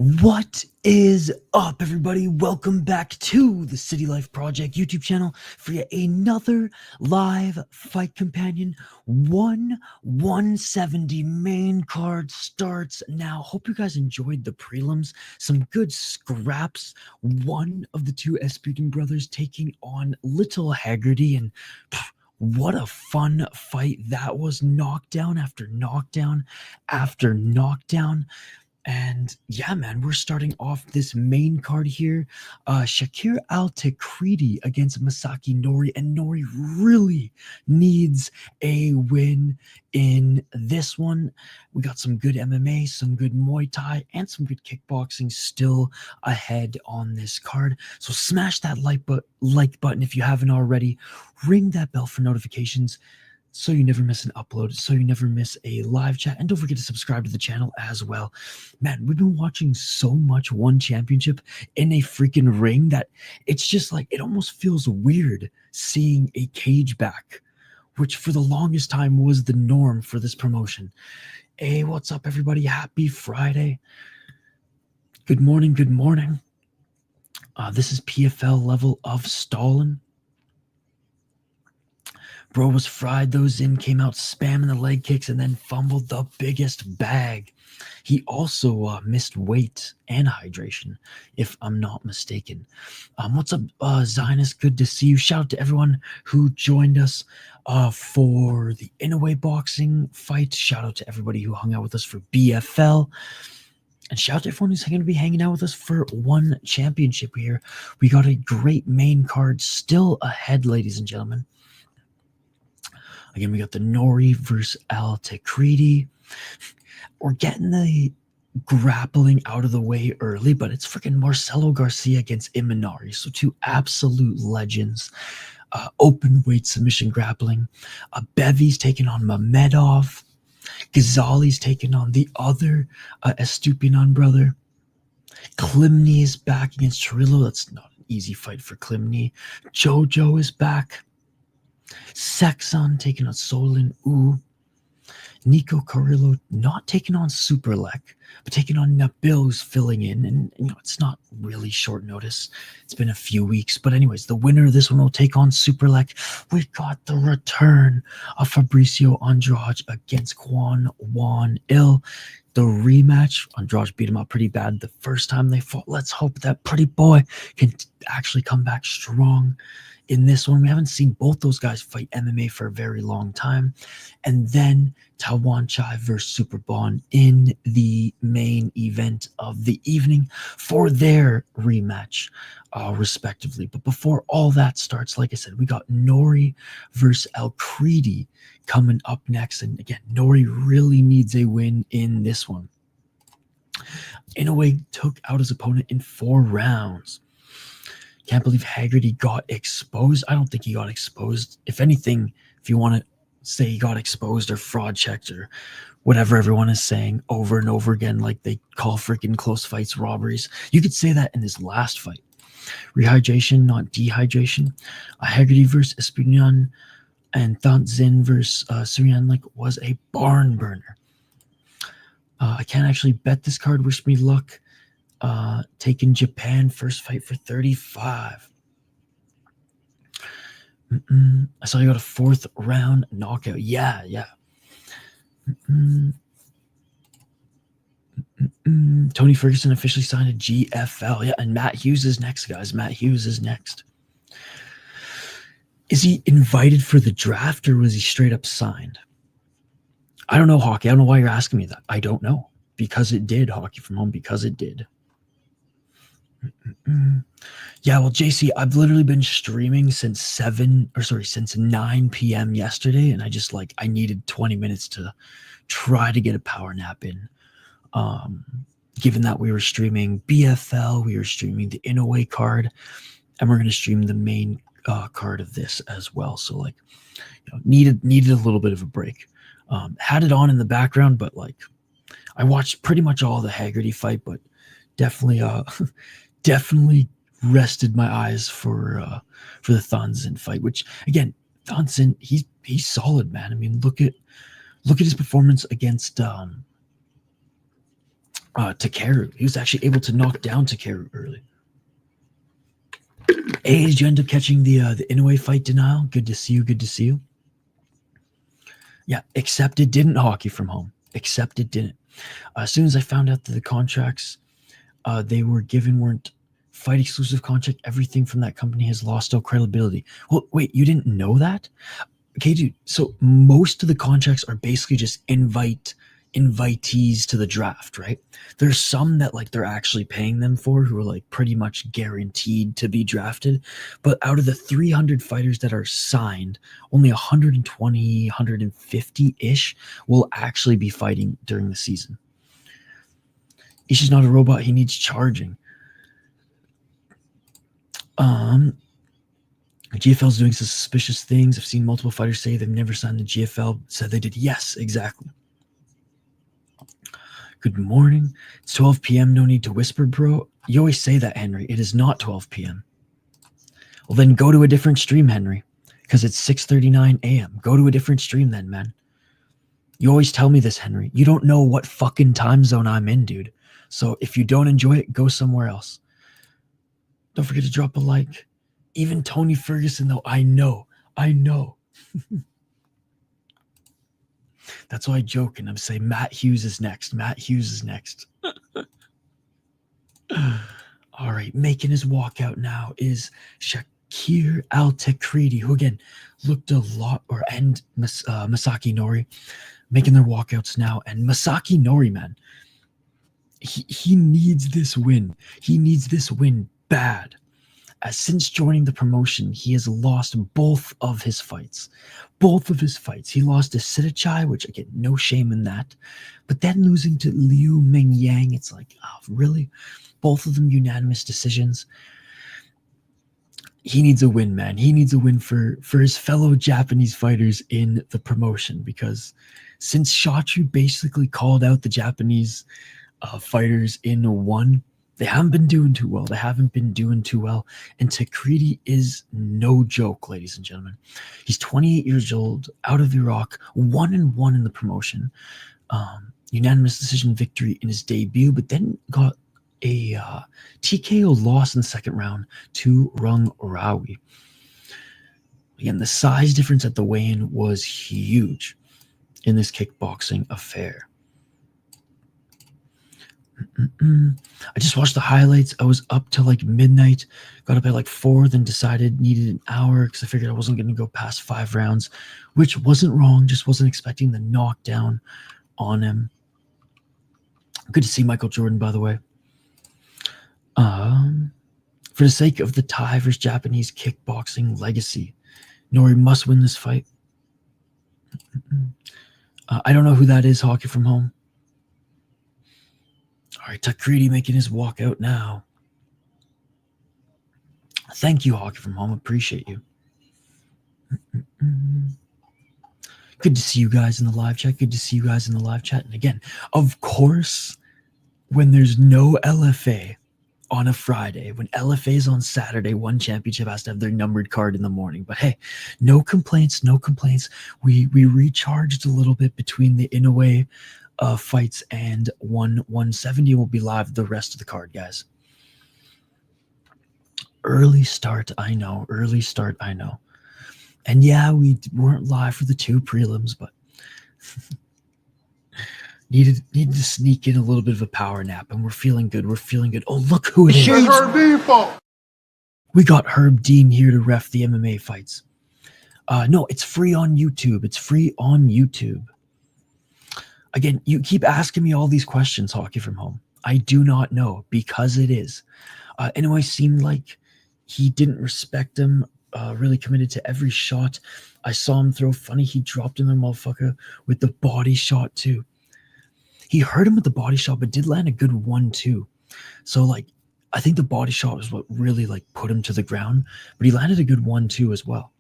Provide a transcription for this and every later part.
What is up, everybody? Welcome back to the City Life Project YouTube channel for yet another live fight companion. 170 main card starts now. Hope you guys enjoyed the prelims. Some good scraps. One of the two Estupinan brothers taking on Little Haggerty, and what a fun fight that was. Knockdown after knockdown after knockdown. And yeah, man, we're starting off this main card here. Shakir Al-Tekreti against Masaki Nori, and Nori really needs a win in this one. We got some good MMA, some good Muay Thai, and some good kickboxing still ahead on this card. So smash that like button if you haven't already. Ring that bell for notifications, so you never miss an upload, so you never miss a live chat, and don't forget to subscribe to the channel as well. Man, we've been watching so much One Championship in a freaking ring that it's just like, it almost feels weird seeing a cage back, which for the longest time was the norm for this promotion. Hey, what's up, everybody? Happy Friday. Good morning, good morning. This is PFL level of Stalin. Bro was fried those in, came out spamming the leg kicks, and then fumbled the biggest bag. He also missed weight and hydration, if I'm not mistaken. What's up, Zionist? Good to see you. Shout out to everyone who joined us for the In-Away boxing fight. Shout out to everybody who hung out with us for BFL. And shout out to everyone who's going to be hanging out with us for One Championship here. We got a great main card still ahead, ladies and gentlemen. Again, we got the Nori versus Al-Tekreti. We're getting the grappling out of the way early, but it's freaking Marcelo Garcia against Imanari. So two absolute legends. Open weight submission grappling. Abevi's taking on Mamedov. Ghazali's taking on the other Estupinan brother. Klimny is back against Carrillo. That's not an easy fight for Klimny. Jojo is back. Seksan taking on Soe Lin Oo. Nico Carrillo not taking on Superlek, but taking on Nabil, who's filling in. And it's not really short notice. It's been a few weeks. But anyways, the winner of this one will take on Superlek. We got the return of Fabricio Andrade against Kwon Juan Ill. The rematch, Andrade beat him up pretty bad the first time they fought. Let's hope that pretty boy can actually come back strong in this one. We haven't seen both those guys fight MMA for a very long time. And then Tawanchai versus Superbon in the main event of the evening for their rematch, respectively. But before all that starts, like I said, we got Nori versus Al-Tekreti coming up next. And again, Nori really needs a win in this one. Inoue took out his opponent in 4 rounds. Can't believe Haggerty got exposed. I don't think he got exposed. If anything, if you want to say he got exposed or fraud checked or whatever everyone is saying over and over again, like they call freaking close fights robberies, you could say that in this last fight. Rehydration, not dehydration. Haggerty versus Estupinan and Thantsin versus Surian was a barn burner. I can't actually bet this card. Wish me luck. Taking Japan first fight for 35. I saw you got a 4th round knockout. Yeah. Tony Ferguson officially signed a GFL. Yeah, and Matt Hughes is next, guys. Matt Hughes is next. Is he invited for the draft, or was he straight up signed? I don't know, Hockey. I don't know why you're asking me that. I don't know. Because it did, Hockey from Home, because it did. Yeah, well, JC, I've literally been streaming since 9 p.m. yesterday, and I needed 20 minutes to try to get a power nap in. Given that we were streaming BFL, we were streaming the In-Away card, and we're going to stream the main card of this as well. So needed a little bit of a break. Had it on in the background, but I watched pretty much all the Haggerty fight, but definitely rested my eyes for the Thantsin fight, which again, Thantsin, he's solid, man. I mean, look at his performance against Takeru. He was actually able to knock down Takeru early. Hey, did you end up catching the Inoue fight denial? Good to see you. Good to see you. Yeah, except it didn't hockey from home. Except it didn't. As soon as I found out that the contracts they were given weren't fight exclusive contract, everything from that company has lost all credibility. Well, wait, you didn't know that? Okay, dude. So most of the contracts are basically just invitees to the draft, right? There's some that like they're actually paying them for who are like pretty much guaranteed to be drafted. But out of the 300 fighters that are signed, only 120, 150-ish will actually be fighting during the season. Ishii's not a robot, he needs charging. GFL's doing some suspicious things. I've seen multiple fighters say they've never signed the GFL. Said they did. Yes, exactly. Good morning. It's 12 p.m. No need to whisper, bro. You always say that, Henry. It is not 12 p.m. Well, then go to a different stream, Henry, because it's 6:39 a.m. Go to a different stream then, man. You always tell me this, Henry. You don't know what fucking time zone I'm in, dude. So if you don't enjoy it, go somewhere else. Don't forget to drop a like. Even Tony Ferguson, though, I know. That's why I joke and I'm saying Matt Hughes is next. Matt Hughes is next. All right, making his walkout now is Shakir Al-Tekreti, who again looked a lot, and Masaki Nori making their walkouts now. And Masaki Nori, man, he needs this win. He needs this win bad. As since joining the promotion, he has lost both of his fights. Both of his fights. He lost to Sitachai, which again, no shame in that. But then losing to Liu Mingyang, it's like, oh, really? Both of them unanimous decisions. He needs a win, man. He needs a win for his fellow Japanese fighters in the promotion, because since Shotru basically called out the Japanese fighters in one, they haven't been doing too well. And Tekreti is no joke, ladies and gentlemen. He's 28 years old, out of Iraq, 1-1 in the promotion. Unanimous decision victory in his debut, but then got a TKO loss in the second round to Rung Rawi. Again, the size difference at the weigh-in was huge in this kickboxing affair. I just watched the highlights. I was up till like midnight, got up at like 4, then decided needed an hour because I figured I wasn't going to go past 5 rounds, which wasn't wrong, just wasn't expecting the knockdown on him. Good to see Michael Jordan, by the way. For the sake of the Thai versus Japanese kickboxing legacy, Nori must win this fight. I don't know who that is, Hockey from Home. All right, Tekreti making his walkout now. Thank you, Hockey from Home. Appreciate you. Good to see you guys in the live chat. And again, of course, when there's no LFA on a Friday, when LFA is on Saturday, one championship has to have their numbered card in the morning. But hey, no complaints. We recharged a little bit between the Inoue fights and 170 will be live the rest of the card, guys. Early start, I know. And yeah, we weren't live for the 2 prelims, but needed to sneak in a little bit of a power nap, and we're feeling good. Oh, look who it is. We got Herb Dean here to ref the MMA fights. No, it's free on YouTube. Again, you keep asking me all these questions, Hockey from Home. I do not know, because it is. Anyway, seemed like he didn't respect him, really committed to every shot. I saw him throw funny. He dropped in the motherfucker with the body shot too. He hurt him with the body shot, but did land a good 1-2. So like, I think the body shot was what really like put him to the ground, but he landed a good 1-2 as well.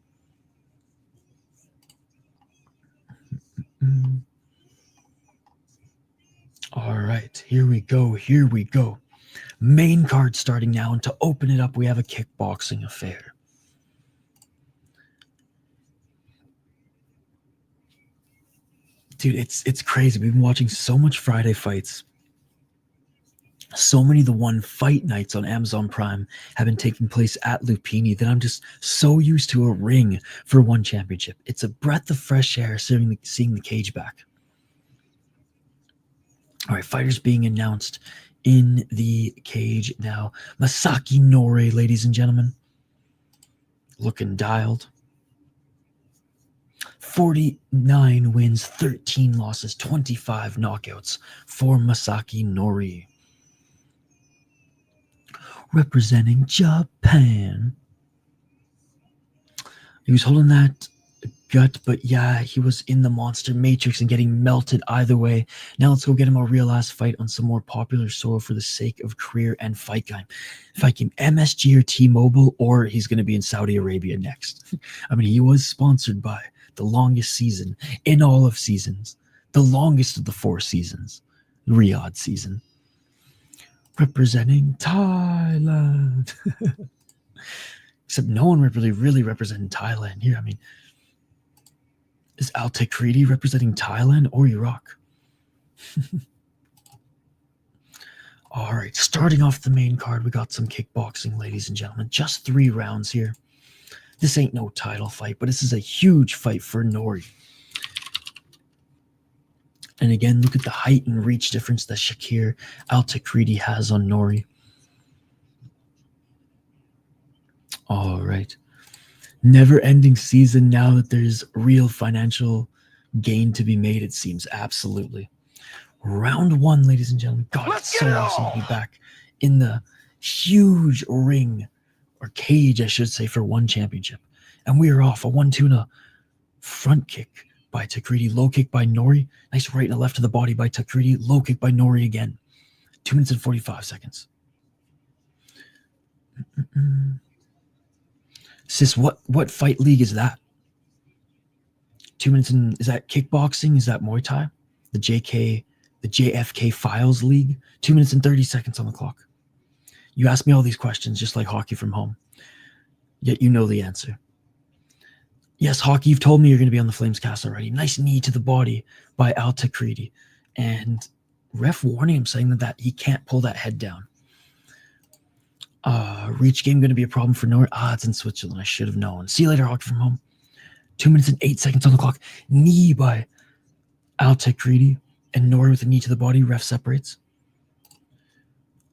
All right, here we go. Main card starting now, and to open it up, we have a kickboxing affair. Dude, it's crazy. We've been watching so much Friday fights. So many of the one fight nights on Amazon Prime have been taking place at Lupini that I'm just so used to a ring for one championship. It's a breath of fresh air seeing the cage back. All right, fighters being announced in the cage now. Masaki Nore, ladies and gentlemen. Looking dialed. 49 wins, 13 losses, 25 knockouts for Masaki Nori. Representing Japan. He was holding that gut, but yeah, he was in the Monster Matrix and getting melted either way. Now let's go get him a real-ass fight on some more popular soil for the sake of career and fight game. MSG or T-Mobile, or he's going to be in Saudi Arabia next. I mean, he was sponsored by the longest season in all of seasons. The longest of the 4 seasons. Riyadh season. Representing Thailand. Except no one really representing Thailand here. I mean, is Al-Tekreti representing Thailand or Iraq? All right, starting off the main card, we got some kickboxing, ladies and gentlemen. Just 3 rounds here. This ain't no title fight, but this is a huge fight for Nori. And again, look at the height and reach difference that Shakir Al-Tekreti has on Nori. All right. Never-ending season now that there's real financial gain to be made, it seems. Absolutely. Round 1, ladies and gentlemen. God, it's so awesome to be back in the huge ring, or cage, I should say, for one championship. And we are off. A 1-2 and a front kick by Tekreti. Low kick by Nori. Nice right and a left to the body by Tekreti. Low kick by Nori again. 2 minutes and 45 seconds. Sis, what fight league is that? 2 minutes and is that kickboxing? Is that Muay Thai? The JFK Files League? 2 minutes and 30 seconds on the clock. You ask me all these questions just like hockey from home. Yet you know the answer. Yes, hockey, you've told me you're going to be on the Flames cast already. Nice knee to the body by Al-Tekreti. And ref warning him, saying that he can't pull that head down. Reach game going to be a problem for Nori. It's in Switzerland. I should have known. See you later, hockey from home. 2 minutes and 8 seconds on the clock. Knee by Al-Tekreti. And Nori with a knee to the body. Ref separates.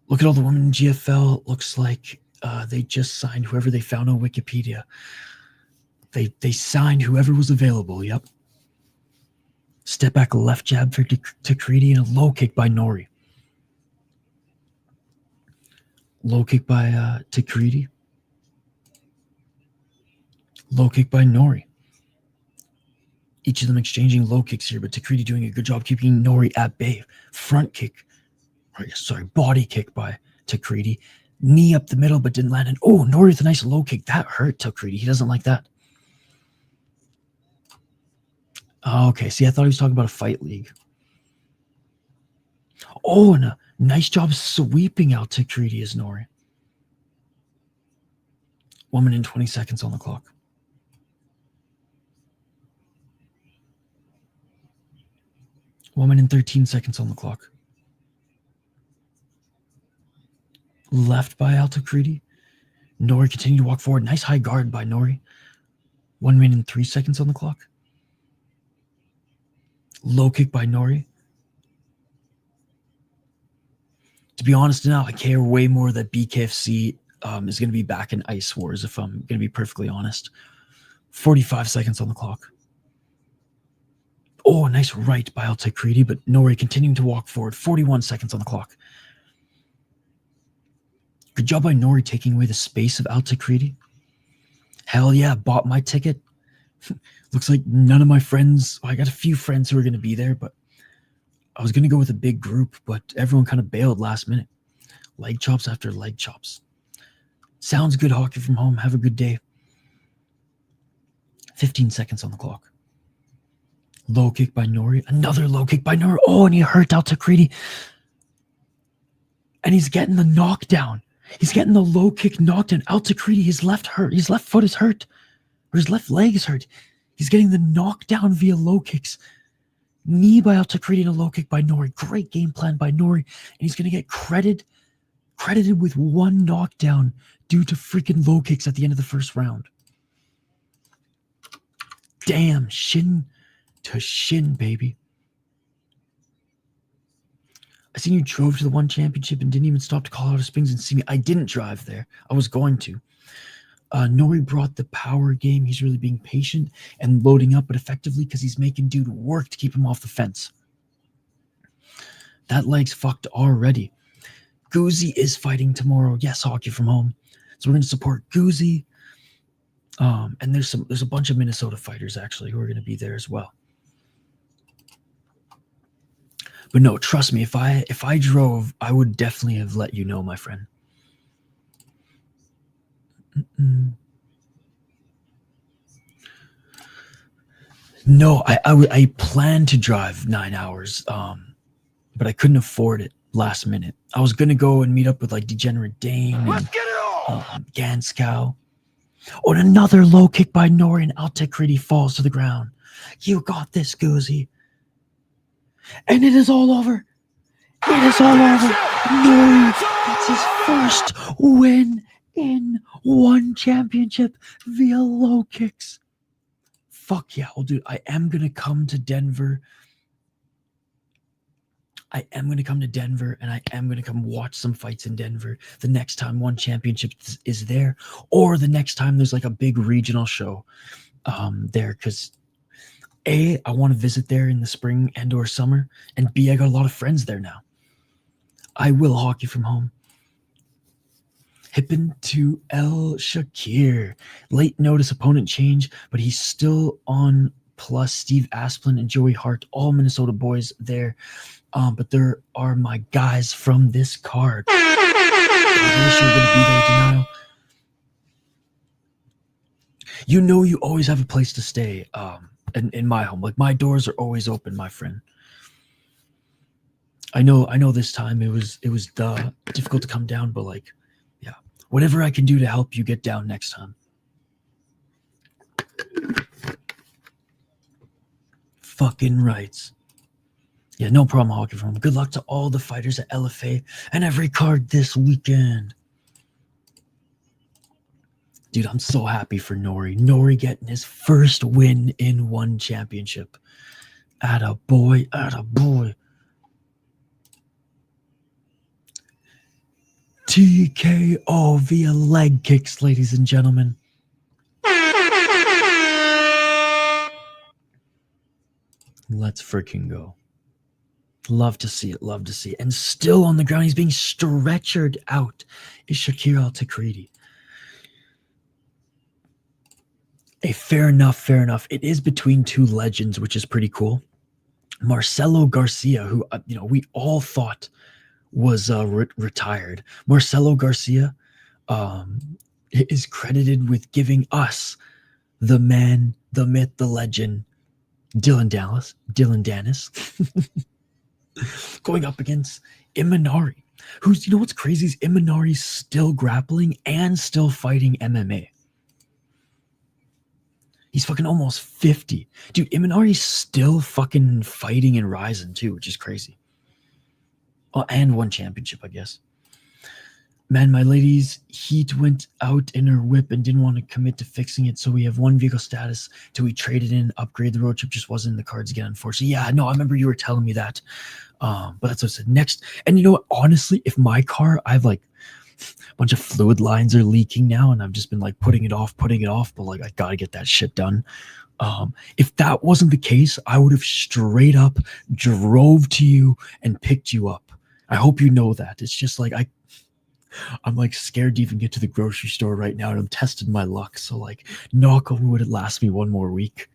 Look at all the women in GFL. Looks like they just signed whoever they found on Wikipedia. They signed whoever was available. Yep. Step back left jab for Tekreti and a low kick by Nori. Low kick by Tekreti. Low kick by Nori. Each of them exchanging low kicks here, but Tekreti doing a good job keeping Nori at bay. Front kick. Body kick by Tekreti. Knee up the middle, but didn't land. And Nori with a nice low kick. That hurt Tekreti. He doesn't like that. Okay, see, I thought he was talking about a fight league. And a nice job sweeping out Tekreti as Nori. 1 minute and 20 seconds on the clock. 1 minute and 13 seconds on the clock. Left by Al-Tekreti. Nori continued to walk forward. Nice high guard by Nori. 1 minute and 3 seconds on the clock. Low kick by Nori. To be honest now, I care way more that BKFC is going to be back in Ice Wars, if I'm going to be perfectly honest. 45 seconds on the clock. A nice right by Al-Tekreti, but Nori continuing to walk forward. 41 seconds on the clock. Good job by Nori taking away the space of Al-Tekreti. Hell yeah, bought my ticket. Looks like none of my friends, I got a few friends who are going to be there, but I was going to go with a big group, but everyone kind of bailed last minute. Leg chops after leg chops. Sounds good, hockey from home. Have a good day. 15 seconds on the clock. Low kick by Nori. Another low kick by Nori. And he hurt Al-Tekreti. And he's getting the knockdown. He's getting the low kick knockdown. Al-Tekreti, his left foot is hurt. Or his left leg is hurt. He's getting the knockdown via low kicks. Knee by Al-Tekreti and a low kick by Nori. Great game plan by Nori. And he's going to get credited with one knockdown due to freaking low kicks at the end of the first round. Damn, shin to shin, baby. I seen you drove to the one championship and didn't even stop to call out his springs and see me. I didn't drive there. I was going to. Nori brought the power game. He's really being patient and loading up, but effectively because he's making dude work to keep him off the fence. That leg's fucked already. Guzzi is fighting tomorrow. Yes, hockey from home. So we're going to support Guzzi. And there's a bunch of Minnesota fighters actually who are going to be there as well. But no, trust me, if I drove, I would definitely have let you know, my friend. No, I planned to drive 9 hours, but I couldn't afford it last minute. I was gonna go and meet up with like Degenerate Dane and Ganskow. Oh, and another low kick by Nori and Al-Tekreti falls to the ground. You got this, Guzzi. And it is all over. It is all over. Nori gets his first win in one championship via low kicks. Fuck yeah, well, dude, I am going to come to Denver. And I am going to come watch some fights in Denver the next time one championship is there, or the next time there's like a big regional show there, because A, I want to visit there in the spring and or summer, and B, I got a lot of friends there now. I will hockey from home. Hippin to El Shakir. Late notice opponent change, but he's still on, plus Steve Asplin and Joey Hart, all Minnesota boys there. But there are my guys from this card. I wish you were going to be there, Denial. You know you always have a place to stay in my home. Like, my doors are always open, my friend. I know this time it was difficult to come down, but like, yeah, whatever I can do to help you get down next time. Fucking rights. Yeah, no problem, hockey from home. Good luck to all the fighters at LFA and every card this weekend. Dude, I'm so happy for Nori. Nori getting his first win in one championship. Atta boy, atta boy. TKO via leg kicks, ladies and gentlemen. Let's freaking go. Love to see it, love to see it. And still on the ground, he's being stretchered out, is Shakir Al-Tekreti. Hey, fair enough. It is between two legends, which is pretty cool. Marcelo Garcia, who we all thought was retired. Marcelo Garcia is credited with giving us the man, the myth, the legend, Dylan Dennis. Going up against Imanari, who's, what's crazy is Imanari's still grappling and still fighting MMA. He's fucking almost 50. Dude, Imanari's still fucking fighting and rising too, which is crazy. Oh, and one championship, I guess. Man, my lady's heat went out in her whip and didn't want to commit to fixing it, so we have one vehicle status till we traded in, upgrade. The road trip just wasn't in the cards again, unfortunately. Yeah, no, I remember you were telling me that. But that's what I said. Next, and you know what? Honestly, if my car, I have like a bunch of fluid lines are leaking now, and I've just been like putting it off, but like I gotta get that shit done. If that wasn't the case, I would have straight up drove to you and picked you up. I hope you know that. It's just like I'm like scared to even get to the grocery store right now, and I'm testing my luck. So like, knock on wood, it lasts me one more week.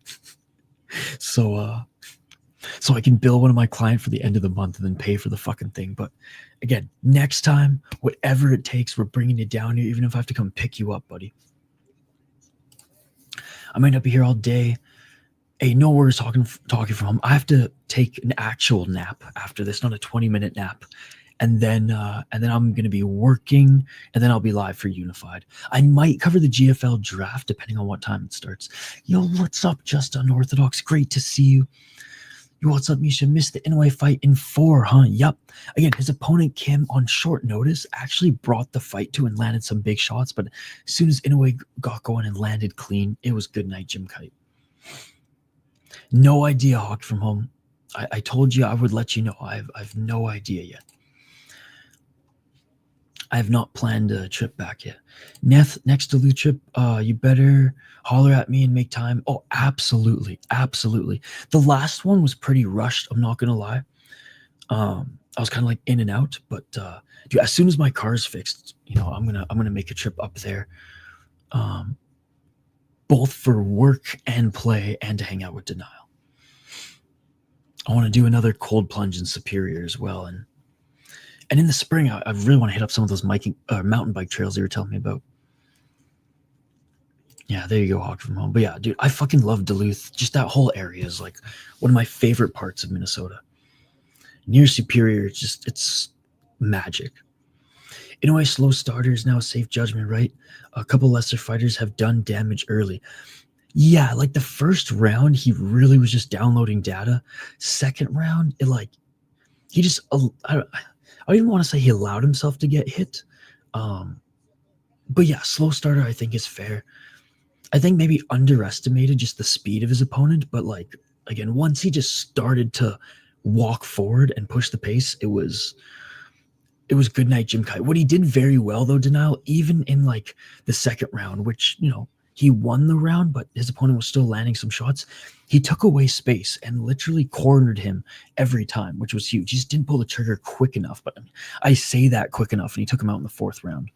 So I can bill one of my clients for the end of the month and then pay for the fucking thing. But again, next time, whatever it takes, we're bringing you down here, even if I have to come pick you up, buddy. I might not be here all day. Hey, no worries talking from home. I have to take an actual nap after this, not a 20-minute nap. And then I'm going to be working, and then I'll be live for Unified. I might cover the GFL draft depending on what time it starts. Yo, what's up, Just Unorthodox? Great to see you. Yo, what's up, Misha? Missed the Inoue fight in 4, huh? Yup. Again, his opponent Kim on short notice actually brought the fight to and landed some big shots, but as soon as Inoue got going and landed clean, it was good night, Jim Kite. No idea, Hawk from home. I told you I would let you know. I've no idea yet. I have not planned a trip back yet. Next to Loot trip, you better holler at me and make time. Oh, absolutely. Absolutely. The last one was pretty rushed, I'm not gonna lie. I was kind of like in and out, but dude, as soon as my car's fixed, you know, I'm gonna make a trip up there. Both for work and play and to hang out with Denial. I want to do another cold plunge in Superior as well, and in the spring, I really want to hit up some of those mountain bike trails you were telling me about. Yeah, there you go, Hawk from home. But yeah, dude, I fucking love Duluth. Just that whole area is like one of my favorite parts of Minnesota. Near Superior, it's magic. In a way, slow starter is now a safe judgment, right? A couple lesser fighters have done damage early. Yeah, like the first round, he really was just downloading data. Second round, he just, I don't even want to say he allowed himself to get hit. But yeah, slow starter I think is fair. I think maybe underestimated just the speed of his opponent, but like, again, once he just started to walk forward and push the pace, it was good night, Jim Kite. What he did very well though, Denial, even in like the second round, which, you know, he won the round, but his opponent was still landing some shots. He took away space and literally cornered him every time, which was huge. He just didn't pull the trigger quick enough, but I say that quick enough, and he took him out in the fourth round.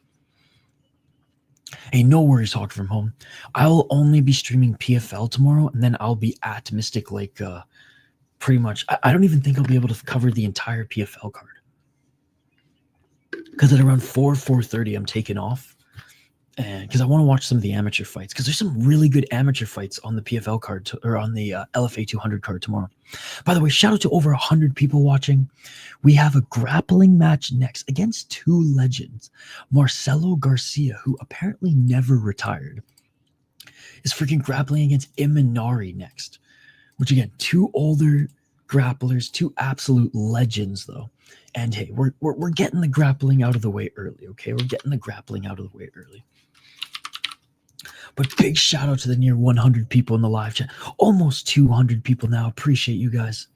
Hey, no worries, Hawk from home. I'll only be streaming PFL tomorrow, and then I'll be at Mystic Lake pretty much. I don't even think I'll be able to cover the entire PFL card. Because at around 4:30, I'm taking off. And because I want to watch some of the amateur fights, because there's some really good amateur fights on the PFL card or on the LFA 200 card tomorrow. By the way, shout out to over 100 people watching. We have a grappling match next against two legends. Marcelo Garcia, who apparently never retired, is freaking grappling against Imanari next. Which again, two older grapplers, two absolute legends though. And hey, we're getting the grappling out of the way early, okay? We're getting the grappling out of the way early. But big shout out to the near 100 people in the live chat. Almost 200 people now. Appreciate you guys.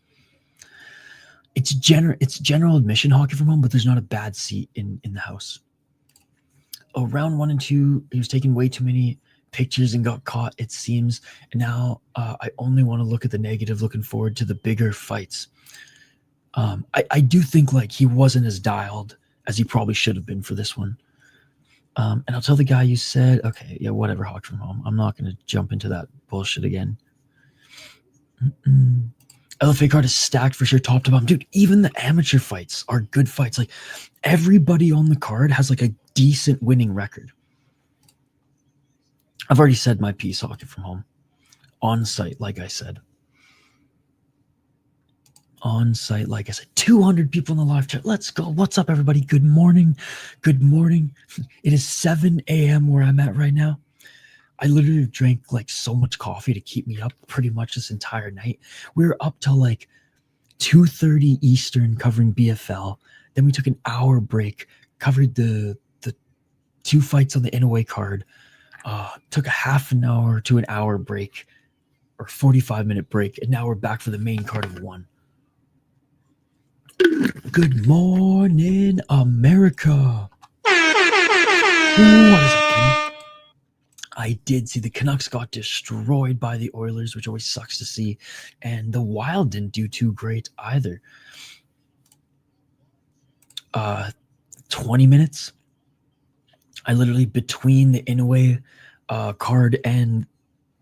It's general admission, Hockey from home, but there's not a bad seat in the house. Oh, round 1 and 2, he was taking way too many pictures and got caught, it seems. And now I only want to look at the negative, looking forward to the bigger fights. I do think like he wasn't as dialed as he probably should have been for this one. And I'll tell the guy you said, okay, yeah, whatever, Hawk from home. I'm not going to jump into that bullshit again. LFA card is stacked for sure, top to bottom. Dude, even the amateur fights are good fights. Like, everybody on the card has like a decent winning record. I've already said my piece, Hawk from home. On site, like I said. On site, like I said, 200 people in the live chat. Let's go. What's up, everybody? Good morning. Good morning. It is 7 a.m. where I'm at right now. I literally drank like so much coffee to keep me up pretty much this entire night. We were up till like 2:30 Eastern covering BFL. Then we took an hour break, covered the two fights on the Inoue card. Took a half an hour to an hour break, or 45-minute break, and now we're back for the main card of 1. Good morning, America. What is up, Kenny? I did see the Canucks got destroyed by the Oilers, which always sucks to see. And the Wild didn't do too great either. 20 minutes. I literally, between the Inoue card and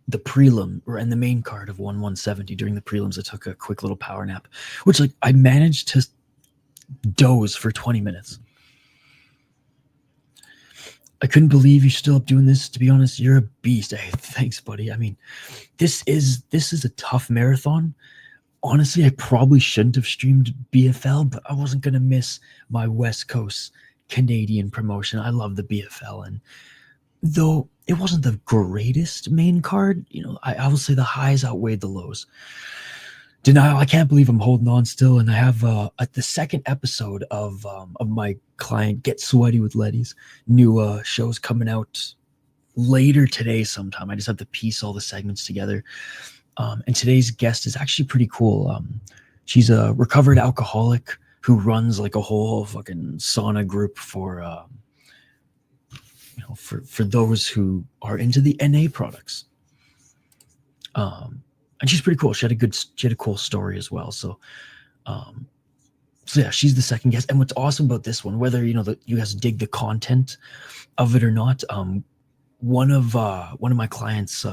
the prelim, and the main card of 170, during the prelims, I took a quick little power nap, which like I managed to doze for 20 minutes. I couldn't believe you're still up doing this. To be honest, you're a beast. Hey, thanks, buddy. I mean, this is a tough marathon. Honestly, I probably shouldn't have streamed BFL, but I wasn't going to miss my West Coast Canadian promotion. I love the BFL, and though it wasn't the greatest main card, you know, I will say the highs outweighed the lows. Denial. I can't believe I'm holding on still, and I have the second episode of my client Get Sweaty with Letty's new shows coming out later today sometime. I just have to piece all the segments together. And today's guest is actually pretty cool. She's a recovered alcoholic who runs like a whole fucking sauna group for for those who are into the NA products. And she's pretty cool. She had a cool story as well. So yeah, she's the second guest. And what's awesome about this one, whether you guys dig the content of it or not, one of my clients'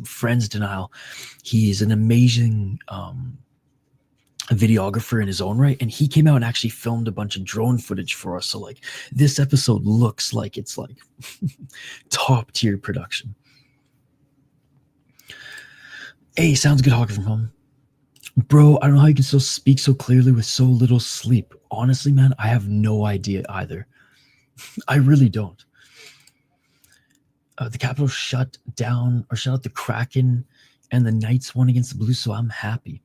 friends, Denial, he's an amazing videographer in his own right, and he came out and actually filmed a bunch of drone footage for us. So like this episode looks like it's like top tier production. Hey, sounds good, Hockey from Home. Bro, I don't know how you can still speak so clearly with so little sleep. Honestly, man, I have no idea either. I really don't. The Capitals shut out the Kraken, and the Knights won against the Blues, so I'm happy.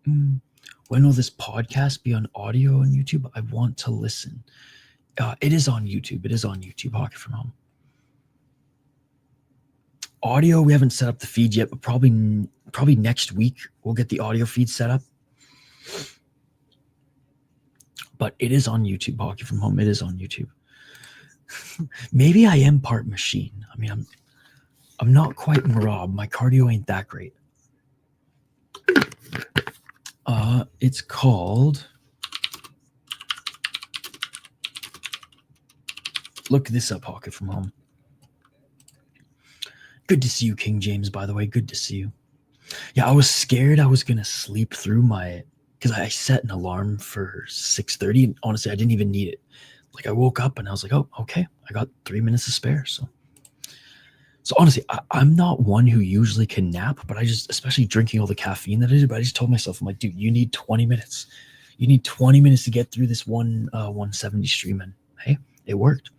When will this podcast be on audio on YouTube? I want to listen. It is on YouTube. It is on YouTube, Hockey from Home. Audio, we haven't set up the feed yet, but probably next week we'll get the audio feed set up. But it is on YouTube, Hockey from Home. It is on YouTube. Maybe I am part machine. I mean, I'm not quite Rob. My cardio ain't that great. It's called. Look this up, Hockey from Home. Good to see you, King James, by the way. Good to see you. Yeah, I was scared I was going to sleep through because I set an alarm for 6:30, and honestly, I didn't even need it. Like, I woke up and I was like, oh, okay, I got 3 minutes to spare. So honestly, I'm not one who usually can nap, but I just, especially drinking all the caffeine that I did, but I just told myself, I'm like, dude, you need 20 minutes. You need 20 minutes to get through this 170 stream, and hey, it worked.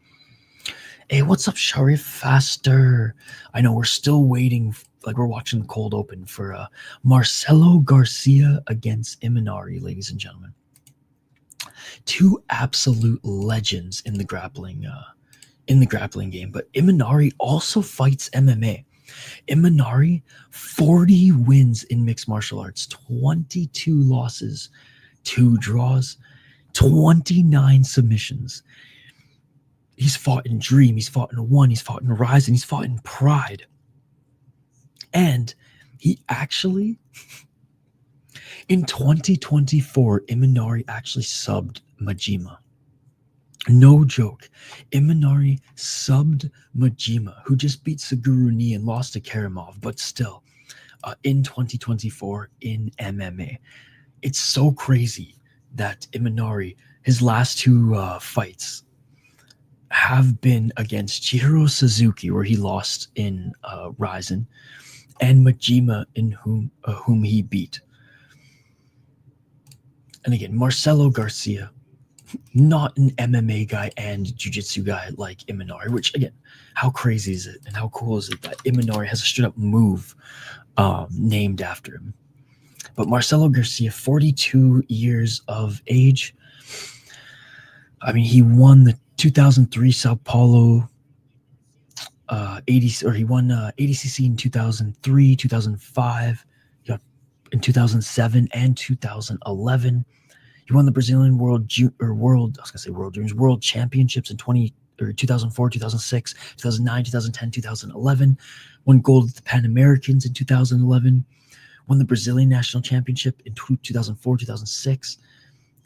Hey, what's up, Sharif? Faster. I know we're still waiting, like we're watching the cold open for Marcelo Garcia against Imanari, ladies and gentlemen. Two absolute legends in the grappling game, but Imanari also fights MMA. Imanari, 40 wins in mixed martial arts, 22 losses, 2 draws, 29 submissions. He's fought in Dream, he's fought in One, he's fought in Rise, and he's fought in Pride. And he actually, in 2024, Imanari actually subbed Majima. No joke. Imanari subbed Majima, who just beat Seguru Ni and lost to Karamov, but still, in 2024 in MMA. It's so crazy that Imanari, his last 2 fights, have been against Chihiro Suzuki, where he lost in Ryzen, and Majima, in whom he beat. And again, Marcelo Garcia, not an MMA guy and jiu-jitsu guy like Imanari, which again, how crazy is it and how cool is it that Imanari has a straight up move named after him. But Marcelo Garcia, 42 years of age. I mean, he won the 2003 Sao Paulo he won ADCC in 2003, 2005, in 2007 and 2011. He won the Brazilian World Juniors World Championships in 2004, 2006, 2009, 2010, 2011. Won gold at the Pan Americans in 2011. Won the Brazilian National Championship in 2004, 2006,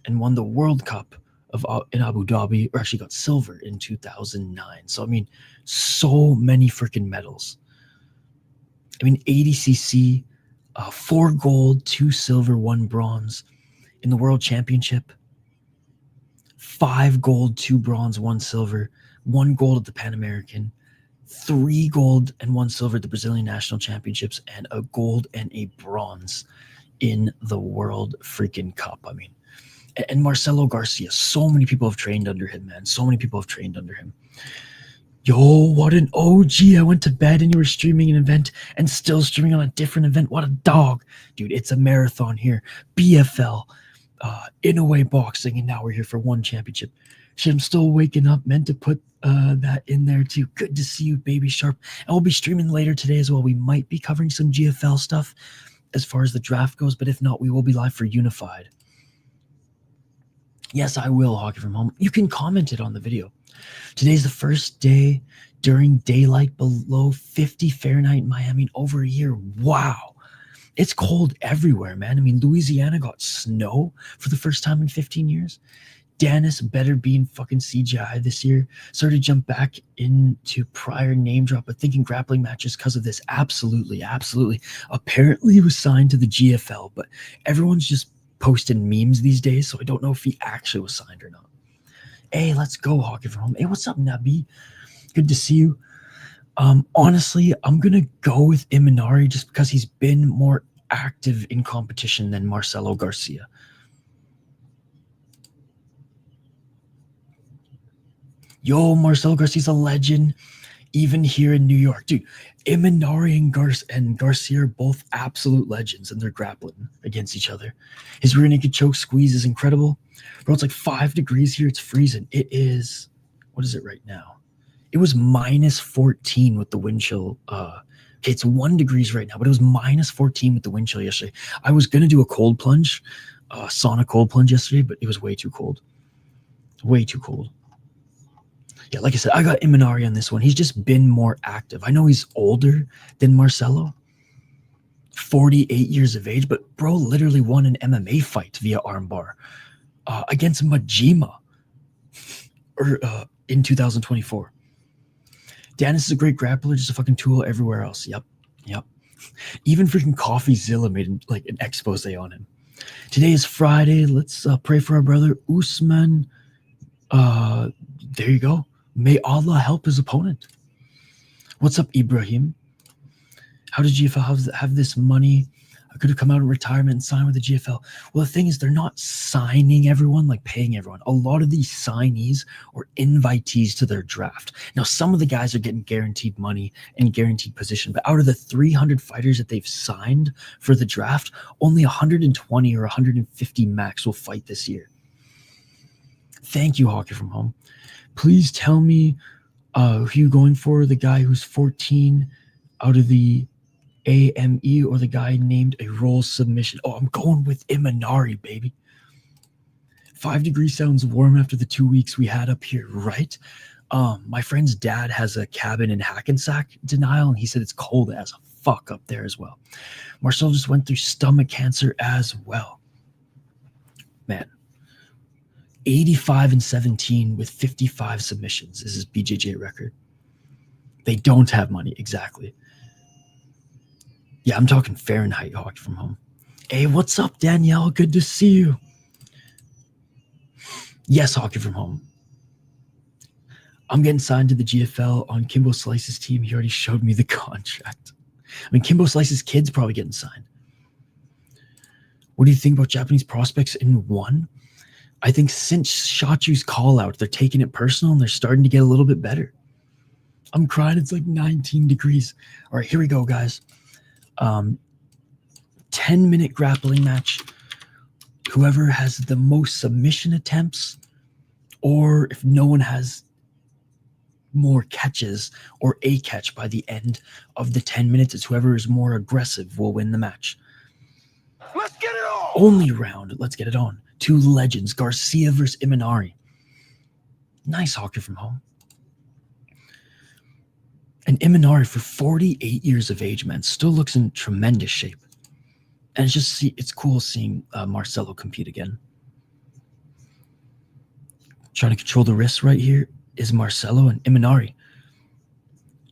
and won the World Cup in Abu Dhabi, or actually got silver in 2009. So I mean, so many freaking medals. I mean, ADCC, 4 gold, 2 silver, 1 bronze. In the World Championship, 5 gold, 2 bronze, 1 silver, 1 gold at the Pan American, 3 gold and 1 silver at the Brazilian National Championships, and a gold and a bronze in the World freaking Cup. I mean, and Marcelo Garcia, so many people have trained under him, man. So many people have trained under him. Yo, what an OG. I went to bed and you were streaming an event and still streaming on a different event. What a dog. Dude, it's a marathon here. BFL, in a way boxing, and now we're here for one championship. Shit, I'm still waking up, meant to put that in there too. Good to see you, Baby Sharp. And we'll be streaming later today as well. We might be covering some GFL stuff as far as the draft goes, but if not, we will be live for Unified. Yes, I will, Hockey from Home. You can comment it on the video. Today's the first day during daylight below 50 Fahrenheit in Miami in over a year. Wow. It's cold everywhere, man. I mean, Louisiana got snow for the first time in 15 years. Dennis better be in fucking CGI this year. Started to jump back into prior name drop, but thinking grappling matches because of this. Absolutely, absolutely. Apparently he was signed to the GFL, but everyone's just posting memes these days, so I don't know if he actually was signed or not. Hey, let's go, Hockey from Home. Hey, what's up, Nabi? Good to see you. Honestly, I'm going to go with Imanari just because he's been more active in competition than Marcelo Garcia. Yo, Marcelo Garcia's a legend, even here in New York. Dude, Imanari and Garcia are both absolute legends, and they're grappling against each other. His rear naked choke squeeze is incredible. Bro, it's like 5 degrees here. It's freezing. It is, what is it right now? It was minus 14 with the wind chill. Okay, it's 1 degrees right now, but it was minus 14 with the wind chill yesterday. I was going to do a cold plunge, sauna cold plunge yesterday, but it was way too cold. Way too cold. Yeah, like I said, I got Imanari on this one. He's just been more active. I know he's older than Marcelo, 48 years of age, but bro literally won an MMA fight via armbar against Majima in 2024. Dennis is a great grappler, just a fucking tool everywhere else. Yep. Even freaking CoffeeZilla made like an expose on him. Today is Friday. Let's pray for our brother Usman. There you go. May Allah help his opponent. What's up, Ibrahim? How did GFL have this money? I could have come out of retirement and signed with the GFL. Well, the thing is, they're not signing everyone, like paying everyone. A lot of these signees are invitees to their draft. Now, some of the guys are getting guaranteed money and guaranteed position, but out of the 300 fighters that they've signed for the draft, only 120 or 150 max will fight this year. Thank you, Hockey from Home. Please tell me who you're going for, the guy who's 14 out of the AME or the guy named a roll submission. Oh, I'm going with Imanari, baby. 5 degrees sounds warm after the 2 weeks we had up here, right? My friend's dad has a cabin in Hackensack, Denial, and he said it's cold as fuck up there as well. Marcel just went through stomach cancer as well. Man. 85-17 with 55 submissions is his BJJ record. They don't have money, exactly. Yeah, I'm talking Fahrenheit, Hockey from Home. Hey, what's up, Danielle? Good to see you. Yes, Hockey from Home. I'm getting signed to the GFL on Kimbo Slice's team. He already showed me the contract. I mean, Kimbo Slice's kid's probably getting signed. What do you think about Japanese prospects in one? I think since Shachu's call out, they're taking it personal and they're starting to get a little bit better. I'm crying. It's like 19 degrees. All right, here we go, guys. 10-minute grappling match. Whoever has the most submission attempts, or if no one has more catches or a catch by the end of the 10 minutes, it's whoever is more aggressive will win the match. Let's get it on! Only round. Let's get it on. 2 legends, Garcia versus Imanari. Nice, Hockey from Home. And Imanari, for 48 years of age, man, still looks in tremendous shape. And it's cool seeing Marcelo compete again. Trying to control the wrists right here is Marcelo, and Imanari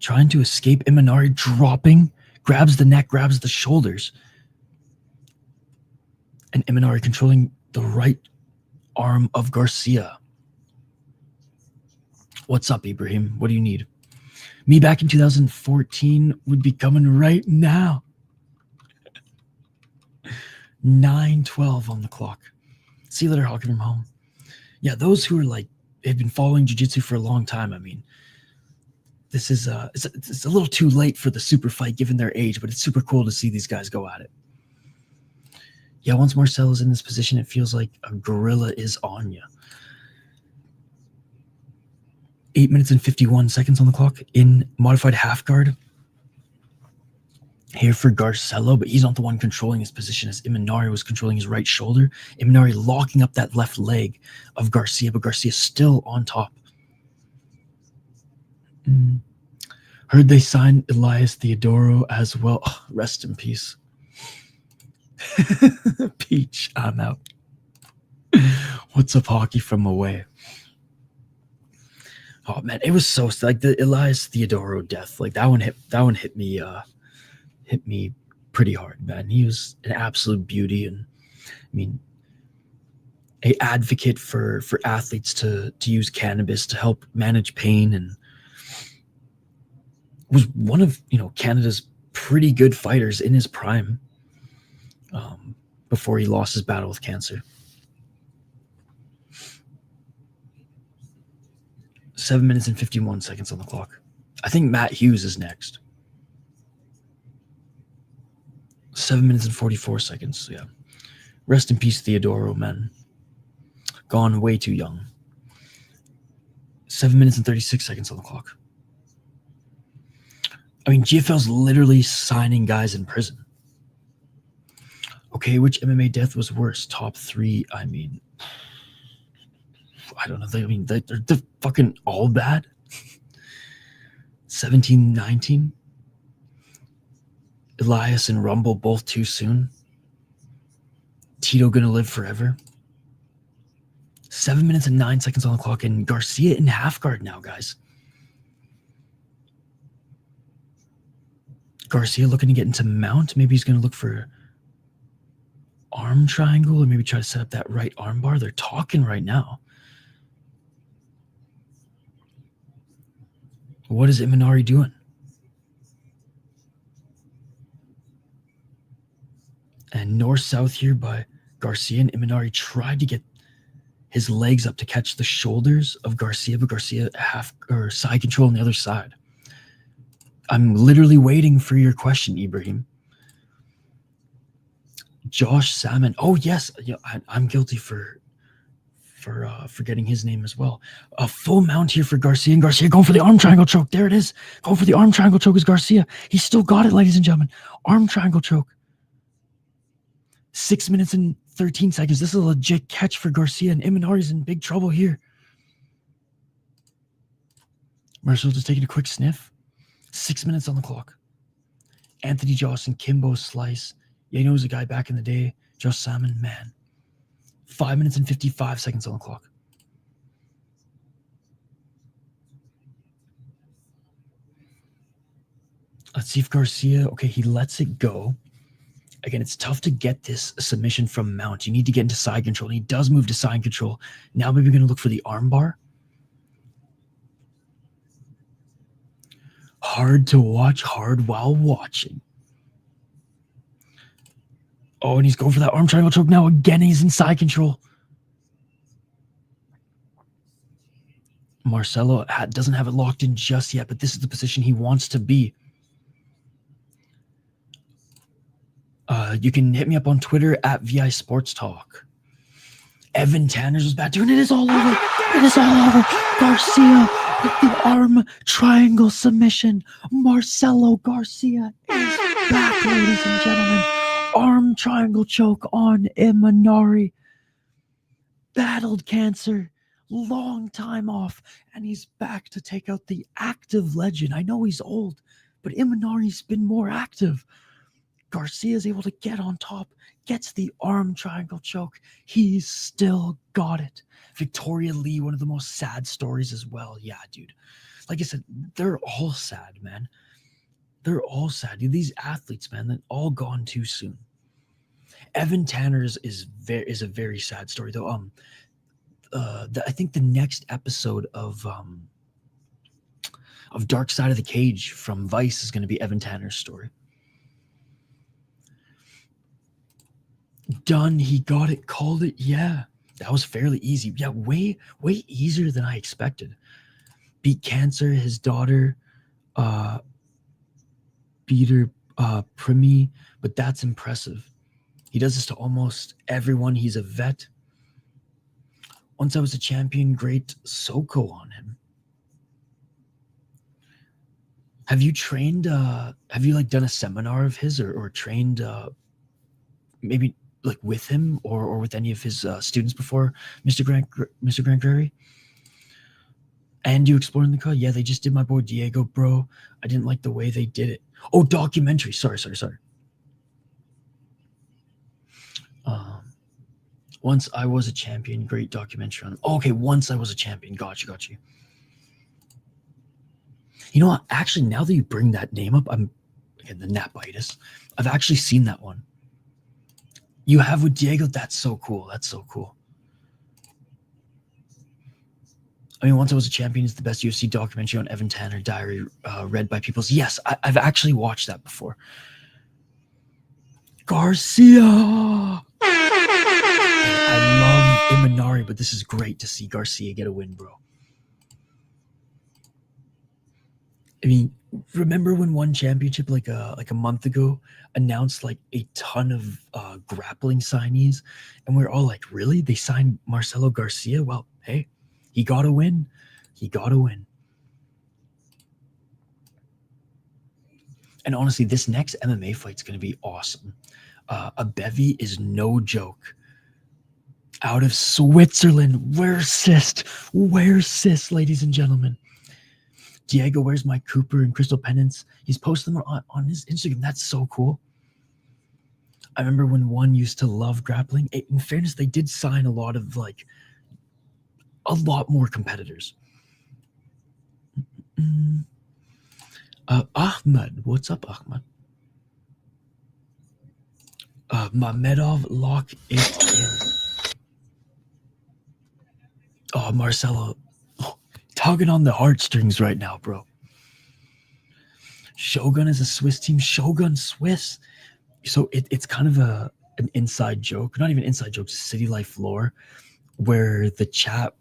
trying to escape. Imanari dropping, grabs the neck, grabs the shoulders. And Imanari controlling the right arm of Garcia. What's up, Ibrahim? What do you need? Me back in 2014 would be coming right now. 9:12 on the clock. See you later, Hockey from Home. Yeah, those who are like, have been following jiu-jitsu for a long time, I mean, this is it's a little too late for the super fight given their age, but it's super cool to see these guys go at it. Yeah, once Marcelo's in this position, it feels like a gorilla is on you. 8 minutes and 51 seconds on the clock in modified half guard. Here for Garcello, but he's not the one controlling his position as Imanari was controlling his right shoulder. Imanari locking up that left leg of Garcia, but Garcia's still on top. Heard they signed Elias Theodoro as well. Oh, rest in peace. Peach, I'm out. What's up, hockey from away? Oh man, it was so like the Elias Theodoro death. Like that one hit me pretty hard, man. He was an absolute beauty, and I mean, a advocate for athletes to use cannabis to help manage pain, and was one of Canada's pretty good fighters in his prime before he lost his battle with cancer. 7 minutes and 51 seconds on the clock. I think Matt Hughes is next. 7 minutes and 44 seconds. Yeah. Rest in peace, Theodoro, man. Gone way too young. 7 minutes and 36 seconds on the clock. I mean, GFL's literally signing guys in prison. Okay, which MMA death was worse? Top three, I mean, I don't know. They're fucking all bad. 17-19. Elias and Rumble both too soon. Tito gonna live forever. 7 minutes and 9 seconds on the clock, and Garcia in half guard now, guys. Garcia looking to get into mount. Maybe he's gonna look for arm triangle, or maybe try to set up that right arm bar. They're talking right now. What is Imanari doing? And north-south here by Garcia, and Imanari tried to get his legs up to catch the shoulders of Garcia, but Garcia side control on the other side. I'm literally waiting for your question, Ibrahim. Josh Salmon. Oh yes, yeah, I'm guilty for forgetting his name as well. A full mount here for Garcia, and Garcia going for the arm triangle choke. There it is. Going for the arm triangle choke is Garcia. He's still got it, ladies and gentlemen. Arm triangle choke. 6 minutes and 13 seconds. This is a legit catch for Garcia, and Imanari's in big trouble here. Marcel just taking a quick sniff. 6 minutes on the clock. Anthony Johnson, Kimbo Slice. Yeah, he knows a guy back in the day. Josh Salmon, man. 5 minutes and 55 seconds on the clock. Let's see if Garcia, okay, he lets it go. Again, it's tough to get this submission from mount. You need to get into side control. And he does move to side control. Now maybe we're going to look for the arm bar. Hard to watch, hard while watching. Oh, and he's going for that arm triangle choke now. Again, he's in side control. Marcelo doesn't have it locked in just yet, but this is the position he wants to be. You can hit me up on Twitter at VI Sports Talk. Evan Tanners was back doing it. It is all over. It is all over. Garcia with the arm triangle submission. Marcelo Garcia is back, ladies and gentlemen. Arm triangle choke on Imanari. Battled cancer. Long time off. And he's back to take out the active legend. I know he's old, but Imanari's been more active. Garcia is able to get on top, gets the arm triangle choke. He's still got it. Victoria Lee, one of the most sad stories as well. Yeah, dude. Like I said, they're all sad, man. They're all sad. Dude, these athletes, man, they're all gone too soon. Evan Tanner's is a very sad story, though. I think the next episode of Dark Side of the Cage from Vice is going to be Evan Tanner's story. Done. He got it. Called it. Yeah, that was fairly easy. Yeah, way easier than I expected. Beat cancer. His daughter uh, Peter Primi, but that's impressive. He does this to almost everyone. He's a vet. Once I was a champion, great Soko on him. Have you trained, have you like done a seminar of his or trained maybe like with him or with any of his students before, Mr. Grant Grary? And you exploring the car? Yeah, they just did my boy Diego, bro. I didn't like the way they did it. Oh, documentary. Sorry. Once I was a champion, great documentary on. Oh, okay, once I was a champion. Got you. You know what? Actually, now that you bring that name up, I'm again the Napitis. I've actually seen that one. You have with Diego. That's so cool. I mean, once I was a champion is the best UFC documentary on Evan Tanner diary read by people's. Yes, I've actually watched that before. Garcia. I love Imanari, but this is great to see Garcia get a win, bro. I mean, remember when One Championship like a month ago announced like a ton of grappling signees, and we're all like, really? They signed Marcelo Garcia? Well, hey, he got a win. And honestly, this next MMA fight's going to be awesome. Abevi is no joke. Out of Switzerland. Where's sis, ladies and gentlemen? Diego, where's my Cooper and Crystal Pennants? He's posting them on his Instagram. That's so cool. I remember when One used to love grappling. In fairness, they did sign a lot more competitors. Ahmed, what's up, Ahmed? Mamedov, lock it in. Oh, Marcelo, tugging on the heartstrings right now, bro. Shogun is a Swiss team. Shogun Swiss. So it's kind of an inside joke, not even inside joke, just city life lore, where the chat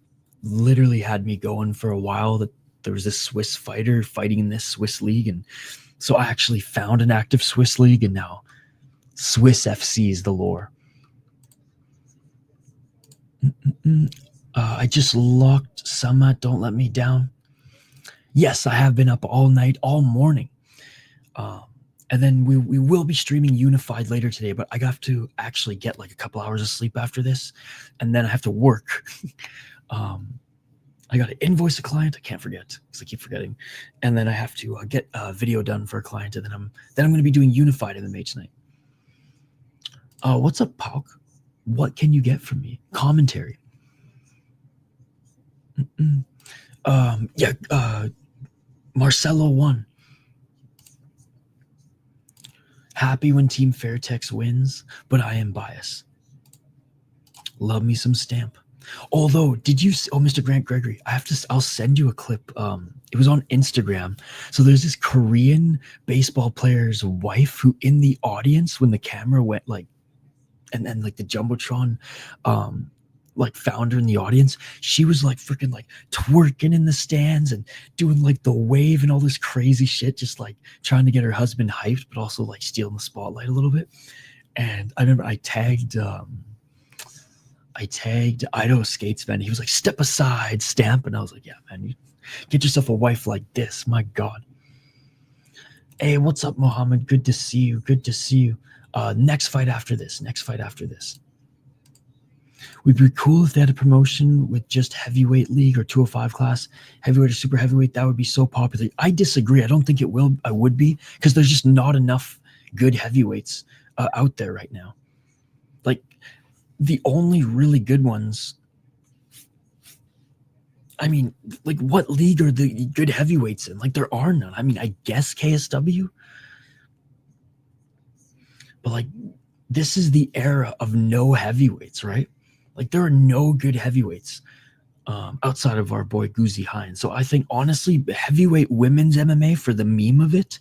literally had me going for a while that there was this Swiss fighter fighting in this Swiss league. And so I actually found an active Swiss league, and now Swiss FC is the lore. I just locked Sama. Don't let me down. Yes, I have been up all night, all morning. And then we will be streaming Unified later today, but I have to actually get like a couple hours of sleep after this, and then I have to work. I got to invoice a client. I can't forget because I keep forgetting. And then I have to get a video done for a client, and then I'm going to be doing Unified MMA tonight. What's up, Pauk? What can you get from me? Commentary. Marcelo won. Happy when Team Fairtex wins, but I am biased. Love me some Stamp. Although, did you see, Mr. Grant Gregory, I'll send you a clip. It was on Instagram. So there's this Korean baseball player's wife who in the audience when the camera went like, and then like the Jumbotron, like found her in the audience, she was like freaking like twerking in the stands and doing like the wave and all this crazy shit, just like trying to get her husband hyped, but also like stealing the spotlight a little bit. And I remember I tagged Idaho Skatesman. He was like, step aside, Stamp. And I was like, yeah, man, you get yourself a wife like this. My God. Hey, what's up, Mohammed? Good to see you. Next fight after this. Would be cool if they had a promotion with just heavyweight league or 205 class, heavyweight or super heavyweight. That would be so popular. I disagree. I don't think it will. I would be, because there's just not enough good heavyweights out there right now. Like the only really good ones. I mean, like what league are the good heavyweights in? Like there are none. I mean, I guess KSW. But like this is the era of no heavyweights, right? Like there are no good heavyweights outside of our boy Guzi Hines. So I think honestly, heavyweight women's MMA for the meme of it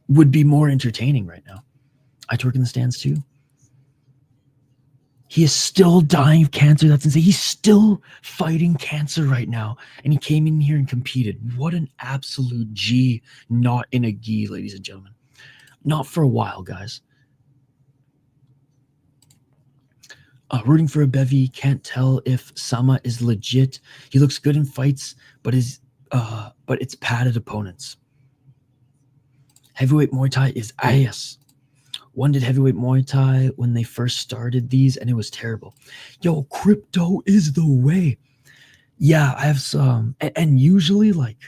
would be more entertaining right now. I twerk in the stands too. He is still dying of cancer. That's insane. He's still fighting cancer right now. And he came in here and competed. What an absolute G, not in a gi, ladies and gentlemen. Not for a while, guys. Rooting for Abevi. Can't tell if Sama is legit. He looks good in fights, but it's padded opponents. Heavyweight Muay Thai is ass. One did heavyweight Muay Thai when they first started these, and it was terrible. Yo, crypto is the way. Yeah, I have some, and usually like,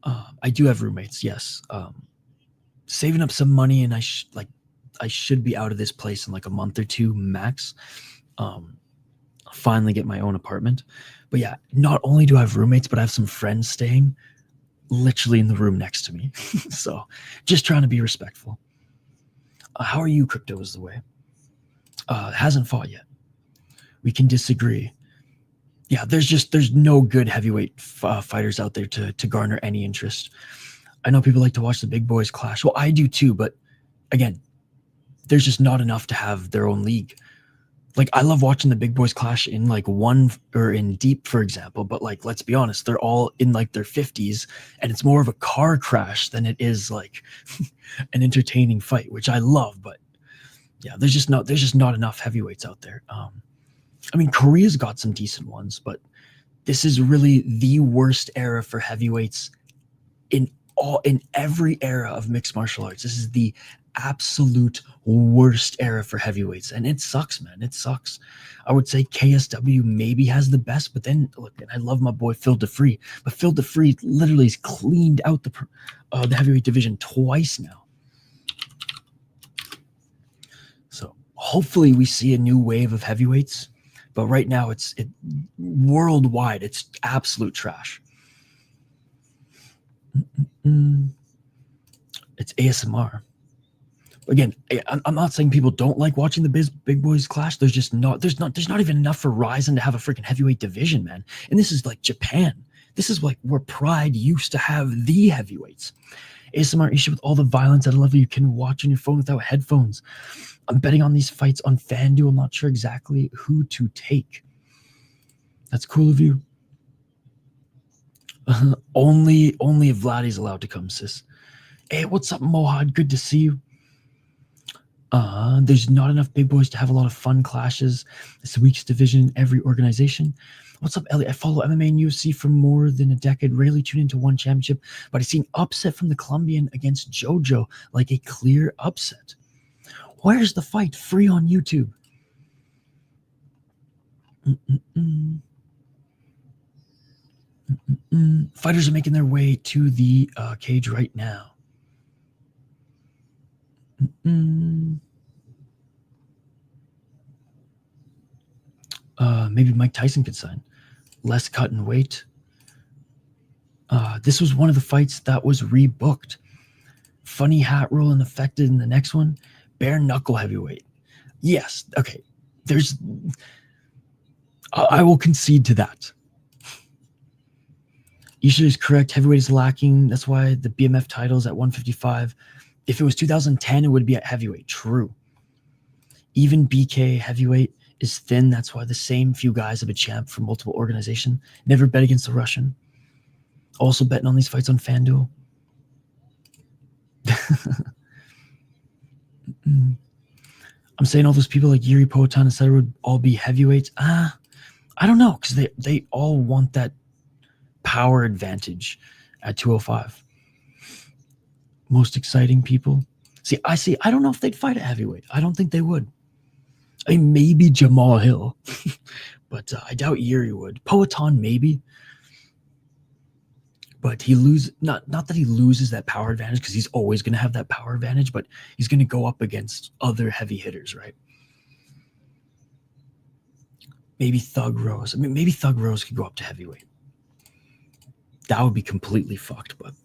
I do have roommates. Yes, saving up some money, and I should be out of this place in like a month or two max. Finally get my own apartment. But yeah, not only do I have roommates, but I have some friends staying literally in the room next to me. So just trying to be respectful. How are you? Crypto is the way. Hasn't fought yet. We can disagree. Yeah, there's no good heavyweight fighters out there to garner any interest. I know people like to watch the big boys clash. Well, I do too, but again, there's just not enough to have their own league. Like, I love watching the big boys clash in like one or in deep, for example, but like, let's be honest, they're all in like their 50s, and it's more of a car crash than it is like an entertaining fight, which I love. But yeah, there's just not enough heavyweights out there. I mean, Korea's got some decent ones, but this is really the worst era for heavyweights in every era of mixed martial arts. This is the absolute worst era for heavyweights, and it sucks, man. It sucks. I would say KSW maybe has the best, but then look, and I love my boy Phil DeFree, but Phil DeFree literally has cleaned out the heavyweight division twice now. So hopefully we see a new wave of heavyweights, but right now it's worldwide, it's absolute trash. It's ASMR. Again, I'm not saying people don't like watching the big boys clash. There's not even enough for Ryzen to have a freaking heavyweight division, man. And this is like Japan. This is like where Pride used to have the heavyweights. ASMR issue with all the violence at a level you can watch on your phone without headphones. I'm betting on these fights on FanDuel. I'm not sure exactly who to take. That's cool of you. Only if Vladdy's allowed to come, sis. Hey, what's up, Mohad? Good to see you. There's not enough big boys to have a lot of fun clashes. It's the weakest division in every organization. What's up, Elliot? I follow MMA and UFC for more than a decade. Rarely tune into one championship, but I seen upset from the Colombian against JoJo, like a clear upset. Where's the fight? Free on YouTube. Fighters are making their way to the cage right now. Maybe Mike Tyson could sign. Less cut and weight. This was one of the fights that was rebooked. Funny hat rule and affected in the next one. Bare knuckle heavyweight. Yes. Okay. I will concede to that. Isha is correct. Heavyweight is lacking. That's why the BMF title is at 155. If it was 2010, it would be at heavyweight. True. Even BK heavyweight is thin. That's why the same few guys have a champ for multiple organizations. Never bet against the Russian. Also betting on these fights on FanDuel. I'm saying all those people like Yuri Poatan, etc. would all be heavyweights. I don't know, because they all want that power advantage at 205. Most exciting people. I don't know if they'd fight at heavyweight. I don't think they would. I mean, maybe Jamal Hill, but I doubt Yuri would. Poatan maybe, but he not that he loses that power advantage, because he's always going to have that power advantage, but he's going to go up against other heavy hitters, right? Maybe Thug Rose. I mean, maybe Thug Rose could go up to heavyweight. That would be completely fucked, but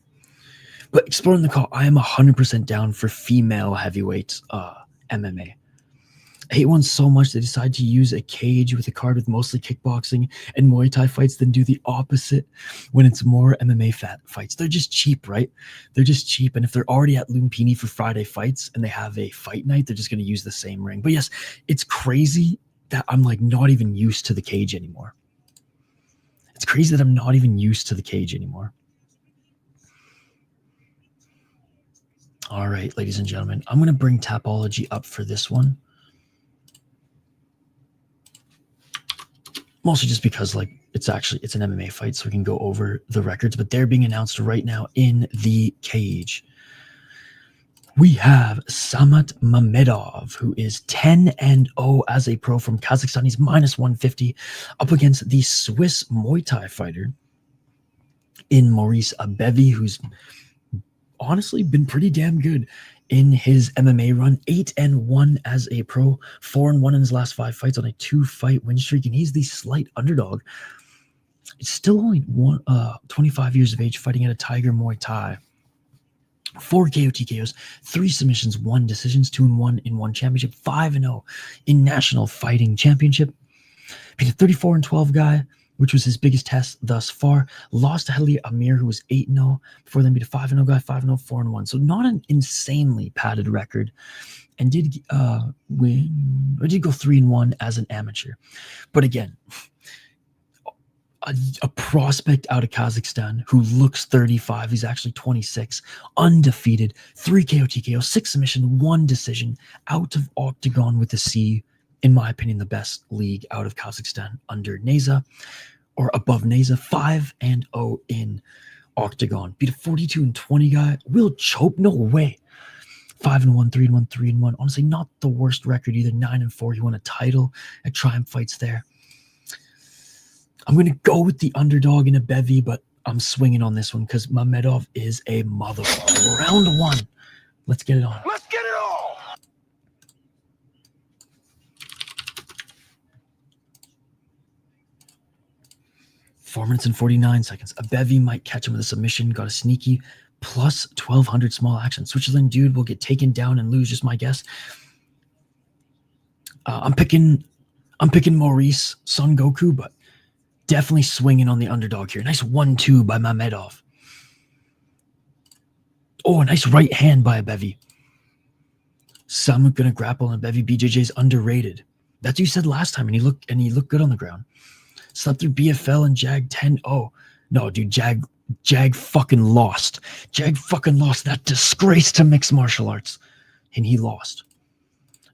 exploring the call, I am 100% down for female heavyweight MMA. I hate one so much they decide to use a cage with a card with mostly kickboxing and Muay Thai fights than do the opposite when it's more MMA fights. They're just cheap, right? They're just cheap. And if they're already at Lumpini for Friday fights and they have a fight night, they're just going to use the same ring. But yes, it's crazy that I'm like not even used to the cage anymore. It's crazy that I'm not even used to the cage anymore. All right, ladies and gentlemen, I'm going to bring Tapology up for this one. Mostly just because like it's an MMA fight, so we can go over the records, but they're being announced right now in the cage. We have Samat Mamedov, who is 10-0 as a pro from Kazakhstan. He's -150 up against the Swiss Muay Thai fighter in Maurice Abevi, who's honestly been pretty damn good in his MMA run. 8-1 as a pro, 4-1 in his last 5 fights on a 2-fight win streak, and he's the slight underdog. It's still only 25 years of age, fighting at a Tiger Muay Thai. 4 KO TKOs, 3 submissions, 1 decisions, 2-1 in 1 championship, 5-0 in National Fighting Championship. Beat a 34-12 guy, which was his biggest test thus far. Lost to Heli Amir, who was 8-0. Before then, beat a 5-0 guy, 5-0, 4-1. So not an insanely padded record. And did win, or did go 3-1 as an amateur. But again, a prospect out of Kazakhstan who looks 35. He's actually 26, undefeated, 3 KO TKO, 6 submission, 1 decision, out of Octagon with a C. In my opinion, the best league out of Kazakhstan under Neza, or above Neza. 5-0 in Octagon. Beat a 42-20 guy. Will choke? No way. 5-1, 3-1, 3-1. Honestly, not the worst record either. 9-4. He won a title at Triumph Fights there. I'm going to go with the underdog in a bevy, but I'm swinging on this one because Mamedov is a motherfucker. Round 1. Let's get it on. Let's get it all. 4 minutes and 49 seconds. Abevi might catch him with a submission. Got a sneaky plus 1,200 small action. Switzerland dude will get taken down and lose, just my guess. I'm picking Maurice, Son Goku, but definitely swinging on the underdog here. Nice 1-2 by Mamedov. Oh, a nice right hand by Abevi. Samut gonna grapple, and Abevi BJJ's underrated. That's what you said last time, and he looked good on the ground. Slept through BFL and Jag 10-0. No, dude, Jag fucking lost. Jag fucking lost. That disgrace to mixed martial arts. And he lost.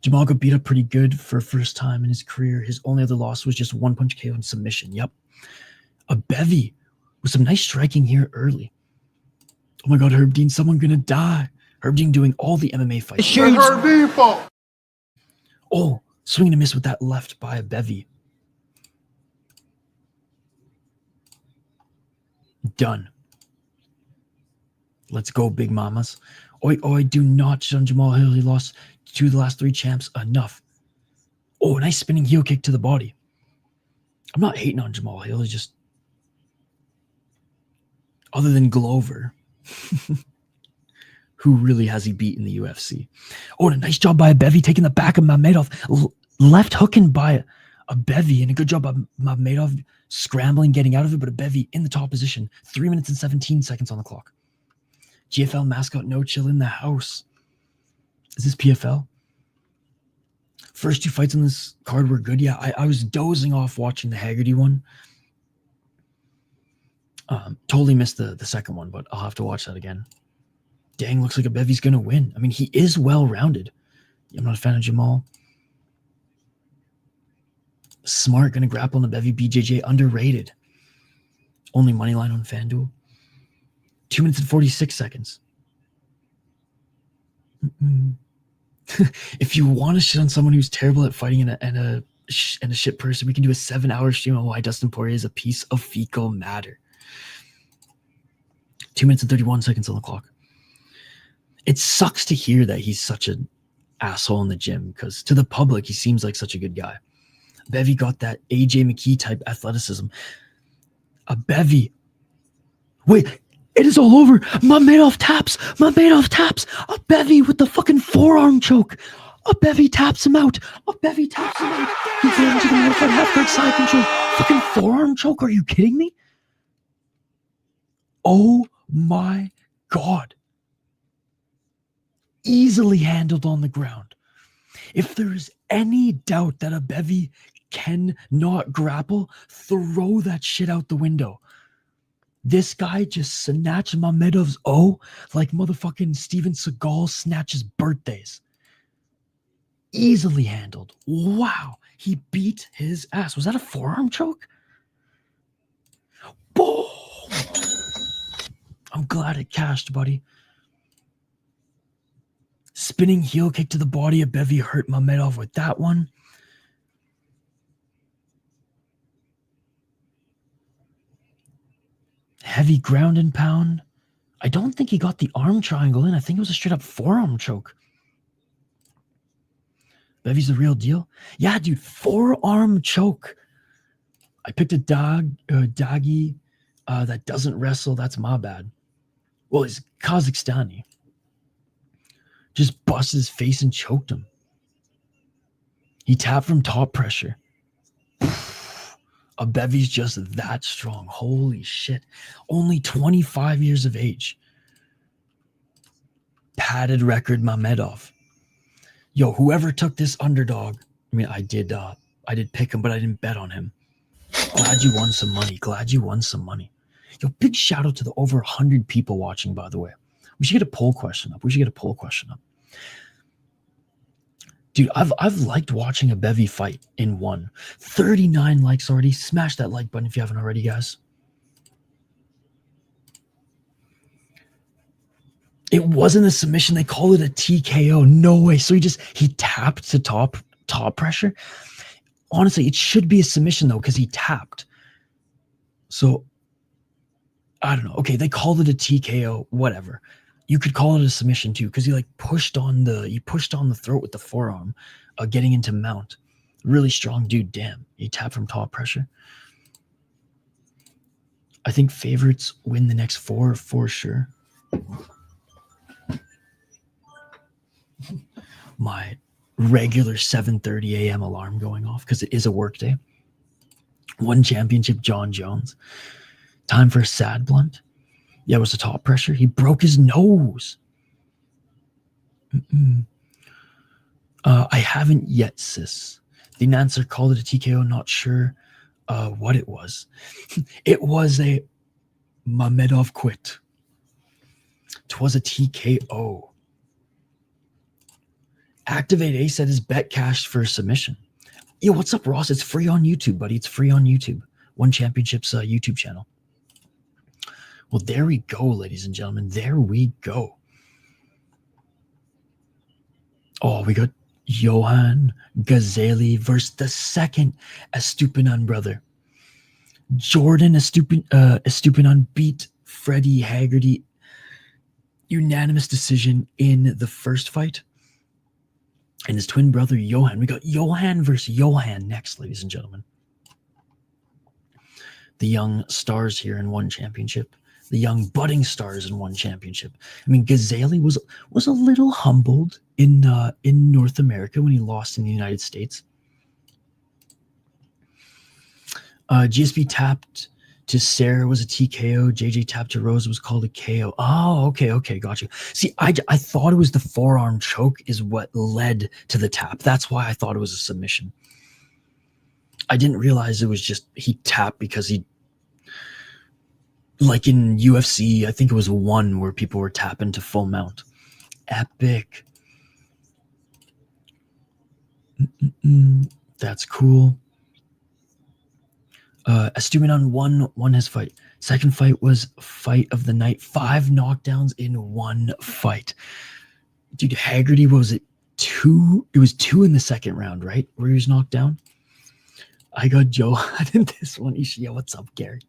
Jamal got beat up pretty good for first time in his career. His only other loss was just 1-punch KO and submission. Yep. Abevi with some nice striking here early. Oh my God, Herb Dean, someone gonna die. Herb Dean doing all the MMA fights. It's Herb Dean fault. Oh, swinging a miss with that left by Abevi. Done. Let's go, big mamas. Oi, oi, do not shit on Jamal Hill. He lost 2 of the last 3 champs. Enough. Oh, nice spinning heel kick to the body. I'm not hating on Jamal Hill. He's just... Other than Glover, who really has he beat in the UFC? Oh, and a nice job by Abevi taking the back of Mamedov. Left hooking by Abevi, and a good job by Mamedov scrambling, getting out of it, but Abevi in the top position. 3 minutes and 17 seconds on the clock. GFL mascot No Chill in the house. Is this PFL? First 2 fights on this card were good. Yeah, I was dozing off watching the Haggerty one. Totally missed the second one, but I'll have to watch that again. Dang, looks like Abevi's going to win. I mean, he is well-rounded. I'm not a fan of Jamal. Smart, going to grapple on Abevi. BJJ, underrated. Only money line on FanDuel. 2 minutes and 46 seconds. If you want to shit on someone who's terrible at fighting and a shit person, we can do a 7-hour stream on why Dustin Poirier is a piece of fecal matter. 2 minutes and 31 seconds on the clock. It sucks to hear that he's such an asshole in the gym, because to the public, he seems like such a good guy. Abevi got that AJ McKee type athleticism. Abevi. Wait, it is all over. Mamedov taps. Mamedov taps. Abevi with the fucking forearm choke. Abevi taps him out. Abevi taps him out. He goes into the modified half-guard side control. Fucking forearm choke. Are you kidding me? Oh my God. Easily handled on the ground. If there is any doubt that Abevi cannot grapple, throw that shit out the window. This guy just snatched Mamedov's O like motherfucking Steven Seagal snatches birthdays. Easily handled. Wow. He beat his ass. Was that a forearm choke? Boom. I'm glad it cashed, buddy. Spinning heel kick to the body. Abevi hurt Mamedov with that one. Heavy ground and pound. I don't think he got the arm triangle in. I think it was a straight up forearm choke. Bevy's the real deal. Yeah, dude, forearm choke. I picked a doggy that doesn't wrestle. That's my bad. Well, he's Kazakhstani. Just busted his face and choked him. He tapped from top pressure. Abevi's just that strong. Holy shit. Only 25 years of age. Padded record Mamedov. Yo, whoever took this underdog, I mean, I did pick him, but I didn't bet on him. Glad you won some money. Glad you won some money. Yo, big shout out to the over 100 people watching, by the way. We should get a poll question up. Dude, I've liked watching Abevi fight in one. 39 likes already. Smash that like button if you haven't already, guys. It wasn't a submission. They call it a TKO. No way. So he tapped to top pressure. Honestly, it should be a submission though, because he tapped. So I don't know. Okay, they called it a TKO. Whatever. You could call it a submission too, because he pushed on the throat with the forearm, getting into mount. Really strong dude. Damn. He tapped from top pressure. I think favorites win the next 4 for sure. My regular 7:30 a.m. alarm going off because it is a work day. One championship, John Jones. Time for a sad blunt. Yeah, it was the top pressure. He broke his nose. I haven't yet, sis. The announcer called it a TKO. Not sure what it was. It was a Mamedov quit. It was a TKO. Activate A said his bet cashed for a submission. Yo, what's up, Ross? It's free on YouTube, buddy. It's free on YouTube. One Championship's YouTube channel. Well, there we go, ladies and gentlemen. There we go. Oh, we got Johan Ghazali versus the second Estupinan brother. Jordan Estupinan beat Freddie Haggerty unanimous decision in the first fight. And his twin brother, Johan. We got Johan versus Johan next, ladies and gentlemen. The young stars here in one championship. The young budding stars in one championship. I mean, Ghazali was a little humbled in North America when he lost in the United States. GSP tapped to Sarah was a TKO. JJ tapped to Rose was called a KO. Oh, okay, got you. See, I thought it was the forearm choke is what led to the tap. That's why I thought it was a submission. I didn't realize it was just he tapped because he, like in UFC, I think it was one where people were tapping to full mount. Epic. That's cool. Estupinan won his fight. Second fight was fight of the night. 5 knockdowns in one fight. Dude, Haggerty, what was it? 2? It was 2 in the second round, right? Where he was knocked down. I got Joe in this one. Yeah, what's up, Gary?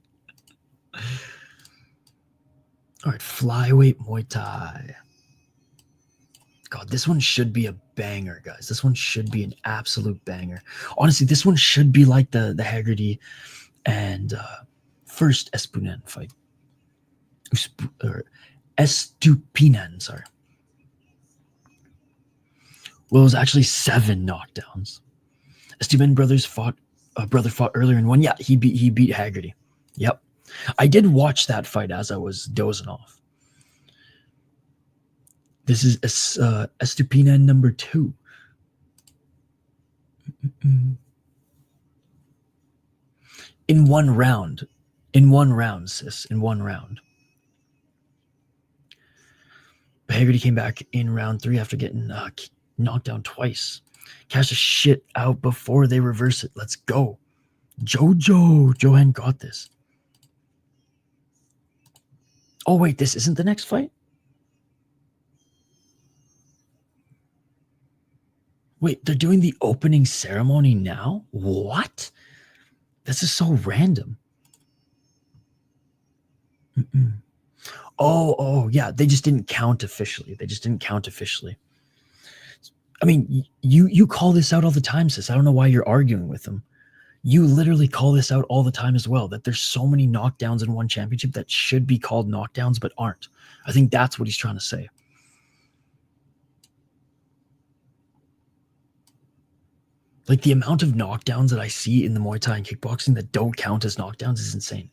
All right, flyweight Muay Thai. God, this one should be a banger, guys. This one should be an absolute banger. Honestly, this one should be like the Haggerty and first Estupinan fight. Estupinan, sorry. Well, it was actually 7 knockdowns. Estupinan brother fought earlier in one. Yeah, he beat Haggerty. Yep. I did watch that fight as I was dozing off. This is Estupinan number 2. In one round, sis. In one round. Haggerty came back in round 3 after getting knocked down twice. Cash the shit out before they reverse it. Let's go. Johan got this. Oh, wait, this isn't the next fight? Wait, they're doing the opening ceremony now? What? This is so random. Oh, yeah, they just didn't count officially. I mean, you call this out all the time, sis. I don't know why you're arguing with them. You literally call this out all the time as well, that there's so many knockdowns in one championship that should be called knockdowns but aren't. I think that's what he's trying to say. Like, the amount of knockdowns that I see in the Muay Thai and kickboxing that don't count as knockdowns is insane.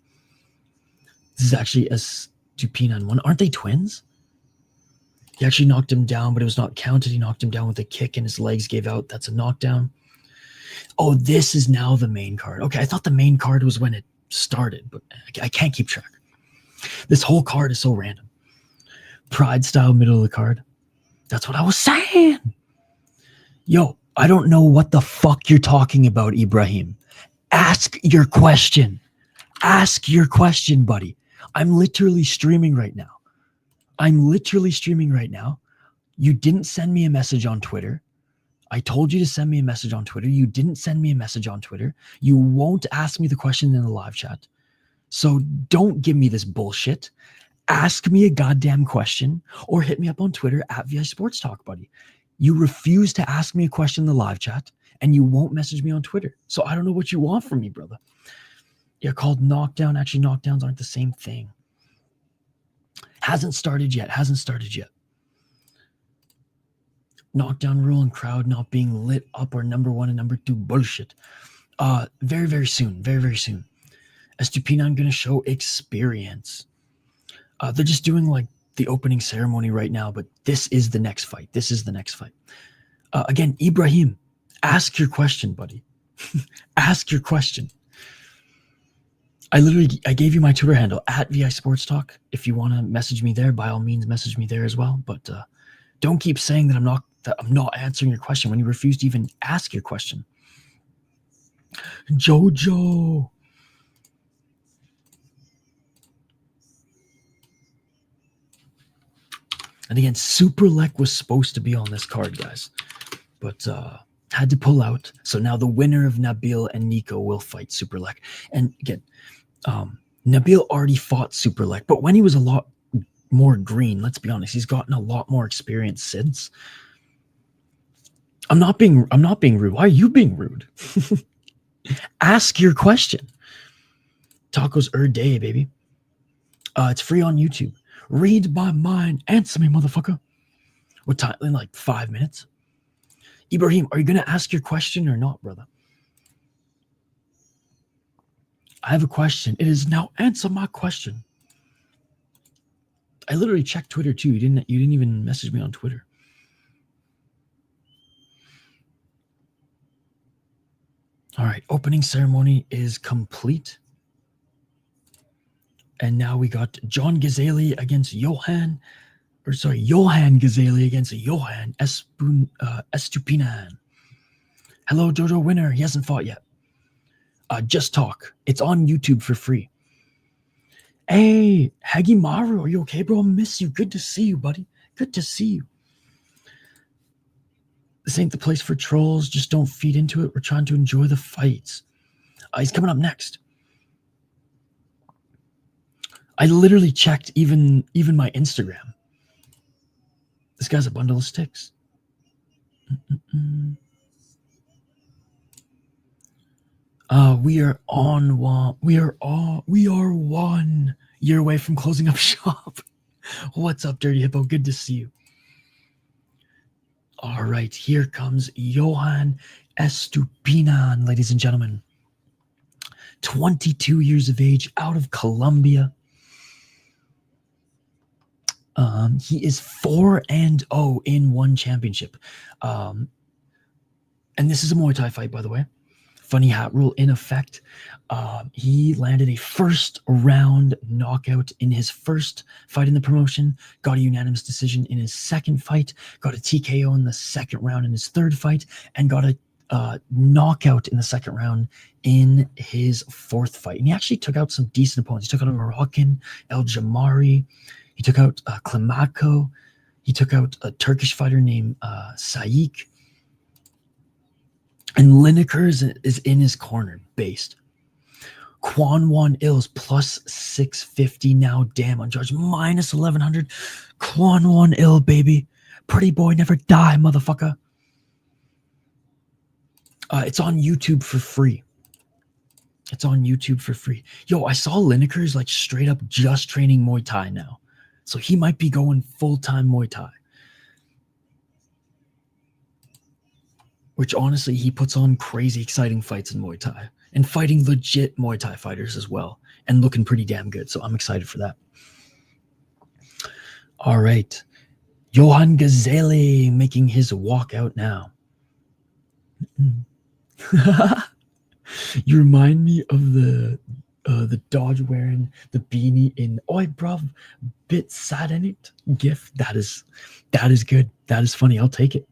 This is actually a Estupinan one. Aren't they twins? He actually knocked him down, but it was not counted. He knocked him down with a kick and his legs gave out. That's a knockdown. Oh, this is now the main card. Okay, I thought the main card was when it started, but I can't keep track. This whole card is so random. Pride style middle of the card. That's what I was saying. Yo, I don't know what the fuck you're talking about, Ibrahim. Ask your question. Ask your question, buddy. I'm literally streaming right now. You didn't send me a message on Twitter. I told you to send me a message on Twitter. You didn't send me a message on Twitter. You won't ask me the question in the live chat. So don't give me this bullshit. Ask me a goddamn question or hit me up on Twitter at VI Sports Talk, buddy. You refuse to ask me a question in the live chat and you won't message me on Twitter. So I don't know what you want from me, brother. You're called knockdown. Actually, knockdowns aren't the same thing. Hasn't started yet. Knockdown rule and crowd not being lit up are number 1 and number 2 bullshit. Very, very soon. Estupinan gonna show experience. They're just doing like the opening ceremony right now, but this is the next fight. Again, Ibrahim, ask your question, buddy. Ask your question. I gave you my Twitter handle at VI Sports Talk. If you want to message me there, by all means, message me there as well. But don't keep saying that I'm not answering your question when you refuse to even ask your question. Jojo. And again, Superlek was supposed to be on this card, guys, but had to pull out. So now the winner of Nabil and Nico will fight Superlek. And again, Nabil already fought Superlek, but when he was a lot more green, let's be honest, he's gotten a lot more experience since. I'm not being rude. Why are you being rude? Ask your question. Tacos day, baby. It's free on YouTube. Read my mind. Answer me, motherfucker. What time? In like 5 minutes. Ibrahim, are you gonna ask your question or not, brother? I have a question. It is now. Answer my question. I literally checked Twitter too. You didn't even message me on Twitter. All right, opening ceremony is complete. And now we got John Ghazali against Johan Ghazali against Johan Estupinan. Hello, Jojo winner. He hasn't fought yet. Just talk. It's on YouTube for free. Hey, Hagimaru, are you okay, bro? I miss you. Good to see you, buddy. Good to see you. This ain't the place for trolls. Just don't feed into it. We're trying to enjoy the fights. He's coming up next. I literally checked even my Instagram. This guy's a bundle of sticks. We are 1 year away from closing up shop. What's up, Dirty Hippo? Good to see you. All right, here comes Johan Estupinan, ladies and gentlemen. 22 years of age, out of Colombia. He is 4-0 in one championship. And this is a Muay Thai fight, by the way. Funny hat rule in effect. He landed a first round knockout in his first fight in the promotion, got a unanimous decision in his second fight, got a TKO in the second round in his third fight, and got a knockout in the second round in his fourth fight. And he actually took out some decent opponents. He took out a Moroccan, El Jamari. He took out Klimatko. He took out a Turkish fighter named Saik. And Lineker is in his corner, based. Kwon Juan Ill's plus 650 now, damn, on judge, minus 1100. Kwon Juan Ill, baby. Pretty boy never die, motherfucker. It's on YouTube for free. It's on YouTube for free. Yo, I saw Lineker's like straight up just training Muay Thai now. So he might be going full-time Muay Thai. Which honestly, he puts on crazy exciting fights in Muay Thai. And fighting legit Muay Thai fighters as well. And looking pretty damn good. So I'm excited for that. All right. Johan Ghazali making his walkout now. You remind me of the Dodge wearing the beanie in Oi bruv, bit sad in it gif. That is good. That is funny. I'll take it.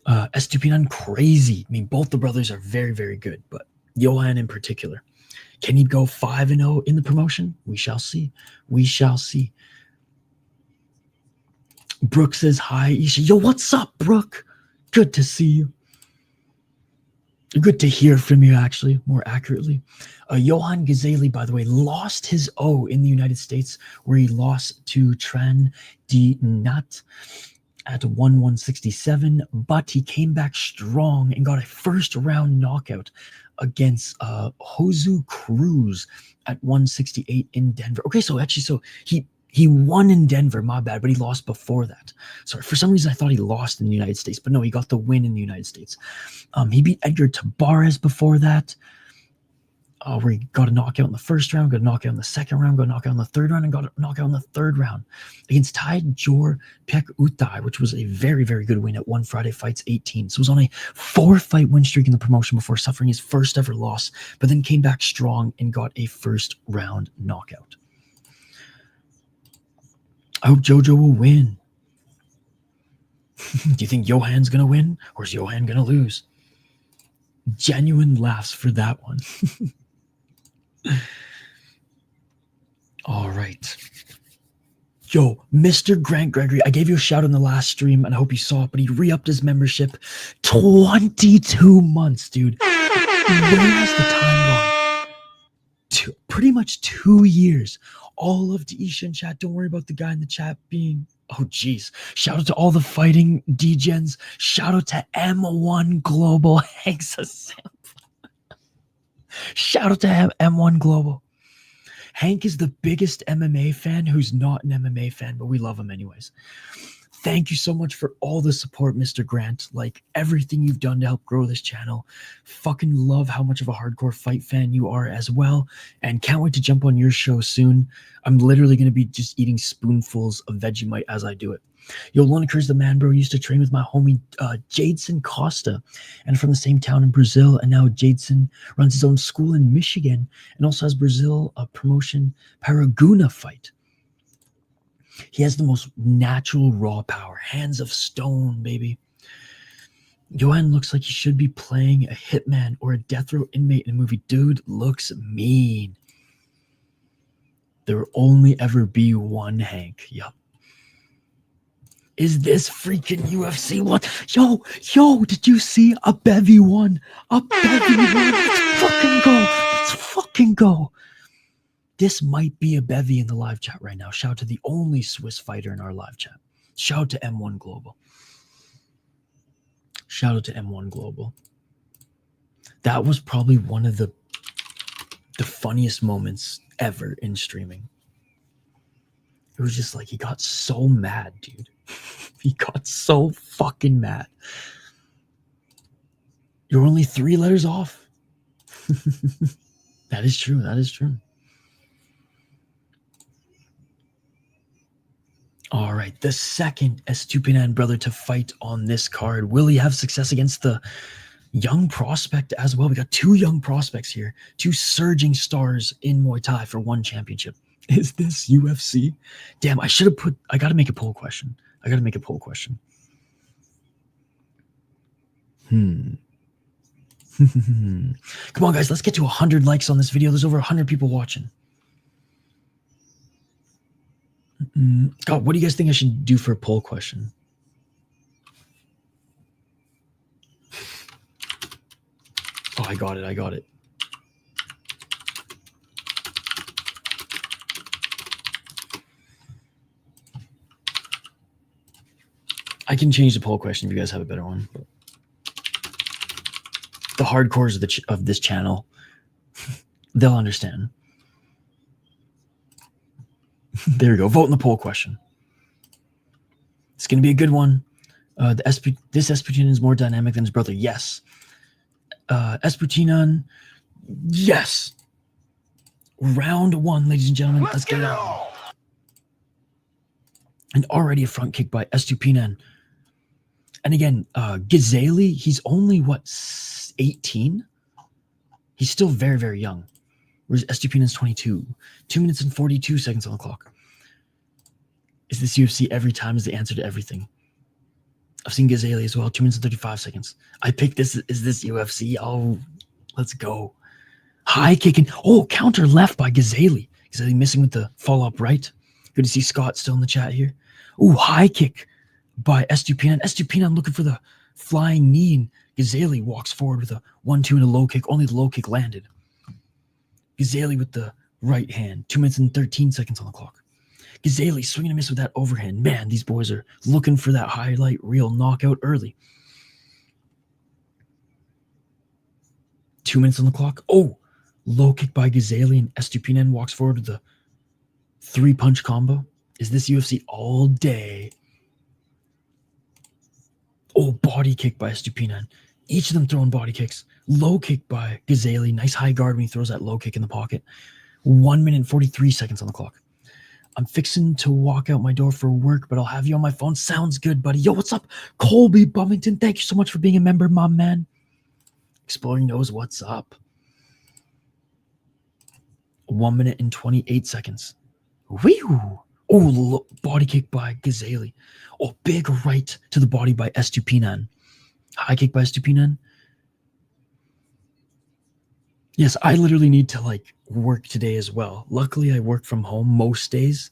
Estupinan crazy. I mean, both the brothers are very, very good, but Johan in particular. Can he go 5-0 in the promotion? We shall see. We shall see. Brooke says hi, Isha. Yo, what's up, Brooke? Good to see you. Good to hear from you, actually, more accurately. Johan Ghazali, by the way, lost his O in the United States, where he lost to Tran Di Nat at 167, but he came back strong and got a first-round knockout against Josu Cruz at 168 in Denver. Okay, so he won in Denver, my bad, but he lost before that. Sorry, for some reason I thought he lost in the United States, but no, he got the win in the United States. He beat Edgar Tabarez before that, where he got a knockout in the first round, got a knockout in the second round, got a knockout in the third round, and got a knockout in the third round against Tai Jor Pek Utai, which was a very, very good win at One Friday Fights 18. So he was on a 4-fight win streak in the promotion before suffering his first ever loss, but then came back strong and got a first round knockout. I hope Jojo will win. Do you think Johan's going to win, or is Johan going to lose? Genuine laughs for that one. All right. Yo, Mr. Grant Gregory, I gave you a shout in the last stream, and I hope you saw it, but he re-upped his membership. 22 months, dude. Where has the time gone? Pretty much 2 years. All of Deisha in chat. Don't worry about the guy in the chat being... Oh, geez. Shout out to all the fighting degens. Shout out to M1 Global. Hank's a simp. Shout out to M1 Global. Hank is the biggest MMA fan who's not an MMA fan, but we love him anyways. Thank you so much for all the support, Mr. Grant. Like, everything you've done to help grow this channel. Fucking love how much of a hardcore fight fan you are as well. And can't wait to jump on your show soon. I'm literally going to be just eating spoonfuls of Vegemite as I do it. Yo, Lineker's the man, bro. Used to train with my homie Jadeson Costa, and from the same town in Brazil. And now Jadeson runs his own school in Michigan and also has Brazil promotion Paraguna fight. He has the most natural raw power. Hands of stone, baby. Johan looks like he should be playing a hitman or a death row inmate in a movie. Dude looks mean. There will only ever be one Hank. Yup. Is this freaking UFC one? Yo, did you see Abevi one? Abevi one. Let's fucking go. Let's fucking go. This might be a bevy in the live chat right now. Shout out to the only Swiss fighter in our live chat. Shout out to M1 Global. Shout out to M1 Global. That was probably one of the funniest moments ever in streaming. It was just like, he got so mad, dude. He got so fucking mad. You're only 3 letters off. That is true. That is true. All right. The second Estupinan brother to fight on this card. Will he have success against the young prospect as well? We got 2 young prospects here. 2 surging stars in Muay Thai for 1 championship. Is this UFC? Damn, I should have put... I got to make a poll question. Come on, guys. Let's get to 100 likes on this video. There's over 100 people watching. God, what do you guys think I should do for a poll question? Oh, I got it. I can change the poll question if you guys have a better one. The hardcores of this channel, they'll understand. There we go. Vote in the poll question. It's going to be a good one. This Estupinan is more dynamic than his brother. Yes. Estupinan. Yes. Round 1, ladies and gentlemen. Let's get it on. And already a front kick by Estupinan. And again, Ghazali, he's only, 18? He's still very, very young. Whereas Estupinan's 22. 2 minutes and 42 seconds on the clock. Is this UFC every time is the answer to everything? I've seen Ghazali as well. 2 minutes and 35 seconds. I picked this. Is this UFC? Oh, let's go. High kicking. Oh, counter left by Ghazali. Ghazali missing with the follow-up right. Good to see Scott still in the chat here. Ooh, high kick by Estupinan. Estupinan looking for the flying knee, and Ghazali walks forward with a 1-2 and a low kick. Only the low kick landed. Ghazali with the right hand. 2 minutes and 13 seconds on the clock. Ghazali swinging a miss with that overhand. Man, these boys are looking for that highlight reel knockout early. 2 minutes on the clock. Oh, low kick by Ghazali, and Estupinan walks forward with the 3-punch combo. Is this UFC all day? Oh, body kick by Estupinan. Each of them throwing body kicks. Low kick by Ghazali. Nice high guard when he throws that low kick in the pocket. 1 minute and 43 seconds on the clock. I'm fixing to walk out my door for work, but I'll have you on my phone. Sounds good, buddy. Yo, what's up? Colby Bumington, thank you so much for being a member, my man. Exploring knows what's up. 1 minute and 28 seconds. Whew. Oh, body kick by Ghazali. Oh, big right to the body by Estupinan. High kick by Estupinan. Yes, I literally need to work today as well. Luckily, I work from home most days,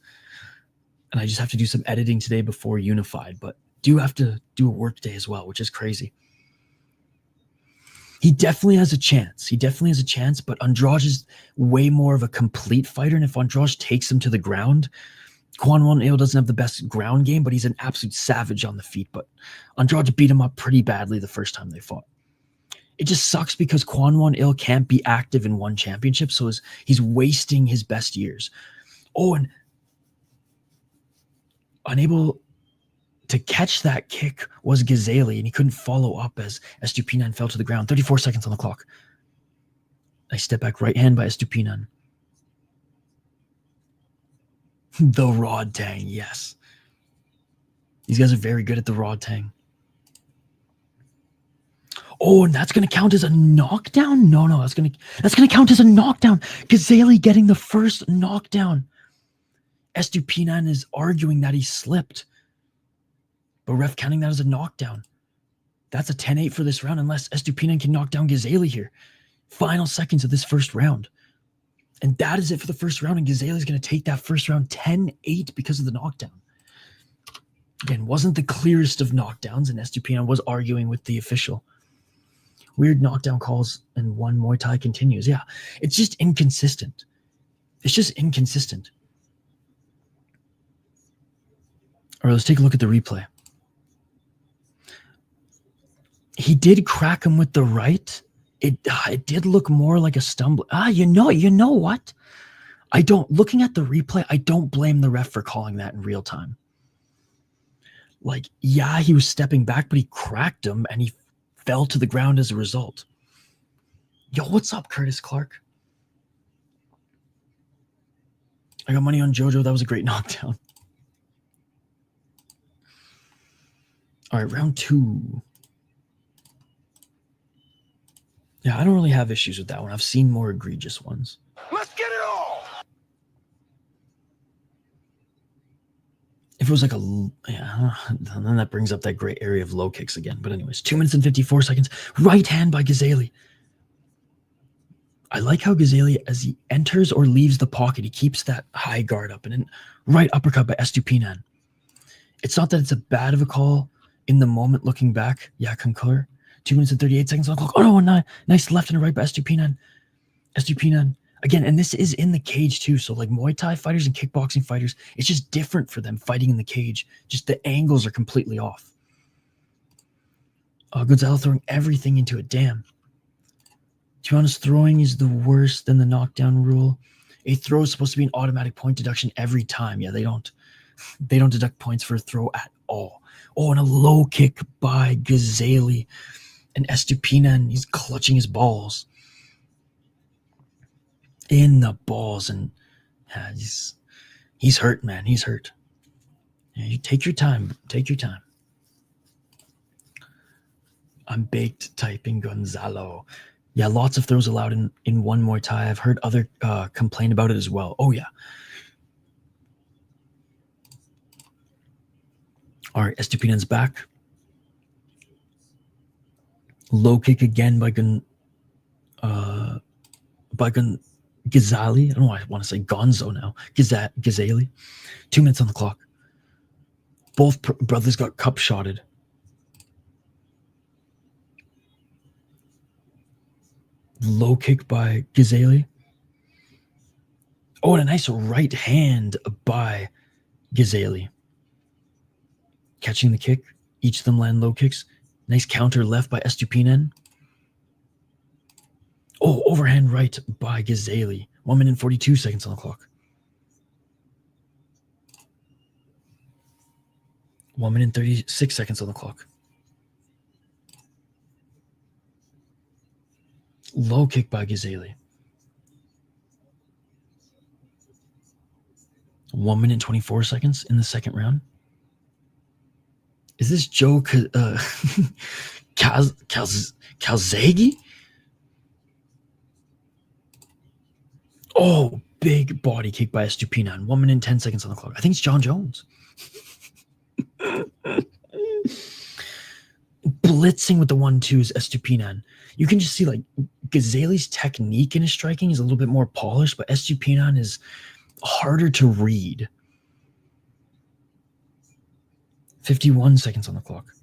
and I just have to do some editing today before Unified, but do have to do a work day as well, which is crazy. He definitely has a chance. But Andrade is way more of a complete fighter, and if Andrade takes him to the ground, Juan Ill doesn't have the best ground game, but he's an absolute savage on the feet. But Andrade beat him up pretty badly the first time they fought. It just sucks because Juan Ill can't be active in one championship, so he's wasting his best years. Oh, and unable to catch that kick was Ghazali, and he couldn't follow up as Estupinan fell to the ground. 34 seconds on the clock. Nice step back right hand by Estupinan. The rod tang, yes. These guys are very good at the rod tang. Oh, and that's going to count as a knockdown? No, that's going to count as a knockdown. Ghazali getting the first knockdown. Estupinan is arguing that he slipped, but ref counting that as a knockdown. That's a 10-8 for this round unless Estupinan can knock down Ghazali here. Final seconds of this first round. And that is it for the first round, and Ghazali is going to take that first round 10-8 because of the knockdown. Again, wasn't the clearest of knockdowns, and Estupinan was arguing with the official. Weird knockdown calls, and one Muay Thai continues. Yeah, it's just inconsistent. All right, let's take a look at the replay. He did crack him with the right. It did look more like a stumble. You know what? Looking at the replay, I don't blame the ref for calling that in real time. Like, yeah, he was stepping back, but he cracked him and he fell to the ground as a result. Yo, what's up, Curtis Clark? I got money on JoJo. That was a great knockdown. All right, round 2. Yeah, I don't really have issues with that one. I've seen more egregious ones. Let's get it all. If it was like then that brings up that gray area of low kicks again. But anyways, 2 minutes and 54 seconds. Right hand by Ghazali. I like how Ghazali, as he enters or leaves the pocket, he keeps that high guard up. And then right uppercut by Estupinan. It's not that it's a bad of a call in the moment looking back. Yeah, concur. 2 minutes and 38 seconds on the clock. Oh, no, nice left and a right by Estupinan. Estupinan. Again, and this is in the cage too. So like Muay Thai fighters and kickboxing fighters, it's just different for them fighting in the cage. Just the angles are completely off. Gonzalo throwing everything into it. Damn. To be honest, throwing is the worst than the knockdown rule. A throw is supposed to be an automatic point deduction every time. Yeah, they don't deduct points for a throw at all. Oh, and a low kick by Ghazali. And Estupinan, he's clutching his balls. In the balls, and yeah, he's hurt, man. He's hurt. Yeah, you take your time. Take your time. I'm baked typing Gonzalo. Yeah, lots of throws allowed in one Muay Thai. I've heard other complain about it as well. Oh yeah. All right, Estupinan's back. Low kick again by Ghazali. I don't know why I want to say Gonzo now. Ghazali. 2 minutes on the clock. Both brothers got cup shotted. Low kick by Ghazali. Oh, and a nice right hand by Ghazali. Catching the kick. Each of them land low kicks. Nice counter left by Estupinan. Oh, overhand right by Ghazali. 1 minute and 42 seconds on the clock. 1 minute and 36 seconds on the clock. Low kick by Ghazali. 1 minute and 24 seconds in the second round. Is this Joe Calzaghe? Oh, big body kick by Estupinan. 1 minute and 10 seconds on the clock. I think it's John Jones. Blitzing with the 1-2s, Estupinan. You can just see like Ghazali's technique in his striking is a little bit more polished, but Estupinan is harder to read. 51 seconds on the clock.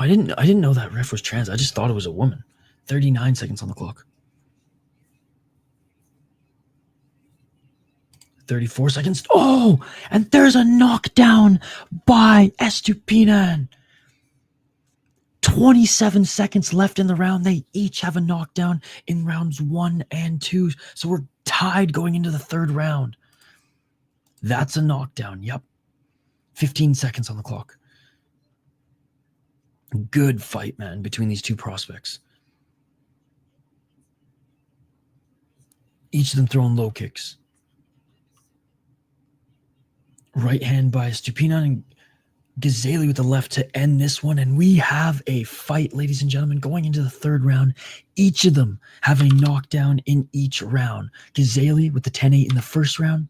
I didn't know that ref was trans. I just thought it was a woman. 39 seconds on the clock. 34 seconds. Oh, and there's a knockdown by Estupinan. 27 seconds left in the round. They each have a knockdown in rounds 1 and 2. So we're tied going into the third round. That's a knockdown. Yep. 15 seconds on the clock. Good fight, man, between these two prospects. Each of them throwing low kicks. Right hand by Estupinan and Ghazali with the left to end this one. And we have a fight, ladies and gentlemen, going into the third round. Each of them have a knockdown in each round. Ghazali with the 10-8 in the first round.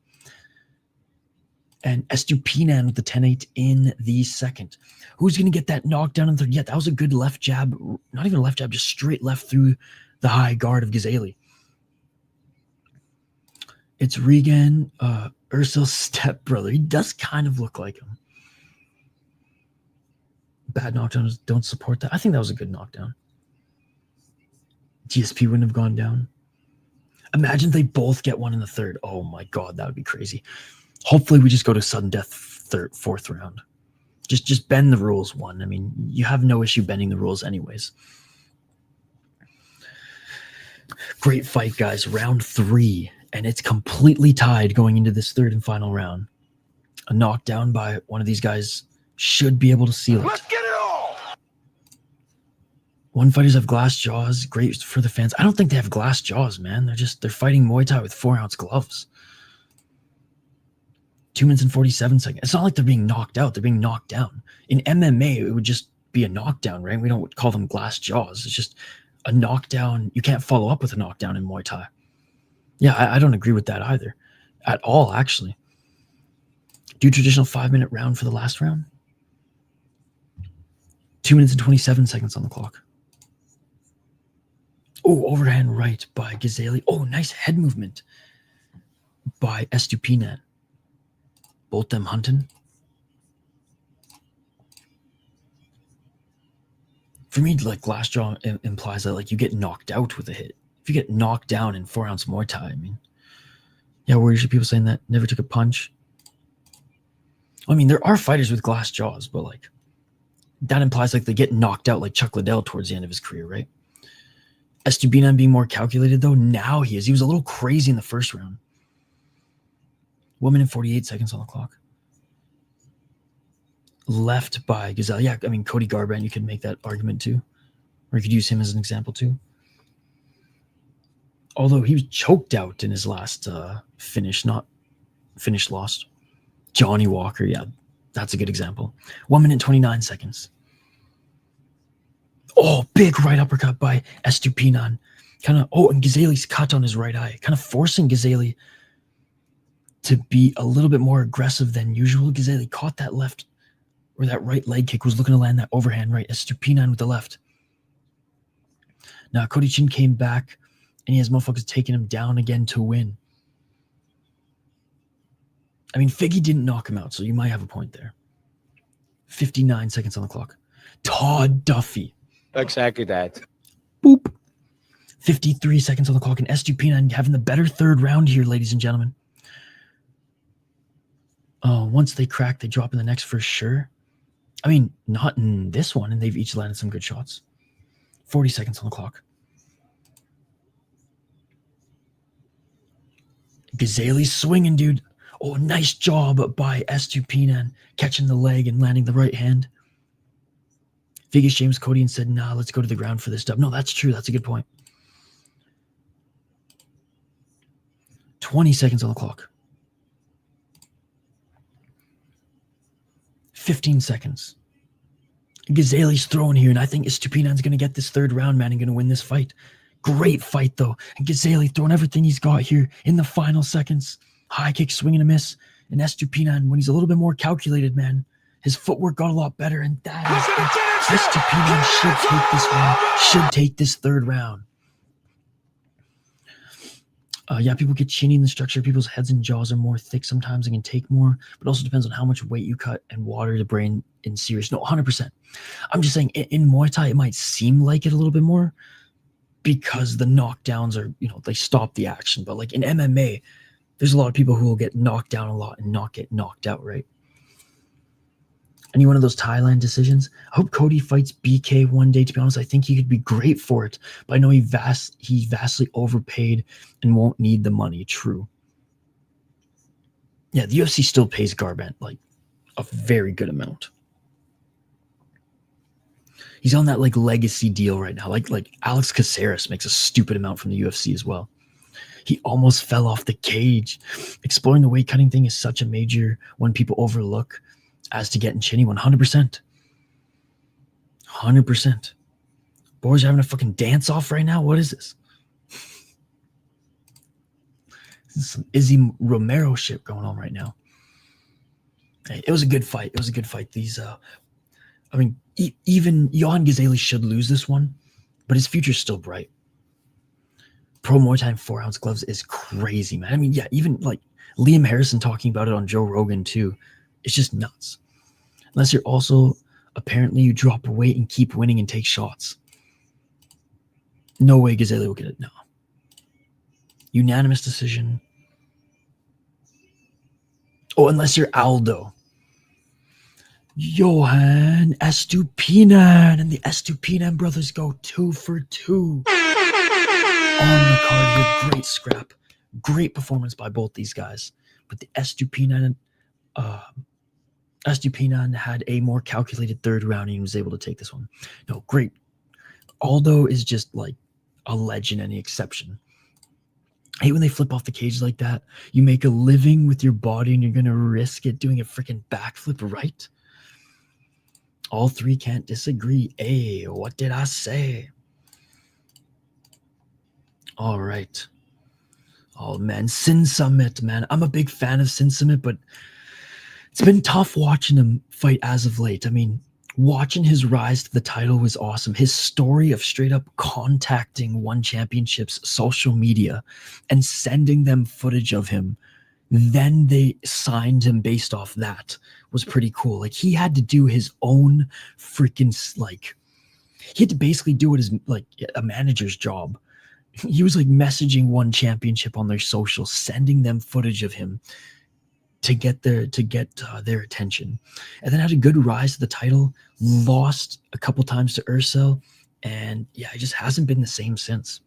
And Estupinan with the 10-8 in the second. Who's going to get that knockdown in the third? Yeah, that was a good left jab. Not even a left jab, just straight left through the high guard of Ghazali. It's Regan Ursul's stepbrother. He does kind of look like him. Bad knockdowns don't support that. I think that was a good knockdown. GSP wouldn't have gone down. Imagine they both get one in the third. Oh my God, that would be crazy. Hopefully we just go to sudden death fourth round. Just bend the rules one. I mean, you have no issue bending the rules anyways. Great fight, guys. Round 3, and it's completely tied going into this third and final round. A knockdown by one of these guys should be able to seal it. Let's get it all. One fighters have glass jaws. Great for the fans. I don't think they have glass jaws, man. They're fighting Muay Thai with 4-ounce gloves. 2 minutes and 47 seconds. It's not like they're being knocked out. They're being knocked down. In MMA, it would just be a knockdown, right? We don't call them glass jaws. It's just a knockdown. You can't follow up with a knockdown in Muay Thai. Yeah, I don't agree with that either. At all, actually. Do traditional 5-minute round for the last round. 2 minutes and 27 seconds on the clock. Oh, overhand right by Ghazali. Oh, nice head movement by Estupinan. Both them hunting. For me, like glass jaw implies that like you get knocked out with a hit. If you get knocked down in 4-ounce Muay Thai, I mean, yeah, where usually people saying that never took a punch. I mean, there are fighters with glass jaws, but like that implies like they get knocked out like Chuck Liddell towards the end of his career, right? Estupinan being more calculated though, now he is. He was a little crazy in the first round. 1 minute 48 seconds on the clock. Left by Ghazali. Yeah, I mean, Cody Garbrandt, you could make that argument too. Or you could use him as an example too. Although he was choked out in his last finish, not finish lost. Johnny Walker, yeah, that's a good example. 1 minute 29 seconds. Oh, big right uppercut by Estupinan. And Ghazali's cut on his right eye, kind of forcing Ghazali to be a little bit more aggressive than usual. Ghazali caught that left, or that right leg kick, was looking to land that overhand right. Estupinan with the left. Now, Cody Chin came back, and he has motherfuckers taking him down again to win. I mean, Figgy didn't knock him out, so you might have a point there. 59 seconds on the clock. Todd Duffy. Exactly that. Boop. 53 seconds on the clock, and Estupinan having the better third round here, ladies and gentlemen. Once they crack, they drop in the next for sure. I mean, not in this one, and they've each landed some good shots. 40 seconds on the clock. Ghazali's swinging, dude. Oh, nice job by Estupinan, catching the leg and landing the right hand. Vegas James Cody and said, nah, let's go to the ground for this stuff. No, that's true. That's a good point. 20 seconds on the clock. 15 seconds. Ghazali's throwing here, and I think Estupinan's going to get this third round, man, and going to win this fight. Great fight, though. And Ghazali throwing everything he's got here in the final seconds. High kick, swing and a miss. And Estupinan, when he's a little bit more calculated, man, his footwork got a lot better, and that is it. Estupinan should take this one, should take this third round. Yeah, people get chinny in the structure. People's heads and jaws are more thick sometimes and can take more, but also depends on how much weight you cut and water the brain in serious. No, 100%. I'm just saying in Muay Thai, it might seem like it a little bit more because the knockdowns are, they stop the action. But like in MMA, there's a lot of people who will get knocked down a lot and not get knocked out, right? Any one of those Thailand decisions? I hope Cody fights BK one day. To be honest, I think he could be great for it. But I know he vastly overpaid and won't need the money. True. Yeah, the UFC still pays Garbrandt like a very good amount. He's on that like legacy deal right now. Like Alex Caceres makes a stupid amount from the UFC as well. He almost fell off the cage. Exploring the weight cutting thing is such a major one people overlook. As to getting chinny, 100%. 100%. Boys are having a fucking dance off right now? What is this? This is some Izzy Romero shit going on right now. Hey, it was a good fight. It was a good fight. These, even Johan Ghazali should lose this one, but his future's still bright. Pro Muay Thai 4-ounce gloves is crazy, man. I mean, yeah, even like Liam Harrison talking about it on Joe Rogan too. It's just nuts. Unless you're also, apparently you drop weight and keep winning and take shots. No way Ghazali will get it. No. Unanimous decision. Oh, unless you're Aldo. Johan Estupinan and the Estupinan brothers go 2 for 2. on the card here. Great scrap. Great performance by both these guys. But the Estupinan had a more calculated third round and he was able to take this one. No, great. Aldo is just like a legend, any exception. I hate when they flip off the cage like that. You make a living with your body and you're going to risk it doing a freaking backflip, right? All three can't disagree. Hey, what did I say? All right. Oh, man. Sinsamut, man. I'm a big fan of Sinsamut, but it's been tough watching him fight as of late. I mean, watching his rise to the title was awesome. His story of straight up contacting One Championship's social media and sending them footage of him, then they signed him based off that, was pretty cool. Like, he had to do his own freaking, like, he had to basically do it as like a manager's job. He was like messaging One Championship on their social, sending them footage of him to get their attention, and then had a good rise to the title. Lost a couple times to Ursel, and yeah, it just hasn't been the same since.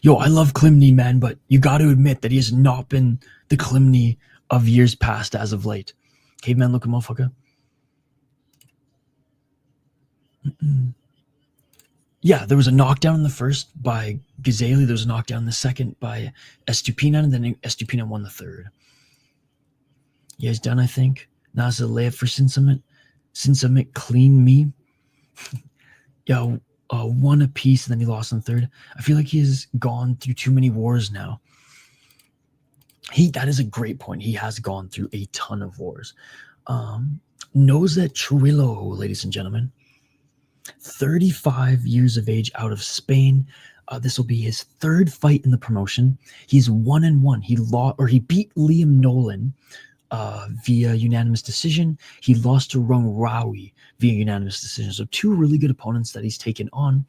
Yo, I love Klimny, man, but you got to admit that he has not been the Klimny of years past as of late. Caveman looking motherfucker. Yeah, there was a knockdown in the first by Ghazali. There was a knockdown in the second by Estupinan, and then Estupinan won the third. You guys done, I think? Now it's a layup for Sinsamut. Sinsamut clean me. Yeah, one apiece, and then he lost in the third. I feel like he has gone through too many wars now. That is a great point. He has gone through a ton of wars. Carrillo, ladies and gentlemen. 35 years of age, out of Spain. This will be his third fight in the promotion. He's 1-1. He beat Liam Nolan via unanimous decision. He lost to Rung Rawi via unanimous decision. So two really good opponents that he's taken on.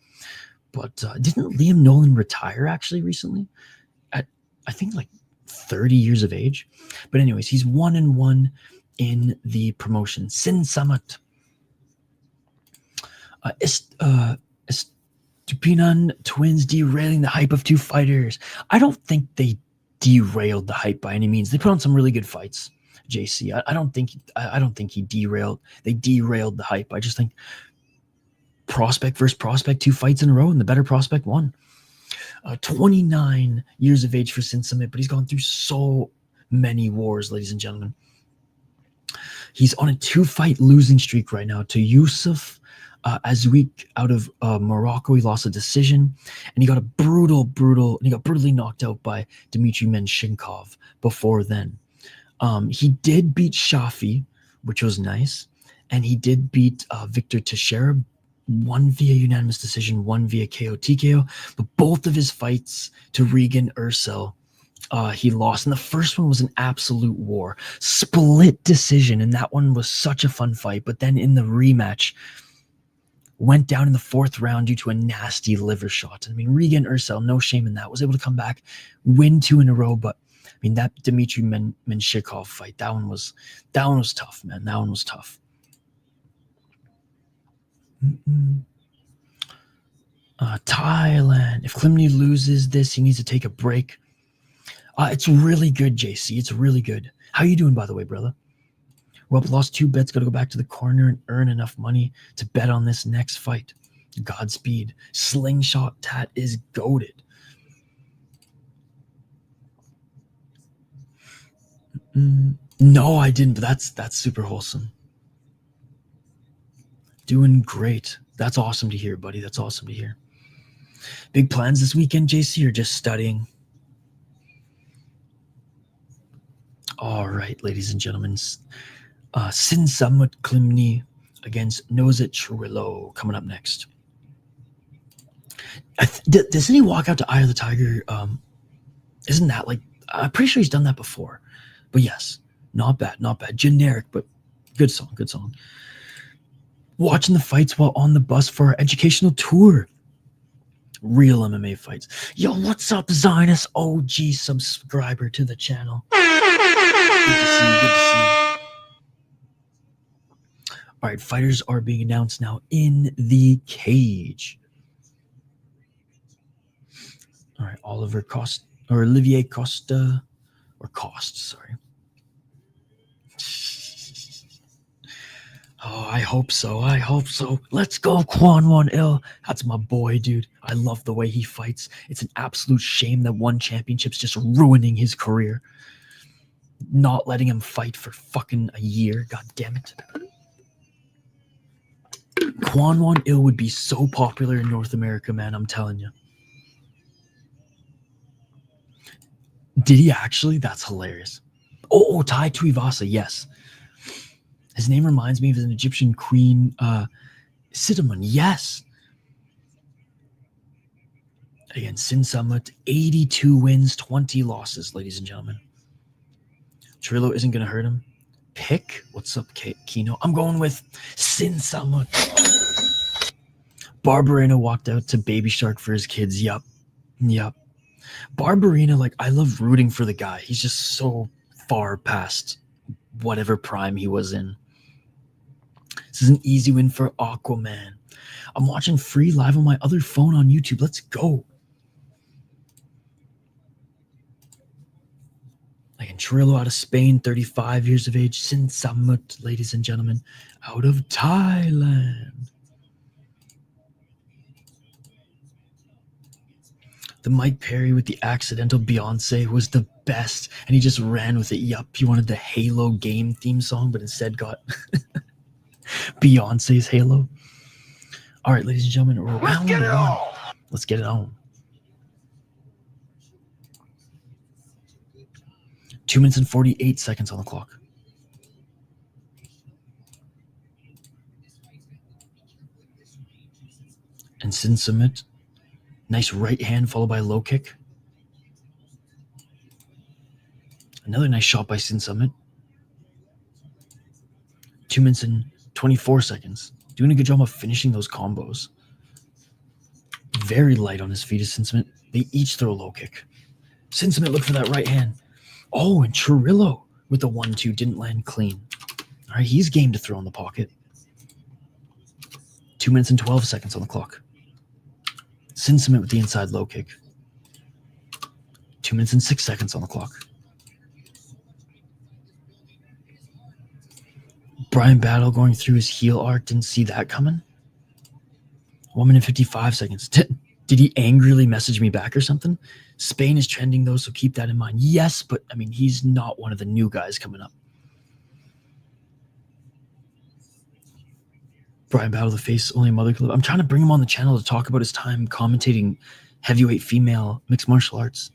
But didn't Liam Nolan retire actually recently? At, I think, like 30 years of age. But anyways, he's 1-1 in the promotion. Sinsamut. Estupinan twins derailing the hype of two fighters. I don't think they derailed the hype by any means. They put on some really good fights. JC, I don't think he derailed. They derailed the hype. I just think prospect versus prospect, 2 fights in a row, and the better prospect won. 29 years of age for Sinsamut, but he's gone through so many wars, ladies and gentlemen. He's on a 2-fight losing streak right now to Yusuf Azweek out of Morocco. He lost a decision, and he got brutally knocked out by Dmitry Menshinkov before then. He did beat Shafi, which was nice, and he did beat Victor Teixeira, one via unanimous decision, one via KO TKO, but both of his fights to Regan Ursel, he lost. And the first one was an absolute war. Split decision, and that one was such a fun fight. But then in the rematch, went down in the 4th round due to a nasty liver shot. I mean, Regan Ursel, no shame in that, was able to come back, win 2 in a row. But I mean, that Dmitry Menshikov fight, that one was tough, man. That one was tough. Thailand. If Klimny loses this, he needs to take a break. It's really good, JC. It's really good. How you doing, by the way, brother? Well, lost 2 bets. Got to go back to the corner and earn enough money to bet on this next fight. Godspeed. Slingshot Tat is goated. No, I didn't, but that's super wholesome. Doing great. That's awesome to hear, buddy. That's awesome to hear. Big plans this weekend, JC, or just studying? All right, ladies and gentlemen. Sinsamut Klimny against Carrillo coming up next. Doesn't he walk out to Eye of the Tiger? Isn't that like, I'm pretty sure he's done that before. But yes, not bad. Generic, but good song. Watching the fights while on the bus for our educational tour. Real MMA fights. Yo, what's up, Zionist OG subscriber to the channel? Good to see you. All right, fighters are being announced now in the cage. All right, Oliver Costa or Olivier Costa or Cost, sorry. Oh, I hope so. I hope so. Let's go, Juan Ill. That's my boy, dude. I love the way he fights. It's an absolute shame that one championship's just ruining his career. Not letting him fight for fucking a year. God damn it. Juan Ill would be so popular in North America, man. I'm telling you. Did he actually? That's hilarious. Oh, Tai Tuivasa, yes. His name reminds me of an Egyptian queen, Sinsamut, yes. Again, Sinsamut, 82 wins, 20 losses, ladies and gentlemen. Carrillo isn't going to hurt him. Pick? What's up, Kino? I'm going with Sinsamut. Barbarina walked out to Baby Shark for his kids. Yup. Barbarina, like, I love rooting for the guy. He's just so far past whatever prime he was in. This is an easy win for Aquaman. I'm watching free live on my other phone on YouTube. Let's go. Like Carrillo out of Spain, 35 years of age. Sinsamut, ladies and gentlemen, out of Thailand. The Mike Perry with the accidental Beyonce was the best, and he just ran with it. Yup, he wanted the Halo game theme song, but instead got Beyonce's Halo. All right, ladies and gentlemen, round one. Let's get it on. 2 minutes and 48 seconds on the clock. And Sinsamut, nice right hand followed by a low kick. Another nice shot by Sinsamut. 2 minutes and 24 seconds. Doing a good job of finishing those combos. Very light on his feet is Sinsamut. They each throw a low kick. Sinsamut looked for that right hand. Oh, and Carrillo with the 1-2 didn't land clean. All right, he's game to throw in the pocket. 2 minutes and 12 seconds on the clock. Sinsamut with the inside low kick. 2 minutes and 6 seconds on the clock. Brian Battle going through his heel arc. Didn't see that coming. 1 minute 55 seconds. Did he angrily message me back or something? Spain is trending though, so keep that in mind. Yes, but I mean, he's not one of the new guys coming up. Brian Battle, the face only mother club. I'm trying to bring him on the channel to talk about his time commentating heavyweight female mixed martial arts.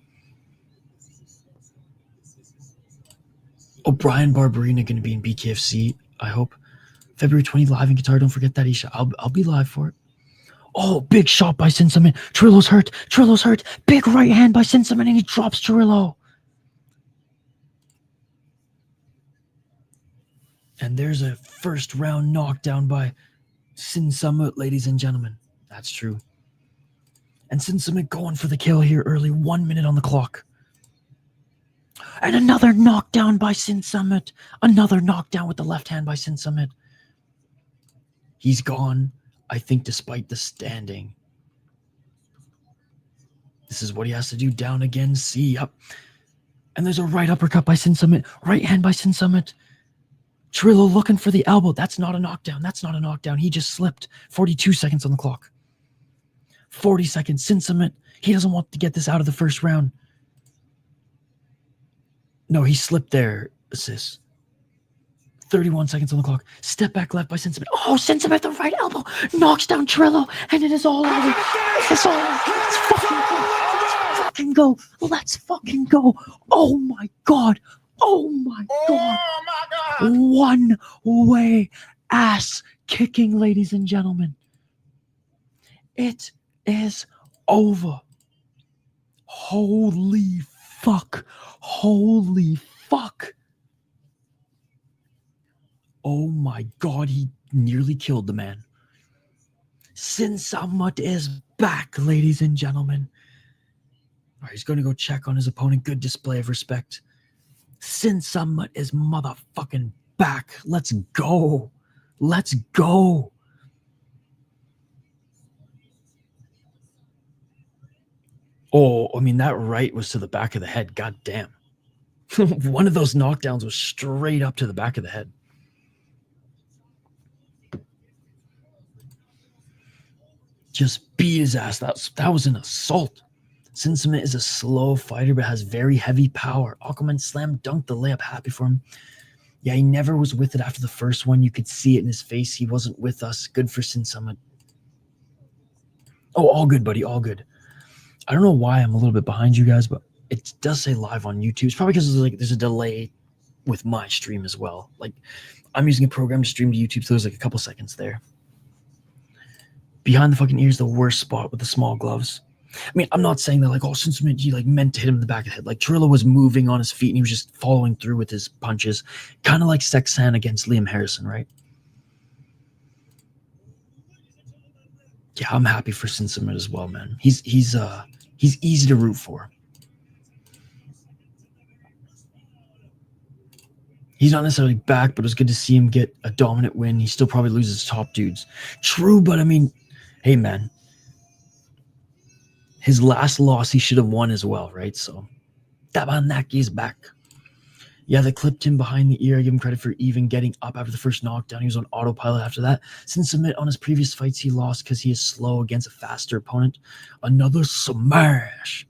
Oh, Brian Barberina going to be in BKFC, I hope. February 20 live in Qatar. Don't forget that, Isha. I'll be live for it. Oh, big shot by Sinsamut. Trillo's hurt. Big right hand by Sinsamut, and he drops Trillo. And there's a first round knockdown by Sinsamut, ladies and gentlemen. That's true. And Sinsamut going for the kill here early. 1 minute on the clock. And another knockdown by Sinsamut. Another knockdown with the left hand by Sinsamut. He's gone, I think, despite the standing. This is what he has to do. Down again. See, up. And there's a right uppercut by Sinsamut. Right hand by Sinsamut. Trillo looking for the elbow. That's not a knockdown. He just slipped. 42 seconds on the clock. 40 seconds. Sinsamut. He doesn't want to get this out of the first round. No, he slipped there. Assist. 31 seconds on the clock. Step back left by Sinsamut. Oh, Sinsamut, the right elbow. Knocks down Trillo. And it is all over. It's all over. Let's fucking go. Let's fucking go. Oh my God. Oh my God. One way ass kicking, ladies and gentlemen. It is over. Holy fuck. Oh my God, he nearly killed the man. Sinsamut is back, ladies and gentlemen. All right, he's going to go check on his opponent. Good display of respect. Sinsamut is motherfucking back. Let's go. Oh, I mean, that right was to the back of the head. God damn. One of those knockdowns was straight up to the back of the head. Just beat his ass. That was an assault. Sinsamut is a slow fighter, but has very heavy power. Aquaman slam dunked the layup, happy for him. Yeah, he never was with it after the first one. You could see it in his face. He wasn't with us. Good for Sinsamut. Oh, all good, buddy. All good. I don't know why I'm a little bit behind you guys, but it does say live on YouTube. It's probably because there's a delay with my stream as well. Like, I'm using a program to stream to YouTube, so there's like a couple seconds there. Behind the fucking ears, the worst spot with the small gloves. I mean, I'm not saying that like, oh, Sinsamut, he like meant to hit him in the back of the head. Like, Carrillo was moving on his feet and he was just following through with his punches, kind of like Seksan against Liam Harrison, right? Yeah, I'm happy for Sinsamut as well, man. He's easy to root for. He's not necessarily back, but it was good to see him get a dominant win. He still probably loses top dudes. True, but I mean, hey, man. His last loss, he should have won as well, right? So, Tawanchai's back. Yeah, they clipped him behind the ear. I give him credit for even getting up after the first knockdown. He was on autopilot after that. Sinsamut on his previous fights, he lost because he is slow against a faster opponent. Another smash.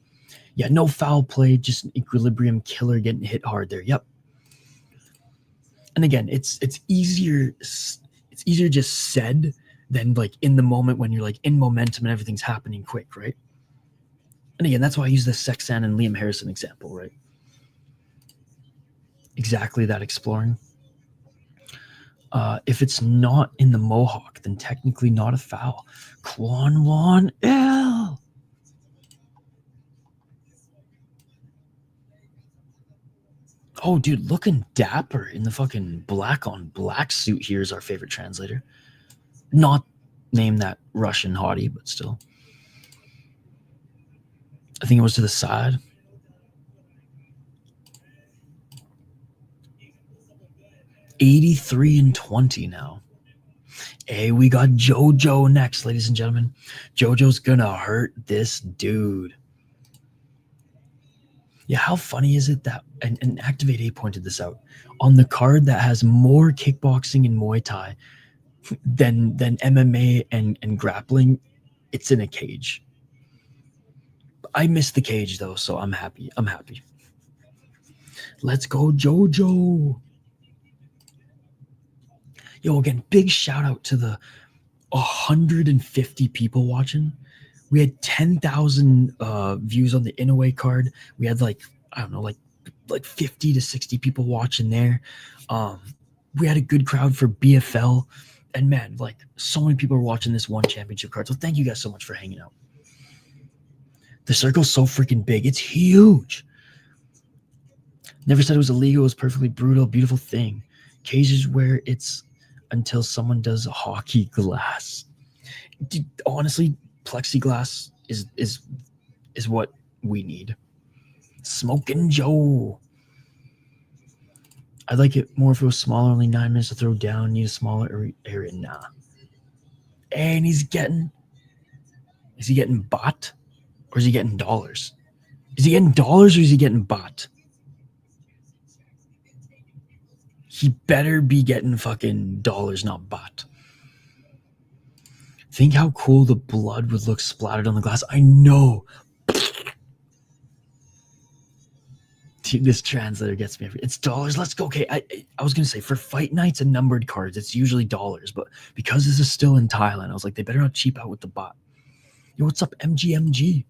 Yeah, no foul play, just an equilibrium killer getting hit hard there. Yep. And again, it's easier just said than like in the moment when you're like in momentum and everything's happening quick, right? And again, that's why I use the Seksan and Liam Harrison example, right? Exactly that exploring. If it's not in the mohawk, then technically not a foul. Juan Ill. Oh, dude, looking dapper in the fucking black on black suit here is our favorite translator. Not name that Russian hottie, but still. I think it was to the side. $83-20 now. Hey, we got JoJo next, ladies and gentlemen. JoJo's gonna hurt this dude. Yeah, how funny is it that and Activate 8 pointed this out on the card that has more kickboxing and Muay Thai than MMA and grappling, it's in a cage. I missed the cage though, so I'm happy. I'm happy. Let's go, JoJo. Yo, again, big shout out to the 150 people watching. We had 10,000 views on the Inoue card. We had like, I don't know, like 50 to 60 people watching there. We had a good crowd for BFL. And man, like so many people are watching this one championship card. So thank you guys so much for hanging out. The circle's so freaking big. It's huge. Never said it was illegal. It was perfectly brutal, beautiful thing. Cages where it's until someone does a hockey glass. Dude, honestly, plexiglass is what we need. Smoking Joe. I'd like it more if it was smaller, only 9 minutes to throw down, need a smaller area. Nah. And is he getting bot? Or is he getting dollars? Is he getting dollars or is he getting bot? He better be getting fucking dollars, not bot. Think how cool the blood would look splattered on the glass. I know. Dude, this translator gets me. It's dollars. Let's go. Okay, I was going to say, for fight nights and numbered cards, it's usually dollars. But because this is still in Thailand, I was like, they better not cheap out with the bot. Yo, what's up, MGMG?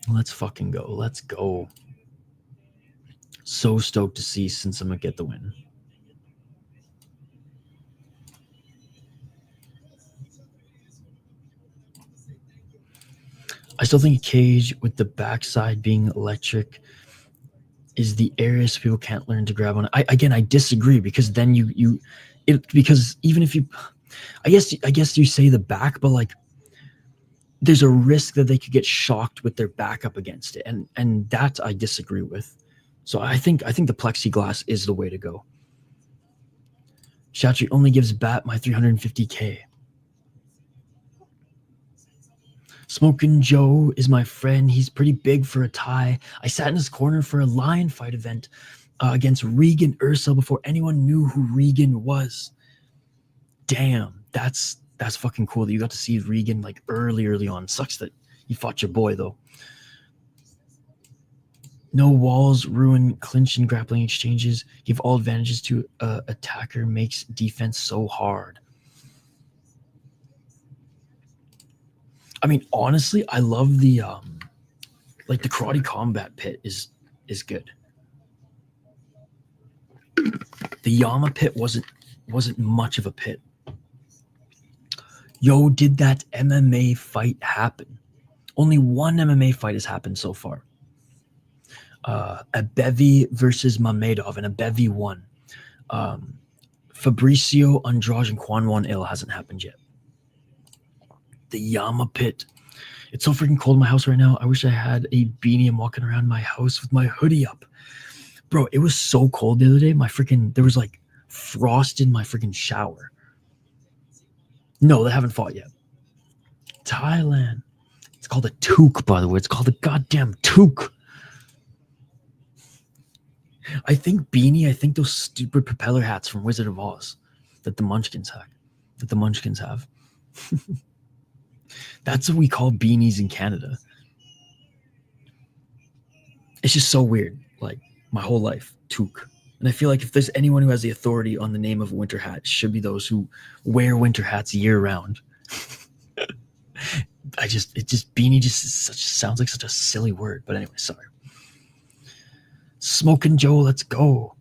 Let's fucking go. Let's go. So stoked to see Sinsamut get the win. I still think a cage with the backside being electric is the area so people can't learn to grab on it. I disagree because then because even if you, I guess you say the back, but like there's a risk that they could get shocked with their back up against it, and that I disagree with. So I think the plexiglass is the way to go. Shatri only gives Bat my 350K. Smoking Joe is my friend. He's pretty big for a Thai. I sat in his corner for a lion fight event against Regan Ursel before anyone knew who Regan was. Damn, that's fucking cool that you got to see Regan like early on. Sucks that you fought your boy though. No walls ruin clinch and grappling exchanges. Give all advantages to attacker. Makes defense so hard. I mean, honestly, I love the like the karate combat pit is good. The Yama pit wasn't much of a pit. Yo, did that MMA fight happen? Only one MMA fight has happened so far. Abevi versus Mamedov, and Abevi won. Fabricio, Andrade, and Juan Ill hasn't happened yet. The Yama pit. It's so freaking cold in my house right now. I wish I had a beanie. I'm walking around my house with my hoodie up. Bro, it was so cold the other day. There was like frost in my freaking shower. No, they haven't fought yet. Thailand. It's called a toque, by the way. It's called a goddamn toque. I think those stupid propeller hats from Wizard of Oz that the Munchkins have. That's what we call beanies in Canada. It's just so weird. Like my whole life, toque. And I feel like if there's anyone who has the authority on the name of a winter hat, it should be those who wear winter hats year round. Beanie sounds like such a silly word. But anyway, sorry. Smoking Joe, let's go.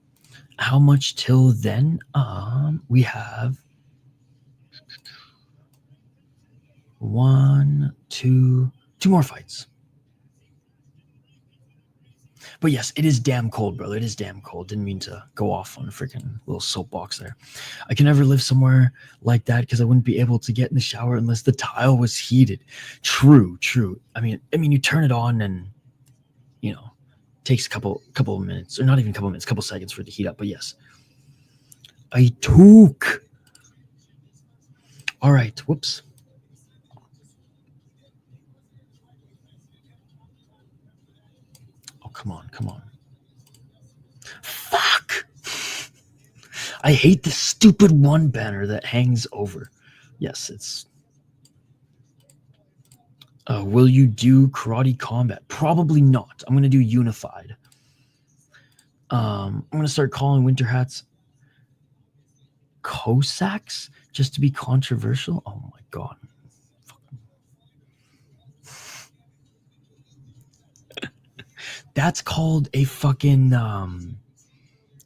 How much till then? We have 2 more fights. But yes, it is damn cold, brother. It is damn cold. Didn't mean to go off on a freaking little soapbox there. I can never live somewhere like that because I wouldn't be able to get in the shower unless the tile was heated. True. I mean, you turn it on and, takes a couple of minutes, or not even a couple of minutes, a couple seconds for it to heat up. But yes, I took. All right. Whoops. Oh, come on. Fuck. I hate the stupid one banner that hangs over. Yes, it's. Will you do karate combat? Probably not. I'm going to do unified. I'm going to start calling winter hats Cossacks just to be controversial. Oh my God. That's called a fucking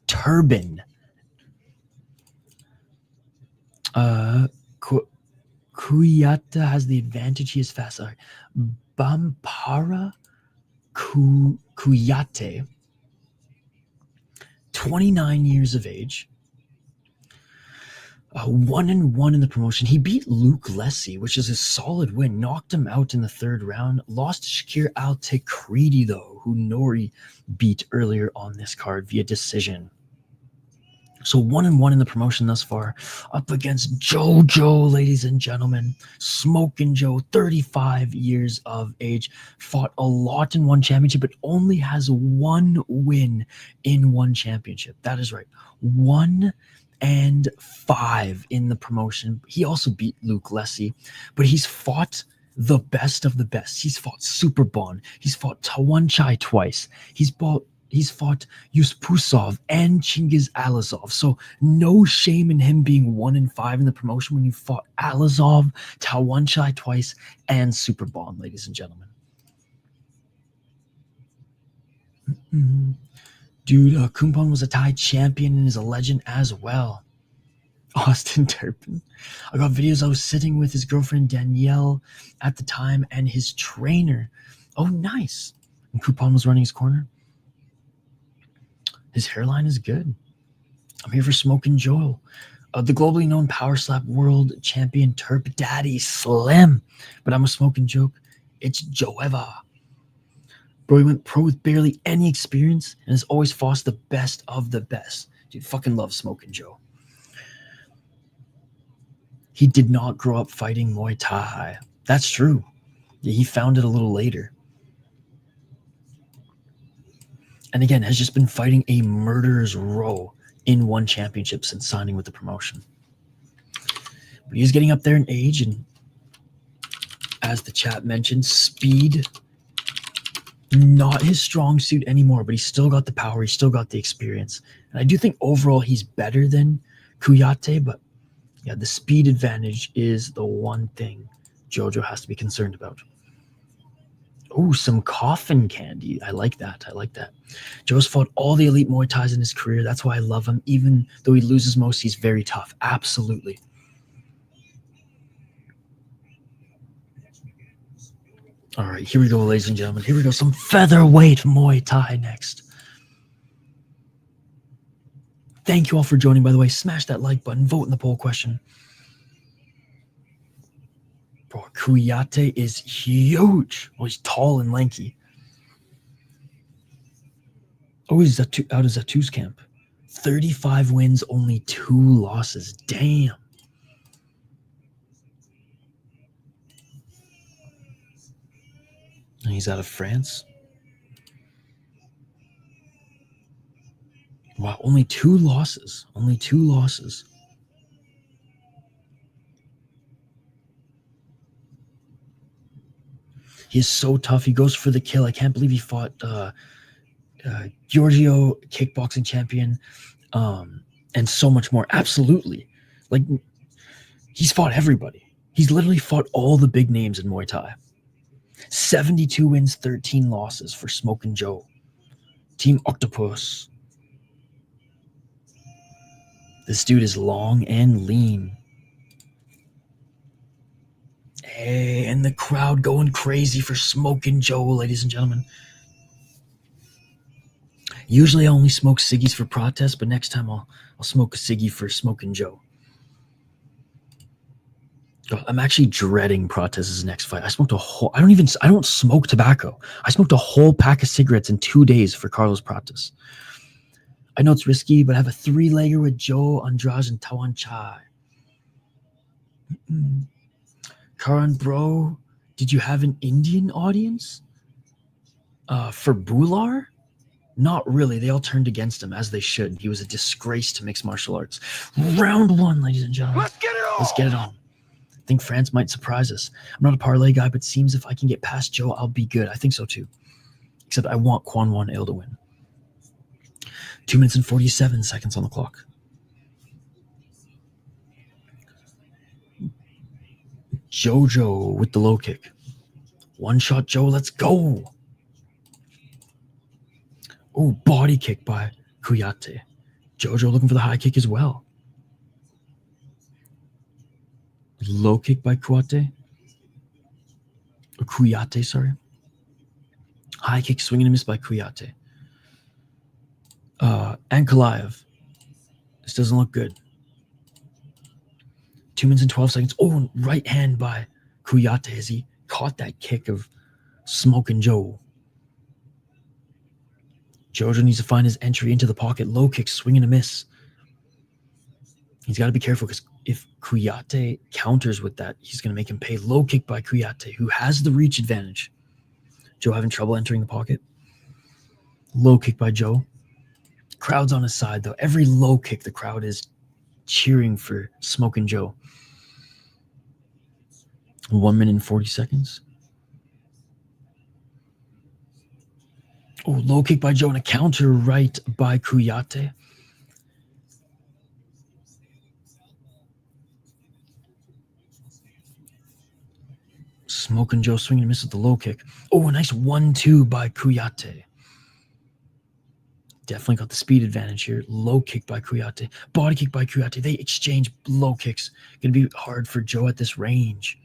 turban. Kouyate has the advantage. He is fast. Sorry. Bampara Kouyate, 29 years of age. 1-1 in the promotion. He beat Luke Lessie, which is a solid win. Knocked him out in the third round. Lost to Shakir Al-Tekreti, though, who Nori beat earlier on this card via decision. So 1-1 in the promotion thus far. Up against JoJo, ladies and gentlemen. Smoking Joe, 35 years of age. Fought a lot in one championship, but only has 1 win in one championship. That is right. 1-5 in the promotion. He also beat Luke Lessie, but he's fought the best of the best. He's fought Superbon. He's fought Tawanchai twice. He's fought Yuspusov and Chingiz Alazov. So no shame in him being 1-5 in the promotion when you fought Alazov, Tawanchai twice, and Superbon, ladies and gentlemen. Dude, Kumpon was a Thai champion and is a legend as well. Austin Turpin. I got videos. I was sitting with his girlfriend Danielle at the time and his trainer. Oh, nice. And Kumpon was running his corner. His hairline is good. I'm here for Smoking Joel. The globally known Power Slap World Champion Terp Daddy Slim. But I'm a smoking joke. It's Joeva. Bro, he went pro with barely any experience and has always fought the best of the best. Dude, fucking love Smoking Joe. He did not grow up fighting Muay Thai. That's true. Yeah, he found it a little later. And again, has just been fighting a murderer's row in one championship since signing with the promotion. But he's getting up there in age, and as the chat mentioned, speed, not his strong suit anymore, but he's still got the power, he's still got the experience. And I do think overall he's better than Kouyate, but yeah, the speed advantage is the one thing Jojo has to be concerned about. Oh, some coffin candy. I like that. I like that. Joe's fought all the elite Muay Thais in his career. That's why I love him. Even though he loses most, he's very tough. Absolutely. All right, here we go, ladies and gentlemen. Here we go. Some featherweight Muay Thai next. Thank you all for joining, by the way. Smash that like button. Vote in the poll question. Bro, Kouyate is huge. Oh, he's tall and lanky. Oh, he's out of Zatu's camp. 35 wins, only 2 losses. Damn. And he's out of France. Wow, only 2 losses. Only 2 losses. He is so tough. He goes for the kill. I can't believe he fought Giorgio, kickboxing champion, and so much more. Absolutely. Like, he's fought everybody. He's literally fought all the big names in Muay Thai. 72 wins, 13 losses for Smokin' Joe. Team Octopus. This dude is long and lean. Hey, and the crowd going crazy for Smokin' Joe, ladies and gentlemen. Usually I only smoke ciggies for protests, but next time I'll smoke a ciggy for Smokin' Joe. I'm actually dreading Protez's next fight. I don't smoke tobacco. I smoked a whole pack of cigarettes in 2 days for Carlos Prates. I know it's risky, but I have a 3-legger with Joe, Andrade, and Tawanchai. Karan, bro, did you have an Indian audience? For Bular? Not really. They all turned against him, as they should. He was a disgrace to mixed martial arts. Round 1, ladies and gentlemen. Let's get it on. Let's get it on. I think France might surprise us. I'm not a parlay guy, but seems if I can get past Joe, I'll be good. I think so too. Except I want Juan Ill to win. 2 minutes and 47 seconds on the clock. Jojo with the low kick. One shot Joe, let's go. Oh, body kick by Kouyate. Jojo looking for the high kick as well. Low kick by Kouyate. Or Kouyate, sorry. High kick, swing and a miss by Kouyate. Ankalaev. This doesn't look good. 2 minutes and 12 seconds. Oh, right hand by Kouyate as he caught that kick of Smokin' Joe. Jojo needs to find his entry into the pocket. Low kick, swing and a miss. He's got to be careful because if Kouyate counters with that, he's going to make him pay. Low kick by Kouyate, who has the reach advantage. Joe having trouble entering the pocket. Low kick by Joe. Crowd's on his side, though. Every low kick, the crowd is cheering for Smokin' Joe. 1 minute and 40 seconds. Oh, low kick by Joe and a counter right by Kouyate. Smokin' Joe swinging and miss with the low kick. Oh, a nice 1-2 by Kouyate. Definitely got the speed advantage here. Low kick by Kouyate. Body kick by Kouyate. They exchange low kicks. Going to be hard for Joe at this range.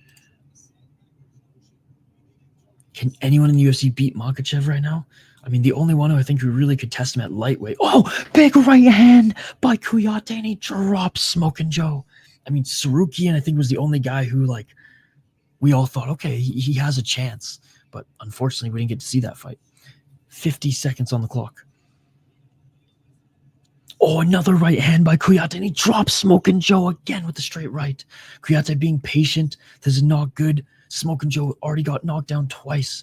Can anyone in the UFC beat Makhachev right now? I mean, the only one who I think who really could test him at lightweight. Oh, big right hand by Kouyate, and he drops Smokin' Joe. I mean, Sarukian, I think, was the only guy who, like, we all thought, okay, he has a chance. But unfortunately, we didn't get to see that fight. 50 seconds on the clock. Oh, another right hand by Kouyate, and he drops Smokin' Joe again with the straight right. Kouyate being patient. This is not good. Smoking Joe already got knocked down twice.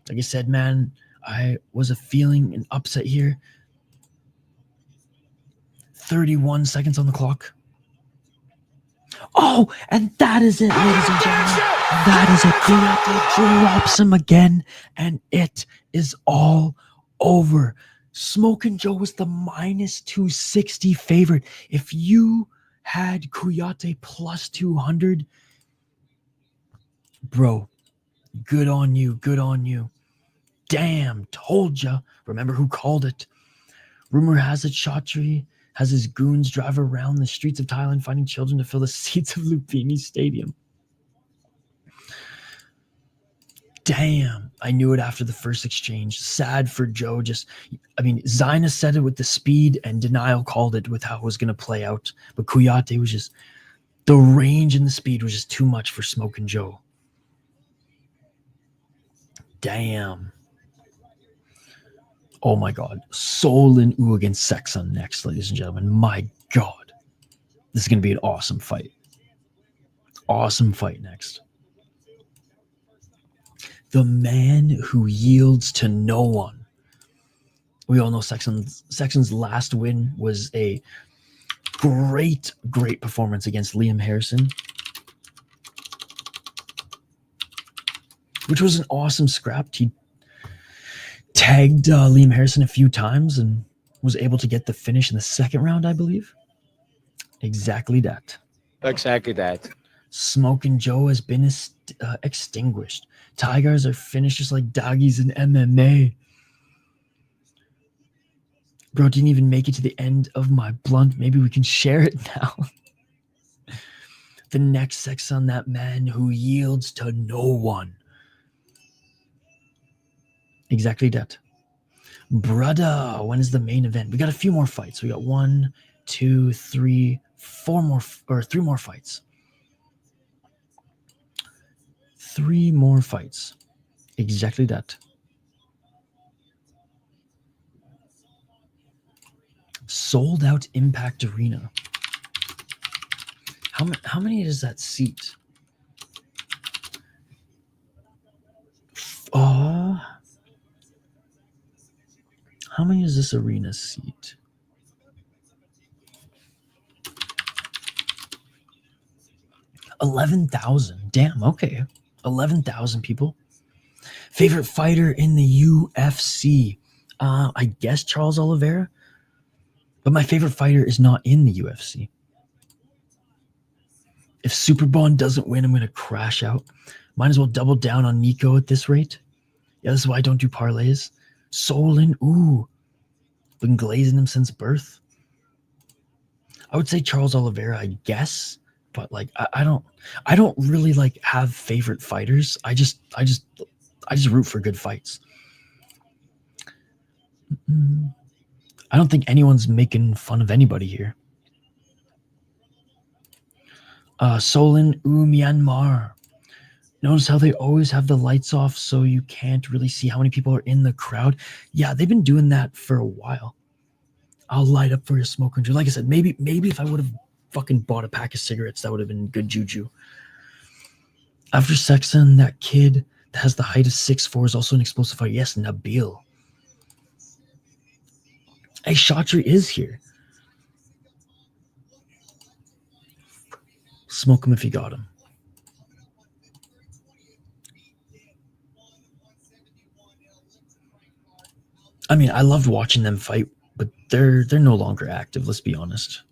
Like I said, man, I was feeling an upset here. 31 seconds on the clock. Oh, and that is it, ladies and gentlemen. That is it. Kouyate drops him again, and it is all over. Smokin' Joe was the minus 260 favorite. If you had Kouyate plus 200, bro, good on you. Good on you. Damn, told ya. Remember who called it. Rumor has it Chaudhry has his goons drive around the streets of Thailand finding children to fill the seats of Lumpini Stadium. Damn, I knew it after the first exchange. Sad for Joe. Zaina said it with the speed, and Denial called it with how it was going to play out. But Kouyate was just, the range and the speed was just too much for Smokin' Joe. Damn. Oh my God. Soe Lin Oo against Seksan next, ladies and gentlemen. My God. This is going to be an awesome fight. Awesome fight next. The man who yields to no one. We all know Seksan's last win was a great performance against Liam Harrison, which was an awesome scrap. He tagged Liam Harrison a few times and was able to get the finish in the second round, I believe. Exactly that. Exactly that. Smokin' Joe has been extinguished. Tigers are finished just like doggies in MMA. Bro, didn't even make it to the end of my blunt. Maybe we can share it now. The next Seksan, that man who yields to no one. Exactly that. Brother, when is the main event? We got a few more fights. We got 1, 2, 3, 4 more, or 3 more fights. 3 more fights. Exactly that. Sold out Impact Arena. How many does that seat? How many is this arena seat? $11,000. Damn, okay. 11,000 people. Favorite fighter in the UFC? I guess Charles Oliveira. But my favorite fighter is not in the UFC. If Superbon doesn't win, I'm going to crash out. Might as well double down on Nico at this rate. Yeah, this is why I don't do parlays. Soe Lin Oo. Been glazing him since birth. I would say Charles Oliveira, I guess. But like I don't really like have favorite fighters. I just root for good fights. I don't think anyone's making fun of anybody here. Soe Lin Oo, Myanmar. Notice how they always have the lights off so you can't really see how many people are in the crowd. Yeah, they've been doing that for a while. I'll light up for your smoke control. Like I said, maybe if I would have fucking bought a pack of cigarettes, that would have been good juju. After Seksan, that kid that has the height of 6'4" is also an explosive fighter. Yes, Nabil. Hey, Chaudhry is here. Smoke him if you got him. I mean, I loved watching them fight, but they're no longer active, let's be honest.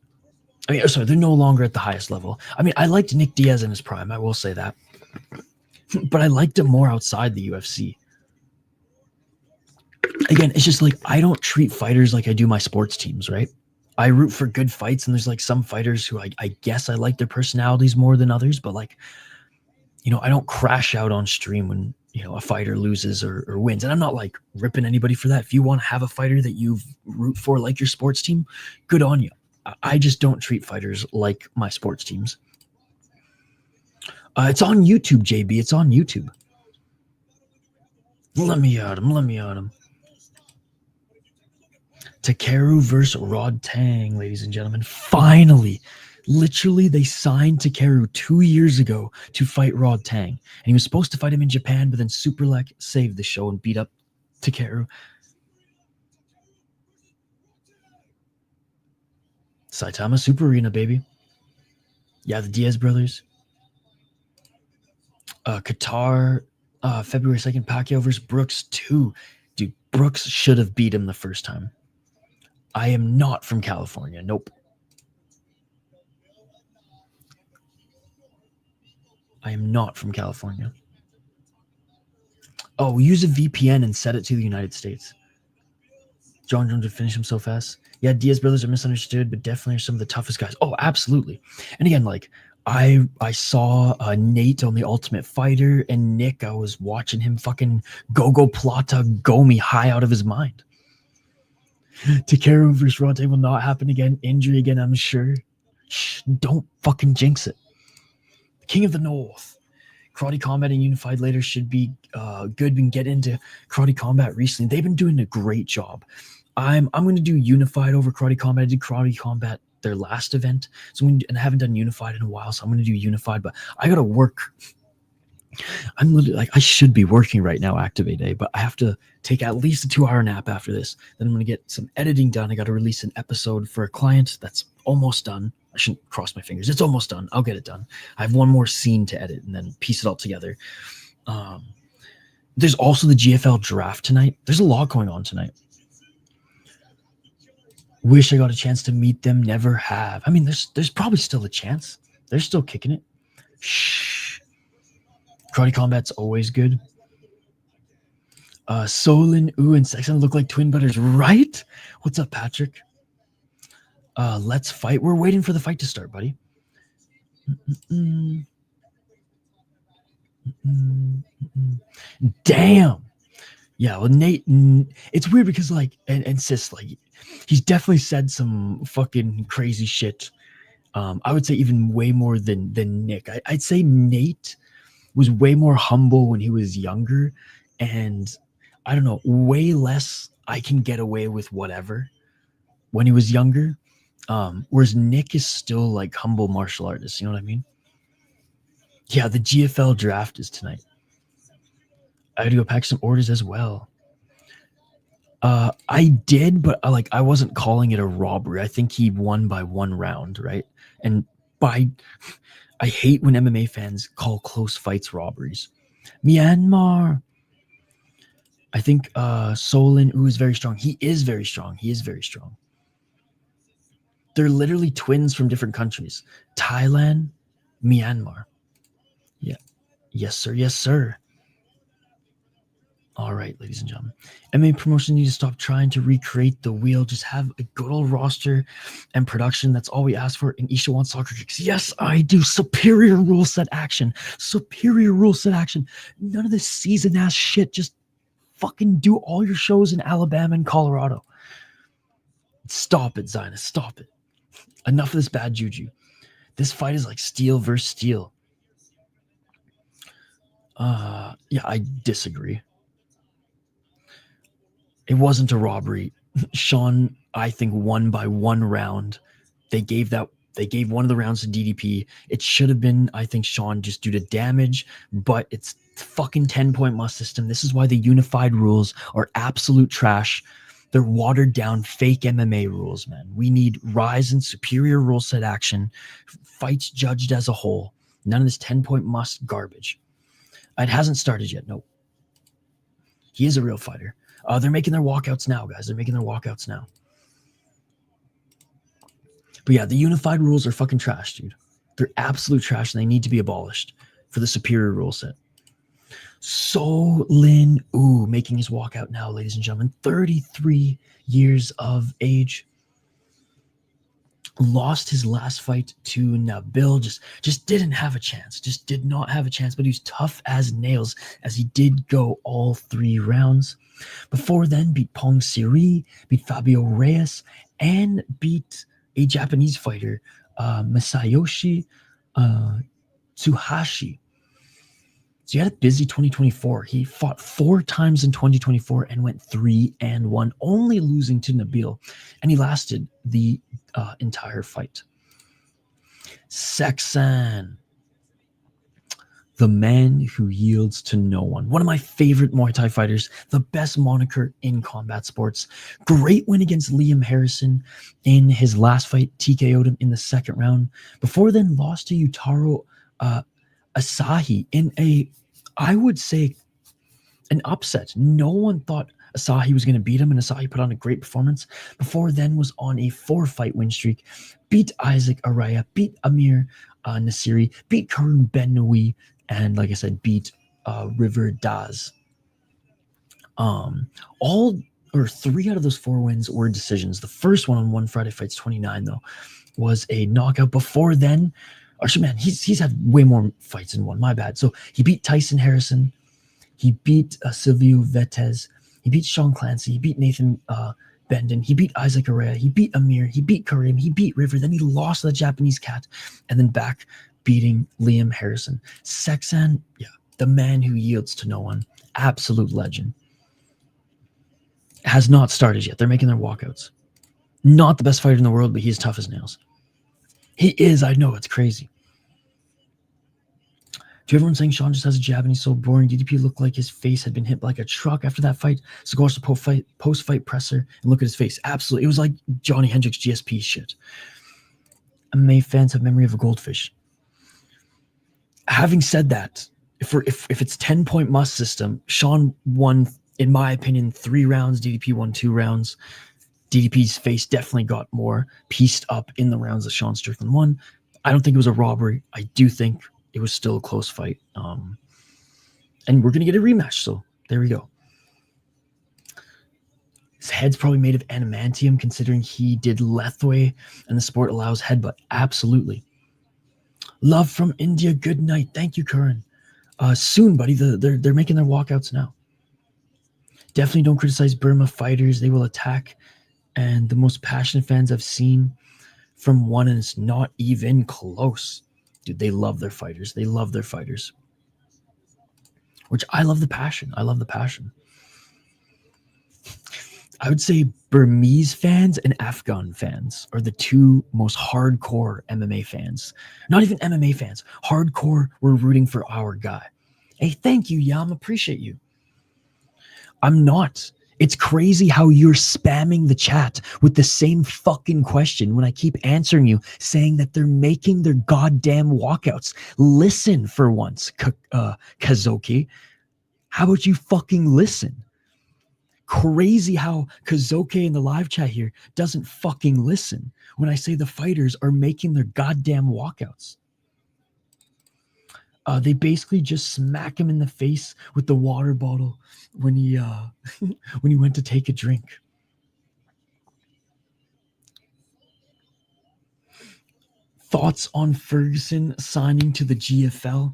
I mean, sorry, they're no longer at the highest level. I mean, I liked Nick Diaz in his prime, I will say that. But I liked him more outside the UFC. Again, it's just like, I don't treat fighters like I do my sports teams, right? I root for good fights, and there's like some fighters who I guess I like their personalities more than others, but like, you know, I don't crash out on stream when, you know, a fighter loses or wins. And I'm not like ripping anybody for that. If you want to have a fighter that you root for like your sports team, good on you. I just don't treat fighters like my sports teams. It's on YouTube, JB. It's on YouTube. Let me at him. Takeru versus Rod Tang, ladies and gentlemen. Finally, Literally, they signed Takeru 2 years ago to fight Rod Tang. And he was supposed to fight him in Japan, but then Superlek saved the show and beat up Takeru. Saitama Super Arena, baby. Yeah, the Diaz brothers. Qatar, February 2nd, Pacquiao versus Brooks 2. Dude, Brooks should have beat him the first time. I am not from California. Nope. I am not from California. Oh, use a VPN and set it to the United States. John Jones would finish him so fast. Yeah, Diaz brothers are misunderstood, but definitely are some of the toughest guys. Oh, absolutely. And again, like I saw Nate on The Ultimate Fighter, and Nick, I was watching him fucking Gogo Plata go me high out of his mind. Takeru versus Ronte will not happen again. Injury again, I'm sure. Shh, don't fucking jinx it. King of the North. Karate Combat and Unified later should be good. We can get into Karate Combat recently. They've been doing a great job. I'm going to do Unified over Karate Combat. I did Karate Combat their last event, and I haven't done Unified in a while, so I'm going to do Unified. But I got to work. I'm literally like, I should be working right now, Activate Day, but I have to take at least a 2-hour nap after this. Then I'm going to get some editing done. I got to release an episode for a client that's almost done. I shouldn't cross my fingers. It's almost done. I'll get it done. I have one more scene to edit and then piece it all together. There's also the GFL draft tonight. There's a lot going on tonight. Wish I got a chance to meet them. Never have. I mean, there's probably still a chance. They're still kicking it. Shh. Karate Combat's always good. Soe Lin Oo and Seksan look like twin brothers, right? What's up, Patrick? Let's fight. We're waiting for the fight to start, buddy. Damn. Yeah, well, Nate, it's weird because like, and Sis, like, he's definitely said some fucking crazy shit. I would say even way more than Nick. I'd say Nate was way more humble when he was younger, and I don't know, way less I can get away with whatever when he was younger. Whereas Nick is still like humble martial artist, you know what I mean? Yeah, the GFL draft is tonight. I had to go pack some orders as well. I did, but I wasn't calling it a robbery. I think he won by 1 round, right? And I hate when MMA fans call close fights robberies. Myanmar. I think Soe Lin Oo is very strong. He is very strong. He is very strong. They're literally twins from different countries. Thailand, Myanmar. Yeah. Yes, sir. Yes, sir. All right, ladies and gentlemen. MMA promotion need to stop trying to recreate the wheel. Just have a good old roster and production. That's all we ask for. And Isha wants soccer kicks. Yes, I do. Superior rule set action. Superior rule set action. None of this season ass shit. Just fucking do all your shows in Alabama and Colorado. Stop it, Zionist. Stop it. Enough of this bad juju. This fight is like steel versus steel. Yeah, I disagree. It wasn't a robbery. Sean, I think, won by 1 round. They gave one of the rounds to DDP. It should have been, I think, Sean just due to damage, but it's fucking 10-point must system. This is why the unified rules are absolute trash. They're watered down fake MMA rules, man. We need rise and superior rule set action, fights judged as a whole. None of this 10-point must garbage. It hasn't started yet. Nope. He is a real fighter. They're making their walkouts now, guys. They're making their walkouts now. But yeah, the unified rules are fucking trash, dude. They're absolute trash, and they need to be abolished for the superior rule set. Soe Lin Oo making his walkout now, ladies and gentlemen. 33 years of age. Lost his last fight to Nabil. Just didn't have a chance. Just did not have a chance, but he was tough as nails as he did go all 3 rounds. Before then, beat Pong Siri, beat Fabio Reyes, and beat a Japanese fighter, Masayoshi Tsuhashi. So he had a busy 2024. He fought 4 times in 2024 and went 3-1, only losing to Nabil. And he lasted the entire fight. Seksan, the man who yields to no one. One of my favorite Muay Thai fighters, the best moniker in combat sports. Great win against Liam Harrison in his last fight, TKO'd him in the second round. Before then, lost to Yutaro Asahi in I would say, an upset. No one thought Asahi was going to beat him, and Asahi put on a great performance. Before then was on a 4-fight win streak. Beat Isaac Araya, beat Amir Nasiri, beat Karun Ben Nui, and like I said, beat River Daz. All or 3 out of those 4 wins were decisions. The first one on One Friday Fights 29, though, was a knockout. Before then, actually, man, he's had way more fights than one. My bad. So he beat Tyson Harrison. He beat Silvio Vetez. He beat Sean Clancy. He beat Nathan Benden. He beat Isaac Araya. He beat Amir. He beat Karim. He beat River. Then he lost to the Japanese Cat. And then back beating Liam Harrison. Seksan, yeah, the man who yields to no one. Absolute legend. Has not started yet. They're making their walkouts. Not the best fighter in the world, but he's tough as nails. He is, I know, it's crazy. To everyone saying Sean just has a jab and he's so boring, DDP looked like his face had been hit like a truck after that fight. So go watch the post-fight presser and look at his face. Absolutely. It was like Johnny Hendricks GSP shit. MMA fans have memory of a goldfish. Having said that, if it's 10-point must system, Sean won, in my opinion, 3 rounds. DDP won 2 rounds. DDP's face definitely got more pieced up in the rounds that Sean Strickland won. I don't think it was a robbery. I do think it was still a close fight. And we're going to get a rematch, so there we go. His head's probably made of adamantium, considering he did Lethway, and the sport allows headbutt. Absolutely. Love from India. Good night. Thank you, Curran. Soon, buddy. They're making their walkouts now. Definitely don't criticize Burma fighters. They will attack. And the most passionate fans I've seen from one, and it's not even close. Dude, they love their fighters. They love their fighters. Which I love the passion. I love the passion. I would say Burmese fans and Afghan fans are the 2 most hardcore MMA fans. Not even MMA fans. Hardcore, we're rooting for our guy. Hey, thank you, Yam. Appreciate you. I'm not. It's crazy how you're spamming the chat with the same fucking question when I keep answering you, saying that they're making their goddamn walkouts. Listen for once, Kazoki. How about you fucking listen? Crazy how Kazoke in the live chat here doesn't fucking listen when I say the fighters are making their goddamn walkouts. They basically just smack him in the face with the water bottle when he when he went to take a drink. Thoughts on Ferguson signing to the GFL?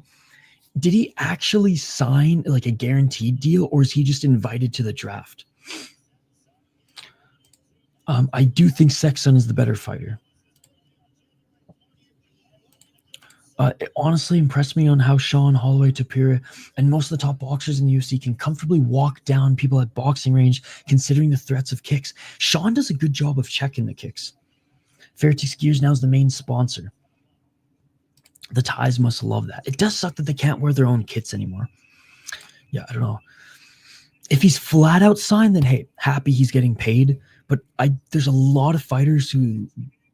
Did he actually sign like a guaranteed deal, or is he just invited to the draft? I do think Seksan is the better fighter. It honestly impressed me on how Sean, Holloway, Tapira, and most of the top boxers in the UFC can comfortably walk down people at boxing range, considering the threats of kicks. Sean does a good job of checking the kicks. Fairtex Gears now is the main sponsor. The Thais must love that. It does suck that they can't wear their own kits anymore. Yeah, I don't know. If he's flat out signed, then hey, happy he's getting paid. But there's a lot of fighters who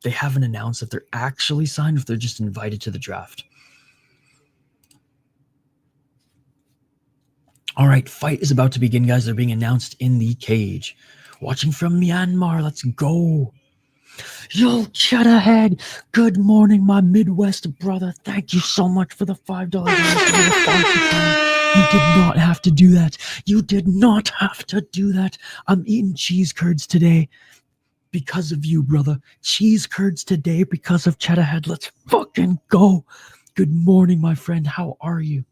they haven't announced that they're actually signed, if they're just invited to the draft. All right, fight is about to begin, guys. They're being announced in the cage. Watching from Myanmar, let's go. Yo, Cheddarhead, good morning, my Midwest brother. Thank you so much for the $5. You did not have to do that. You did not have to do that. I'm eating cheese curds today because of you, brother. Cheese curds today because of Cheddarhead. Let's fucking go. Good morning, my friend. How are you?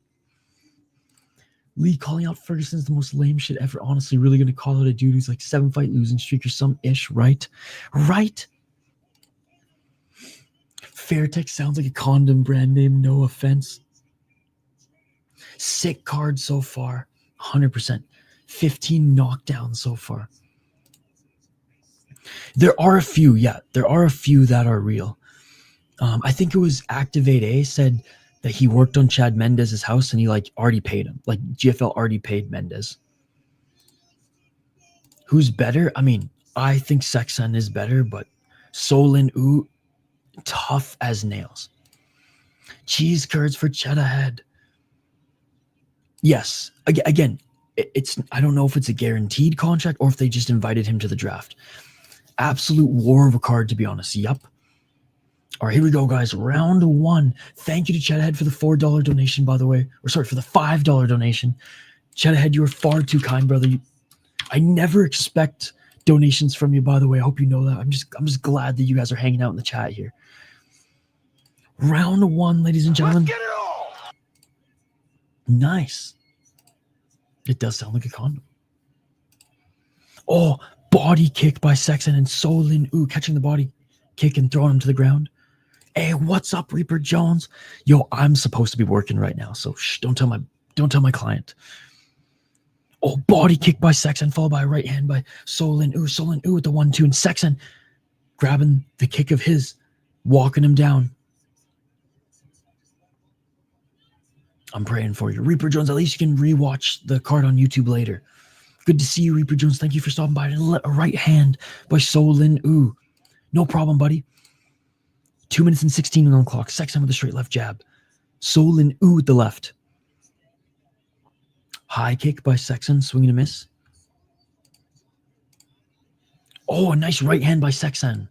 Lee calling out Ferguson's the most lame shit ever. Honestly, really going to call out a dude who's like 7-fight losing streak or some ish, right? Right? Fairtex sounds like a condom brand name. No offense. Sick card so far. 100%. 15 knockdowns so far. There are a few, yeah. There are a few that are real. I think it was Activate A said that he worked on Chad Mendez's house and he like already paid him. Like GFL already paid Mendez. Who's better? I mean, I think Seksan is better, but Soe Lin Oo, tough as nails. Cheese curds for Cheddar Head. Yes. Again, it's I don't know if it's a guaranteed contract or if they just invited him to the draft. Absolute war of a card, to be honest. Yup. All right, here we go, guys. Round one. Thank you to Cheddar for the $4 donation, by the way. Or sorry, for the $5 donation. Cheddar, you are far too kind, brother. I never expect donations from you, by the way. I hope you know that. I'm just glad that you guys are hanging out in the chat here. Round one, ladies and gentlemen. Let's get it on. Nice. It does sound like a condom. Oh, body kick by Seksan and Soe Lin Oo catching the body kick and throwing him to the ground. Hey, what's up, Reaper Jones? Yo, I'm supposed to be working right now, so shh, don't tell my client. Oh, body kick by Seksan, followed by a right hand by Soe Lin Oo. Soe Lin Oo with the 1-2, and Seksan grabbing the kick of his, walking him down. I'm praying for you. Reaper Jones, at least you can rewatch the card on YouTube later. Good to see you, Reaper Jones. Thank you for stopping by. And a right hand by Soe Lin Oo. No problem, buddy. 2 minutes and 16 on the clock. Seksan with a straight left jab. Soe Lin Oo with the left. High kick by Seksan, swing and a miss. Oh, a nice right hand by Seksan.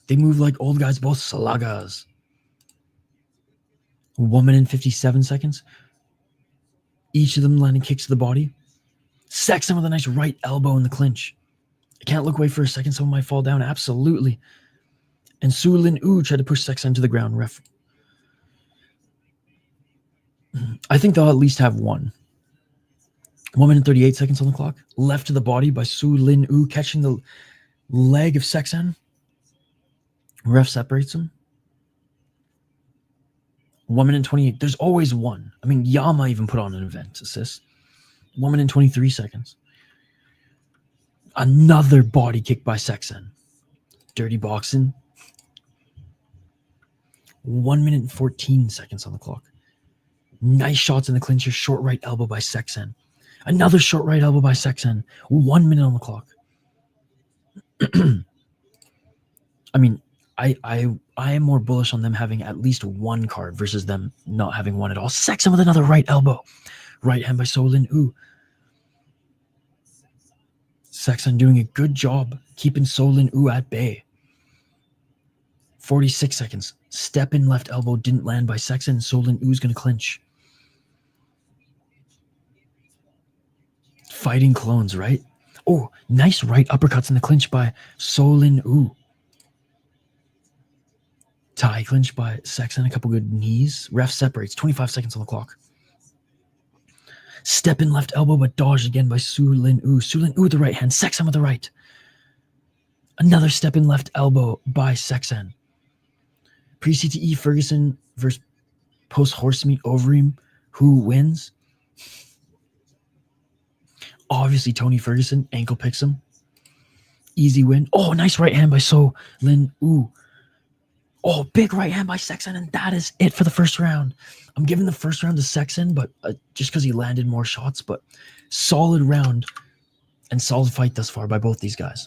They move like old guys, both Salagas. 1 minute and 57 seconds. Each of them landing kicks to the body. Seksan with a nice right elbow in the clinch. I can't look away for a second, someone might fall down. Absolutely. And Soe Lin Oo tried to push Seksan to the ground. Ref. I think they'll at least have one. 1 minute and 38 seconds on the clock. Left to the body by Soe Lin Oo, catching the leg of Seksan. Ref separates him. 1 minute and 28. There's always one. I mean, Yama even put on an event assist. 1 minute and 23 seconds. Another body kick by Seksan. Dirty boxing. 1 minute and 14 seconds on the clock. Nice shots in the clincher. Short right elbow by Seksan. Another short right elbow by Seksan. 1 minute on the clock. I mean, I am more bullish on them having at least one card versus them not having one at all. Seksan with another right elbow. Right hand by Soe Lin Oo. Seksan doing a good job keeping Soe Lin Oo at bay. 46 seconds. Step in left elbow didn't land by Seksan. Soe Lin Oo's going to clinch. Fighting clones, right? Oh, nice right uppercuts in the clinch by Soe Lin Oo. Tie clinch by Seksan. A couple good knees. Ref separates. 25 seconds on the clock. Step in left elbow, but dodged again by Soe Lin Oo. Soe Lin Oo with the right hand. Seksan with the right. Another step in left elbow by Seksan. Pre-CTE Ferguson versus post-horsemeat Overeem. Who wins? Obviously, Tony Ferguson. Ankle picks him. Easy win. Oh, nice right hand by Soe Lin Oo. Oh, big right hand by Seksan, and that is it for the first round. I'm giving the first round to Seksan, but just because he landed more shots, but solid round and solid fight thus far by both these guys.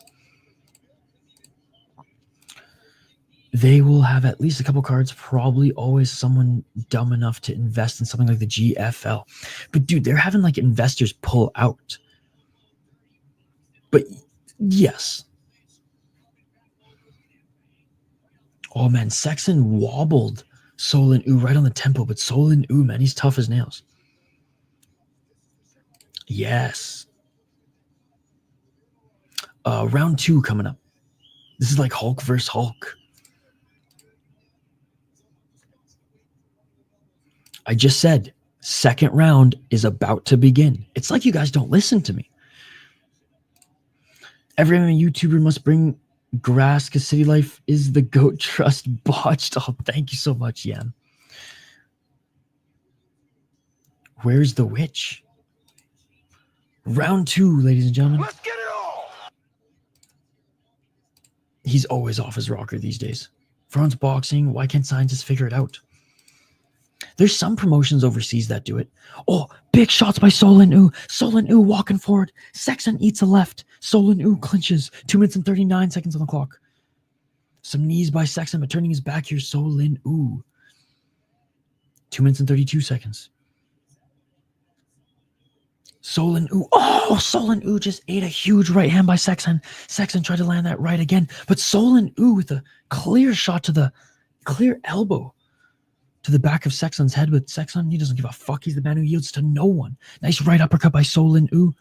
They will have at least a couple cards, probably always someone dumb enough to invest in something like the GFL. But dude, they're having like investors pull out. But yes. Oh man, Seksan wobbled Soe Lin Oo right on the tempo, but Soe Lin Oo, man, he's tough as nails. Yes. Round 2 coming up. This is like Hulk versus Hulk. I just said, second round is about to begin. It's like you guys don't listen to me. Every MMA YouTuber must bring grass because City Life is the GOAT Trust botched. Oh, thank you so much, Yan. Where's the witch? Round 2, ladies and gentlemen. Let's get it on. He's always off his rocker these days. France boxing, why can't scientists figure it out? There's some promotions overseas that do it. Oh, big shots by Soe Lin Oo. Soe Lin Oo walking forward. Seksan eats a left. Soe Lin Oo clinches. 2 minutes and 39 seconds on the clock. Some knees by Seksan, but turning his back here, Soe Lin Oo. 2 minutes and 32 seconds. Soe Lin Oo. Oh, Soe Lin Oo just ate a huge right hand by Seksan. Seksan tried to land that right again, but Soe Lin Oo with a clear shot to the clear elbow to the back of Seksan's head. But Seksan, he doesn't give a fuck. He's the man who yields to no one. Nice right uppercut by Soe Lin Oo.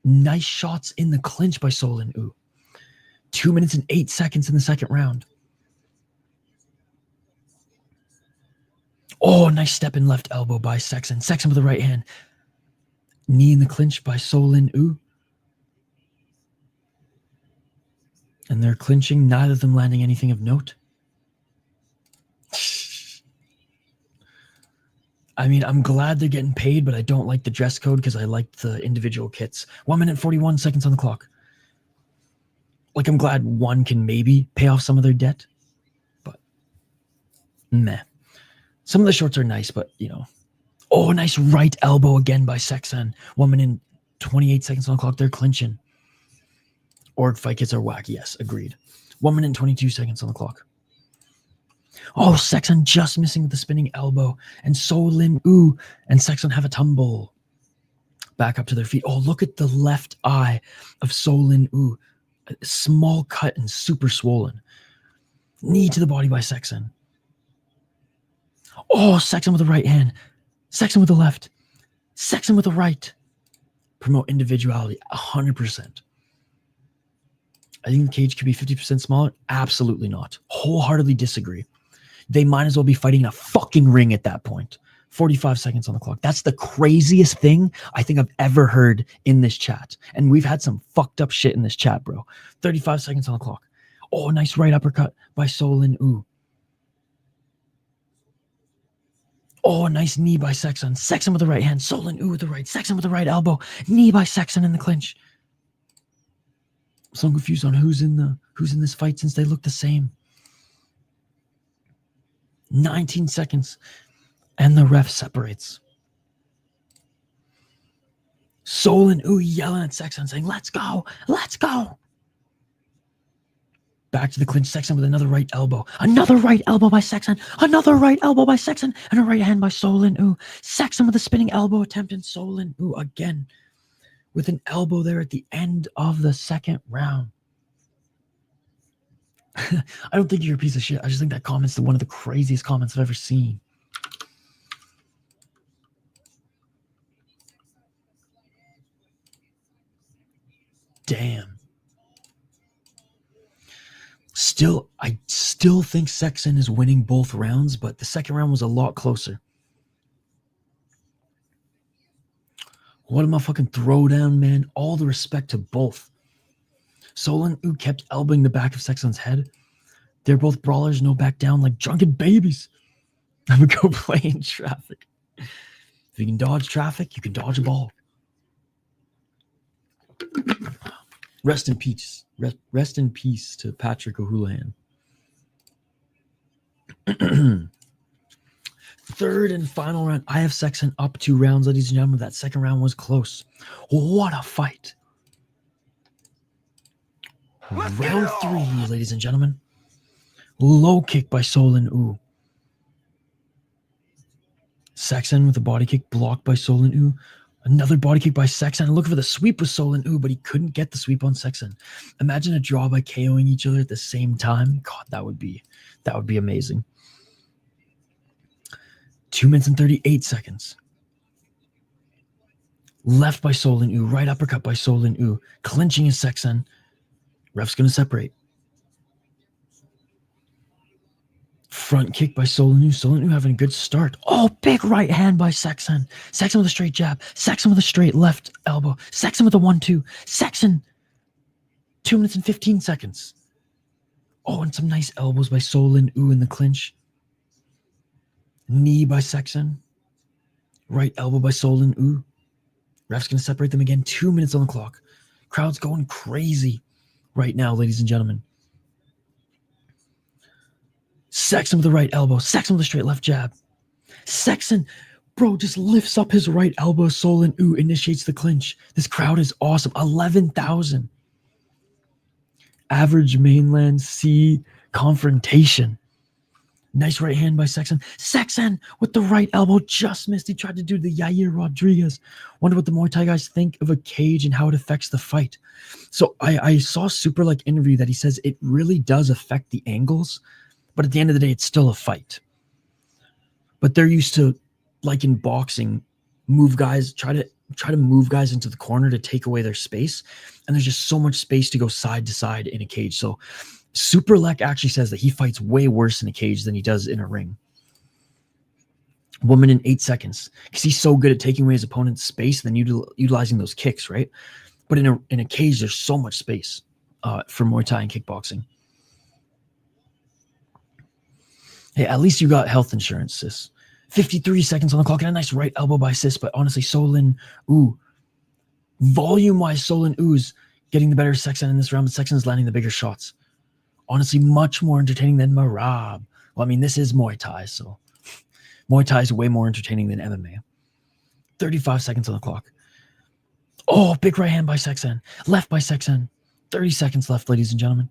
Nice shots in the clinch by Soe Lin Oo. 2 minutes and 8 seconds in the second round. Oh, nice step in left elbow by Seksan. Seksan with the right hand. Knee in the clinch by Soe Lin Oo. And they're clinching, neither of them landing anything of note. I mean, I'm glad they're getting paid, but I don't like the dress code because I like the individual kits. 1 minute 41 seconds on the clock. Like, I'm glad one can maybe pay off some of their debt, but meh. Some of the shorts are nice, but, you know. Oh, nice right elbow again by Seksan. 1 minute 28 seconds on the clock. They're clinching. Org fight kits are whack. Yes, agreed. 1 minute 22 seconds on the clock. Oh, Seksan just missing with the spinning elbow. And Soe Lin Oo and Seksan have a tumble. Back up to their feet. Oh, look at the left eye of Soe Lin Oo. Small cut and super swollen. Knee to the body by Seksan. Oh, Seksan with the right hand. Seksan with the left. Seksan with the right. Promote individuality 100%. I think the cage could be 50% smaller. Absolutely not. Wholeheartedly disagree. They might as well be fighting in a fucking ring at that point. 45 seconds on the clock. That's the craziest thing I think I've ever heard in this chat. And we've had some fucked up shit in this chat, bro. 35 seconds on the clock. Oh, nice right uppercut by Soe Lin Oo. Oh, nice knee by Seksan. Seksan with the right hand. Soe Lin Oo with the right. Seksan with the right elbow. Knee by Seksan in the clinch. So I'm confused on who's in this fight since they look the same. 19 seconds. And the ref separates. Soe Lin Oo yelling at Seksan saying, let's go, let's go. Back to the clinch, Seksan with another right elbow. Another right elbow by Seksan. Another right elbow by Seksan. And a right hand by Soe Lin Oo. Seksan with a spinning elbow attempt and Soe Lin Oo again with an elbow there at the end of the second round. I don't think you're a piece of shit. I just think that comment's one of the craziest comments I've ever seen. Damn. I still think Seksan is winning both rounds, but the second round was a lot closer. What a motherfucking throwdown, man. All the respect to both. Soe Lin Oo kept elbowing the back of Seksan's head. They're both brawlers, no back down like drunken babies. I'm gonna go play in traffic. If you can dodge traffic, you can dodge a ball. Rest in peace. Rest in peace to Patrick O'Houlihan. Third and final round. I have Seksan up 2 rounds, ladies and gentlemen. That second round was close. What a fight. Round 3, ladies and gentlemen. Low kick by Soe Lin Oo. Seksan with a body kick blocked by Soe Lin Oo. Another body kick by Seksan. Looking for the sweep with Soe Lin Oo, but he couldn't get the sweep on Seksan. Imagine a draw by KOing each other at the same time. God, that would be amazing. 2 minutes and 38 seconds. Left by Soe Lin Oo. Right uppercut by Soe Lin Oo. Clinching his Seksan. Ref's going to separate. Front kick by Soe Lin Oo. Soe Lin Oo having a good start. Oh, big right hand by Seksan. Seksan with a straight jab. Seksan with a straight left elbow. Seksan with a 1-2. Seksan. 2 minutes and 15 seconds. Oh, and some nice elbows by Soe Lin Oo in the clinch. Knee by Seksan. Right elbow by Soe Lin Oo. Ref's going to separate them again. 2 minutes on the clock. Crowd's going crazy right now, ladies and gentlemen. Seksan with the right elbow. Seksan with a straight left jab. Seksan, bro, just lifts up his right elbow. Soe Lin Oo initiates the clinch. This crowd is awesome. 11,000. Average mainland C confrontation. Nice right hand by Seksan. Seksan with the right elbow just missed. He tried to do the Yair Rodriguez. Wonder what the Muay Thai guys think of a cage and how it affects the fight. So I saw Super like interview that he says it really does affect the angles, but at the end of the day, it's still a fight. But they're used to, like in boxing, move guys, try to move guys into the corner to take away their space. And there's just so much space to go side to side in a cage. So Super Lek actually says that he fights way worse in a cage than he does in a ring. Woman in 8 seconds. Because he's so good at taking away his opponent's space and then utilizing those kicks, right? But in a cage, there's so much space for Muay Thai and kickboxing. Hey, at least you got health insurance, sis. 53 seconds on the clock and a nice right elbow by sis. But honestly, Soe Lin Oo, volume-wise, Soe Lin Oo's getting the better Seksan in this round, but Seksan is landing the bigger shots. Honestly, much more entertaining than Marab. Well, I mean, this is Muay Thai, so Muay Thai is way more entertaining than MMA. 35 seconds on the clock. Oh, big right hand by Seksan. Left by Seksan. 30 seconds left, ladies and gentlemen.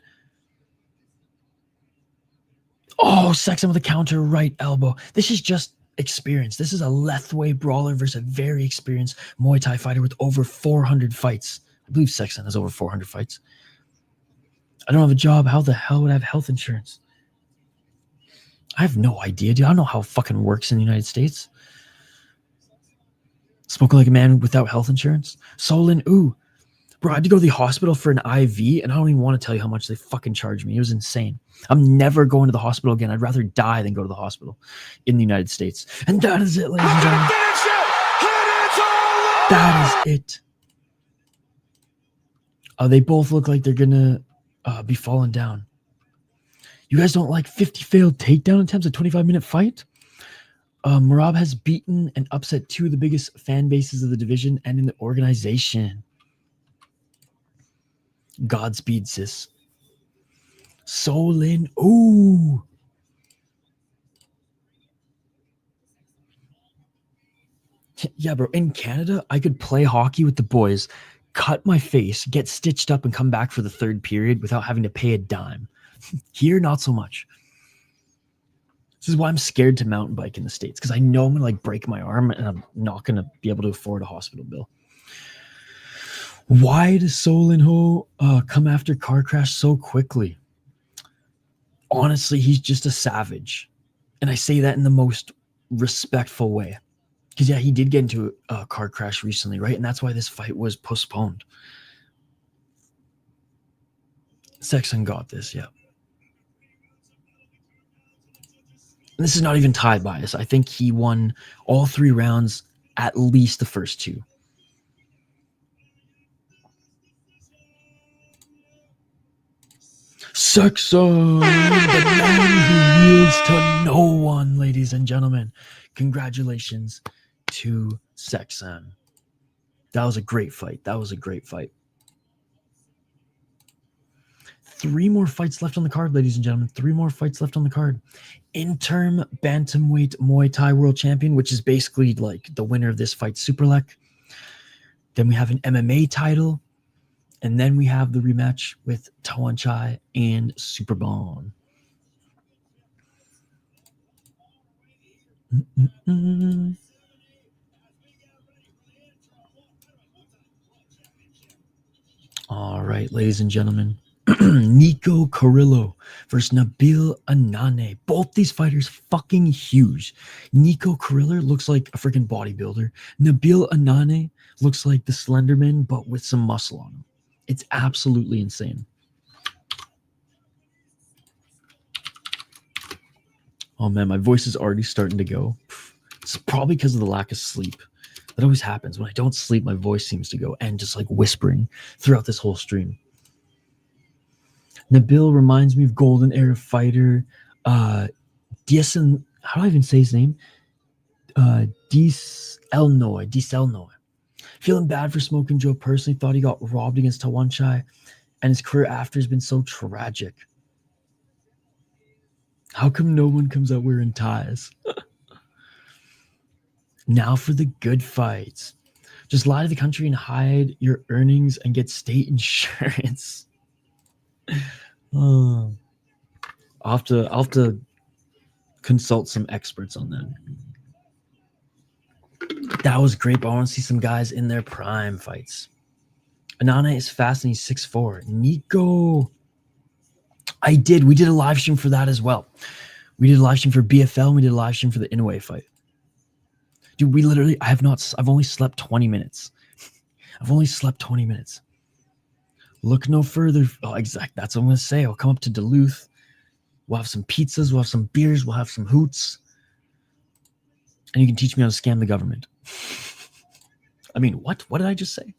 Oh, Seksan with a counter right elbow. This is just experience. This is a Lethway brawler versus a very experienced Muay Thai fighter with over 400 fights. I believe Seksan has over 400 fights. I don't have a job. How the hell would I have health insurance? I have no idea, dude. I don't know how it fucking works in the United States. Spoken like a man without health insurance. Soe Lin Oo. Bro, I had to go to the hospital for an IV, and I don't even want to tell you how much they fucking charged me. It was insane. I'm never going to the hospital again. I'd rather die than go to the hospital in the United States. And that is it, ladies and gentlemen. That is it. They both look like they're going to be falling down. You guys don't like 50 failed takedown attempts, a 25-minute fight? Marab has beaten and upset two of the biggest fan bases of the division and in the organization. Godspeed, sis. Soe Lin Oo. Yeah, bro. In Canada, I could play hockey with the boys, cut my face, get stitched up, and come back for the third period without having to pay a dime. Here, not so much. This is why I'm scared to mountain bike in the States, because I know I'm going to break my arm and I'm not going to be able to afford a hospital bill. Why does Soe Lin Oo come after car crash so quickly? Honestly, he's just a savage. And I say that in the most respectful way. Because, yeah, he did get into a car crash recently, right? And that's why this fight was postponed. Seksan got this, yeah. And this is not even Thai bias. I think he won all 3 rounds, at least the first 2. Seksan, the man who yields to no one, ladies and gentlemen. Congratulations to Seksan. That was a great fight. That was a great fight. 3 more fights left on the card, ladies and gentlemen. 3 more fights left on the card. Interim Bantamweight Muay Thai World Champion, which is basically like the winner of this fight, Super Lek. Then we have an MMA title. And then we have the rematch with Tawanchai and Superbon. All right, ladies and gentlemen. Nico Carrillo versus Nabil Anane. Both these fighters fucking huge. Nico Carrillo looks like a freaking bodybuilder. Nabil Anane looks like the Slenderman, but with some muscle on him. It's absolutely insane. Oh man, my voice is already starting to go. It's probably because of the lack of sleep. That always happens. When I don't sleep, my voice seems to go, and just like whispering throughout this whole stream. Nabil reminds me of Golden Era fighter Diesen, how do I even say his name? Diselnoy. Feeling bad for Smoking Joe personally. Thought he got robbed against Tawanchai, and his career after has been so tragic. How come no one comes out wearing ties? Now for the good fights. Just lie to the country and hide your earnings and get state insurance. Oh. I'll have to consult some experts on that. That was great, but I want to see some guys in their prime fights. Anane is fast and he's 6'4". Nico. We did a live stream for that as well. We did a live stream for BFL and we did a live stream for the Inoue fight. Dude, I've only slept 20 minutes. I've only slept 20 minutes. Look no further. Oh, exact. That's what I'm going to say. I'll come up to Duluth. We'll have some pizzas. We'll have some beers. We'll have some hoots. And you can teach me how to scam the government. I mean, what? What did I just say?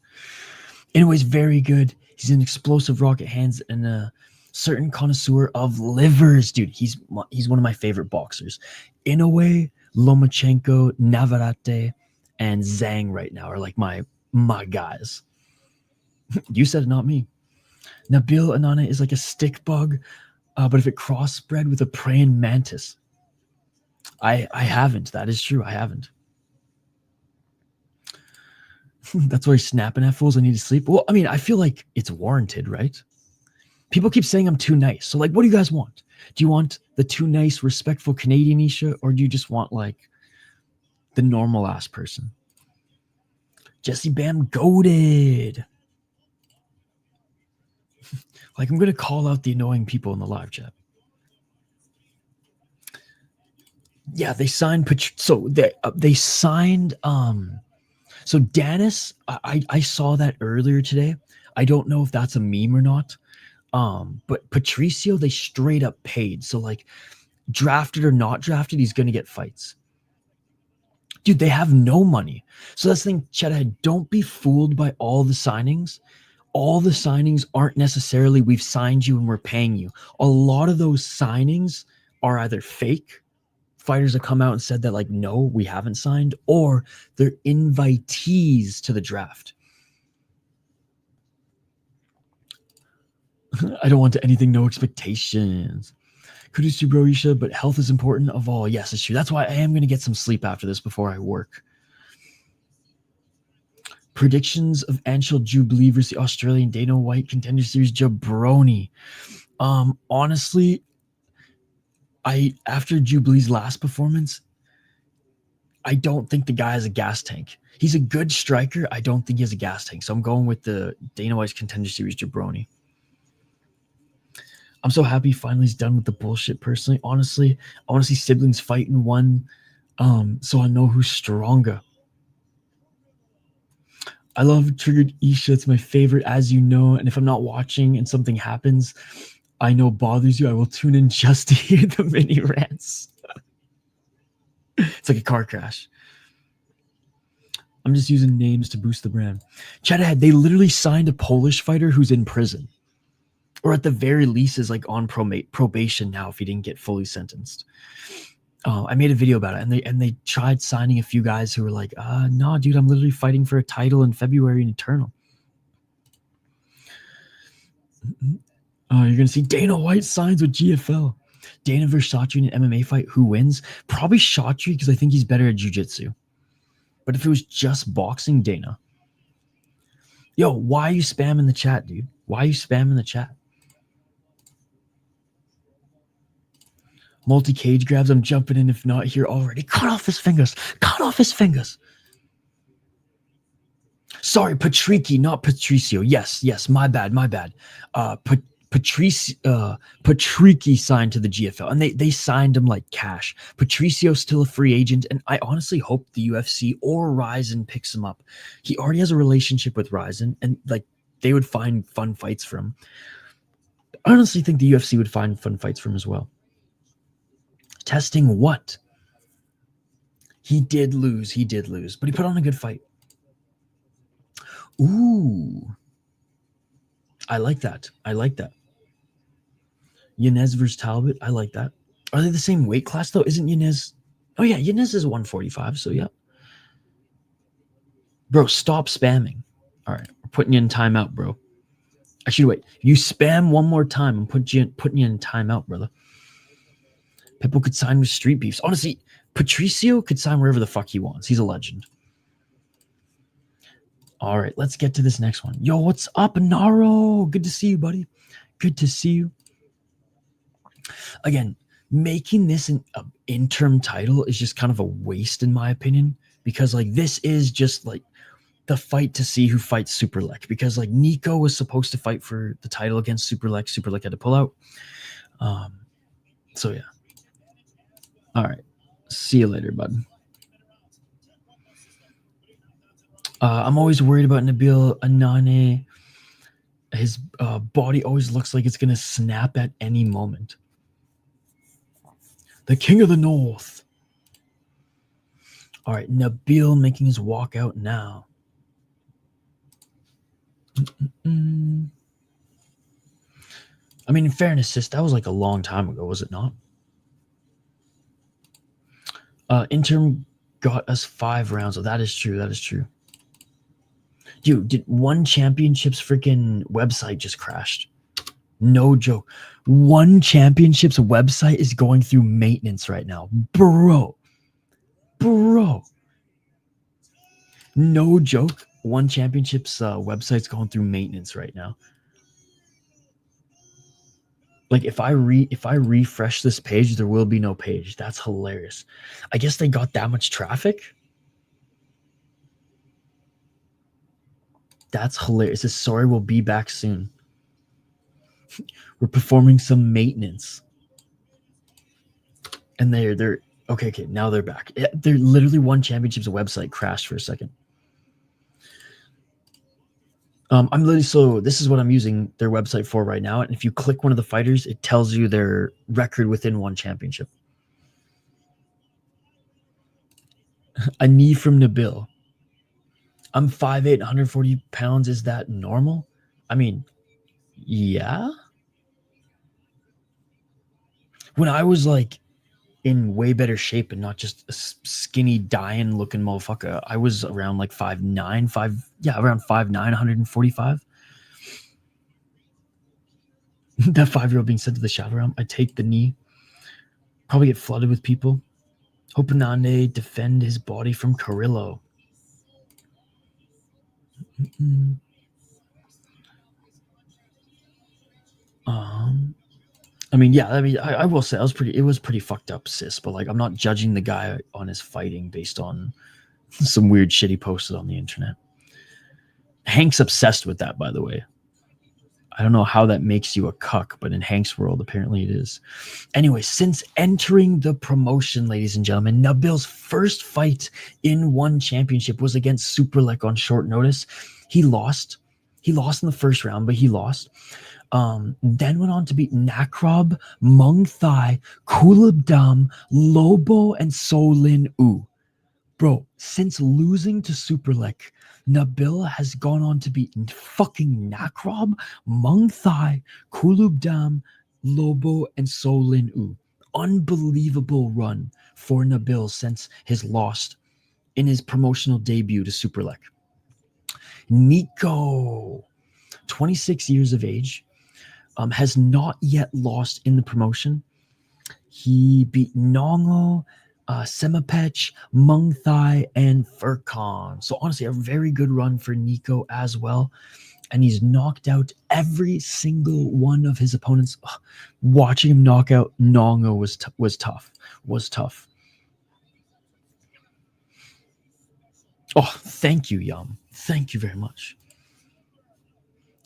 Anyways, very good. He's an explosive rocket hands and a certain connoisseur of livers. Dude, he's one of my favorite boxers. Inoue, Lomachenko, Navarrete, and Zhang right now are like my guys. You said it, not me. Nabil Anane is like a stick bug, but if it crossbred with a praying mantis. I haven't. That is true. I haven't. That's why he's snapping at fools. I need to sleep. Well, I mean, I feel like it's warranted, right? People keep saying I'm too nice. So, like, what do you guys want? Do you want the too nice, respectful Canadian Isha, or do you just want, like, the normal-ass person? Jesse Bam goated. Like, I'm going to call out the annoying people in the live chat. Yeah, they signed... they signed... So, Danis, I saw that earlier today. I don't know if that's a meme or not. But Patricio, they straight up paid. So, like, drafted or not drafted, he's going to get fights. Dude, they have no money. So that's the thing, Cheddhead, don't be fooled by all the signings. All the signings aren't necessarily we've signed you and we're paying you. A lot of those signings are either fake. Fighters have come out and said that, like, no, we haven't signed, or they're invitees to the draft. I don't want anything, no expectations. Kudos to bro, Isha, but health is important of all. Yes, it's true. That's why I am going to get some sleep after this before I work. Predictions of Anshul Jubilee versus the Australian Dana White Contender Series jabroni. Honestly, after Jubilee's last performance, I don't think the guy has a gas tank. He's a good striker. I don't think he has a gas tank. So I'm going with the Dana White's Contender Series jabroni. I'm so happy finally he's done with the bullshit personally. Honestly, I want to see siblings fight in one so I know who's stronger. I love Triggered Isha. It's my favorite, as you know. And if I'm not watching and something happens I know bothers you, I will tune in just to hear the mini rants. It's like a car crash. I'm just using names to boost the brand. Chat ahead, they literally signed a Polish fighter who's in prison. Or at the very least is like on probation now if he didn't get fully sentenced. I made a video about it, and they tried signing a few guys who were like, no, dude, I'm literally fighting for a title in February in Eternal. You're going to see Dana White signs with GFL. Dana versus Chatri in an MMA fight. Who wins? Probably Chatri because I think he's better at jiu-jitsu. But if it was just boxing, Dana. Yo, why are you spamming the chat, dude? Why are you spamming the chat? Multi-cage grabs. I'm jumping in if not here already. Cut off his fingers. Cut off his fingers. Sorry, Patrici, not Patricio. Yes, my bad. Patrici signed to the GFL, and they signed him like cash. Patricio's still a free agent, and I honestly hope the UFC or Ryzen picks him up. He already has a relationship with Ryzen, and like they would find fun fights for him. I honestly think the UFC would find fun fights for him as well. Testing what? He did lose, but he put on a good fight. Ooh. I like that. Yanez versus Talbot. I like that. Are they the same weight class, though? Isn't Yanez... Oh, yeah. Yanez is 145, so yeah. Bro, stop spamming. All right. We're putting you in timeout, bro. Actually, wait. You spam one more time, I'm putting you in timeout, brother. Pitbull could sign with Street Beefs. Honestly, Patricio could sign wherever the fuck he wants. He's a legend. All right, let's get to this next one. Yo, what's up, Naro? Good to see you, buddy. Good to see you. Again, making this an interim title is just kind of a waste, in my opinion, because like this is just like the fight to see who fights Superlek, because like Nico was supposed to fight for the title against Superlek. Superlek had to pull out. So yeah. All right. See you later, bud. I'm always worried about Nabil Anane. His body always looks like it's going to snap at any moment. The King of the North. All right, Nabil making his walk out now. I mean, in fairness, sis, that was like a long time ago, was it not? Interim got us 5 rounds. Oh, that is true. That is true. Dude, did One Championship's freaking website just crashed? No joke. One Championship's website is going through maintenance right now. Bro. No joke. One Championship's website's going through maintenance right now. Like if I refresh this page, there will be no page. That's hilarious. I guess they got that much traffic. That's hilarious. Sorry, we'll be back soon. We're performing some maintenance. And they're okay, now they're back. They're literally One Championship's website crashed for a second. I'm literally, so this is what I'm using their website for right now. And if you click one of the fighters, it tells you their record within One Championship. A knee from Nabil. I'm 5'8", 140 pounds. Is that normal? I mean, yeah. When I was like in way better shape and not just a skinny dying looking motherfucker, I was around like 5'9", around 5'9", 145. That 5-year-old being sent to the shadow realm. I take the knee. Probably get flooded with people. Hope Anane defend his body from Carrillo. I mean, yeah, I will say it was pretty fucked up, sis, but like I'm not judging the guy on his fighting based on some weird shit he posted on the internet. Hank's obsessed with that, by the way. I don't know how that makes you a cuck, but in Hank's world, apparently it is. Anyway, since entering the promotion, ladies and gentlemen, Nabil's first fight in One Championship was against Superlek on short notice. He lost. He lost in the first round, but he lost. Then went on to beat Nakrob, Mung Thai, Kulabdam, Lobo, and Soe Lin Oo. Bro, since losing to Superlek, Nabil has gone on to beat fucking Nakrob, Mung Thai, Kulubdam, Lobo, and Soe Lin Oo. Unbelievable run for Nabil since his loss in his promotional debut to Superlek. Nico, 26 years of age, has not yet lost in the promotion. He beat Nongo, Semapech, Mung Thai, and Furkan. So honestly, a very good run for Nico as well. And he's knocked out every single one of his opponents. Ugh, watching him knock out Nongo was tough. Oh, thank you, Yum. Thank you very much.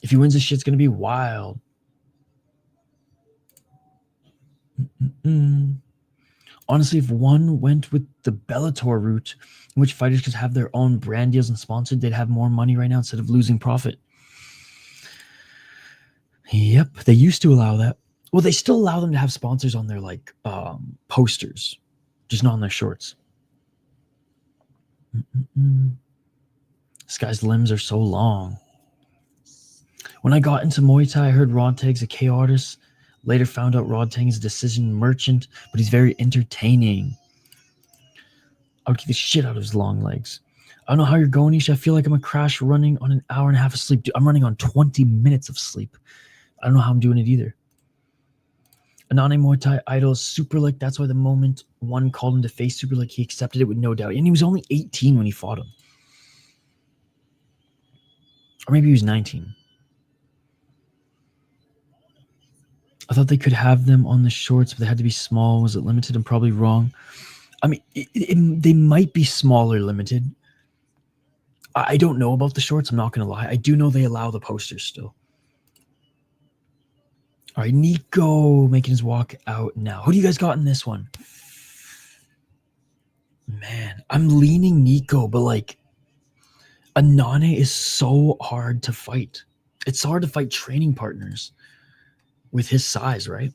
If he wins this shit's going to be wild. Honestly, if one went with the Bellator route, in which fighters could have their own brand deals and sponsored, they'd have more money right now instead of losing profit. Yep, they used to allow that. Well, they still allow them to have sponsors on their like posters, just not on their shorts. This guy's limbs are so long. When I got into Muay Thai, I heard Rodtag's a K artist. Later found out Rodtang's a decision merchant, but he's very entertaining. I would kick the shit out of his long legs. I don't know how you're going, Ish. I feel like I'm a crash running on an hour and a half of sleep. Dude, I'm running on 20 minutes of sleep. I don't know how I'm doing it either. Anane Muay Thai idol, Super Lick. That's why the moment one called him to face Super Lick, he accepted it with no doubt. And he was only 18 when he fought him. Or maybe he was 19. I thought they could have them on the shorts, but they had to be small. Was it limited? I'm probably wrong. I mean, they might be smaller limited. I don't know about the shorts. I'm not going to lie. I do know they allow the posters still. All right, Nico making his walk out now. Who do you guys got in this one? Man, I'm leaning Nico, but like Anane is so hard to fight. It's so hard to fight training partners with his size, right?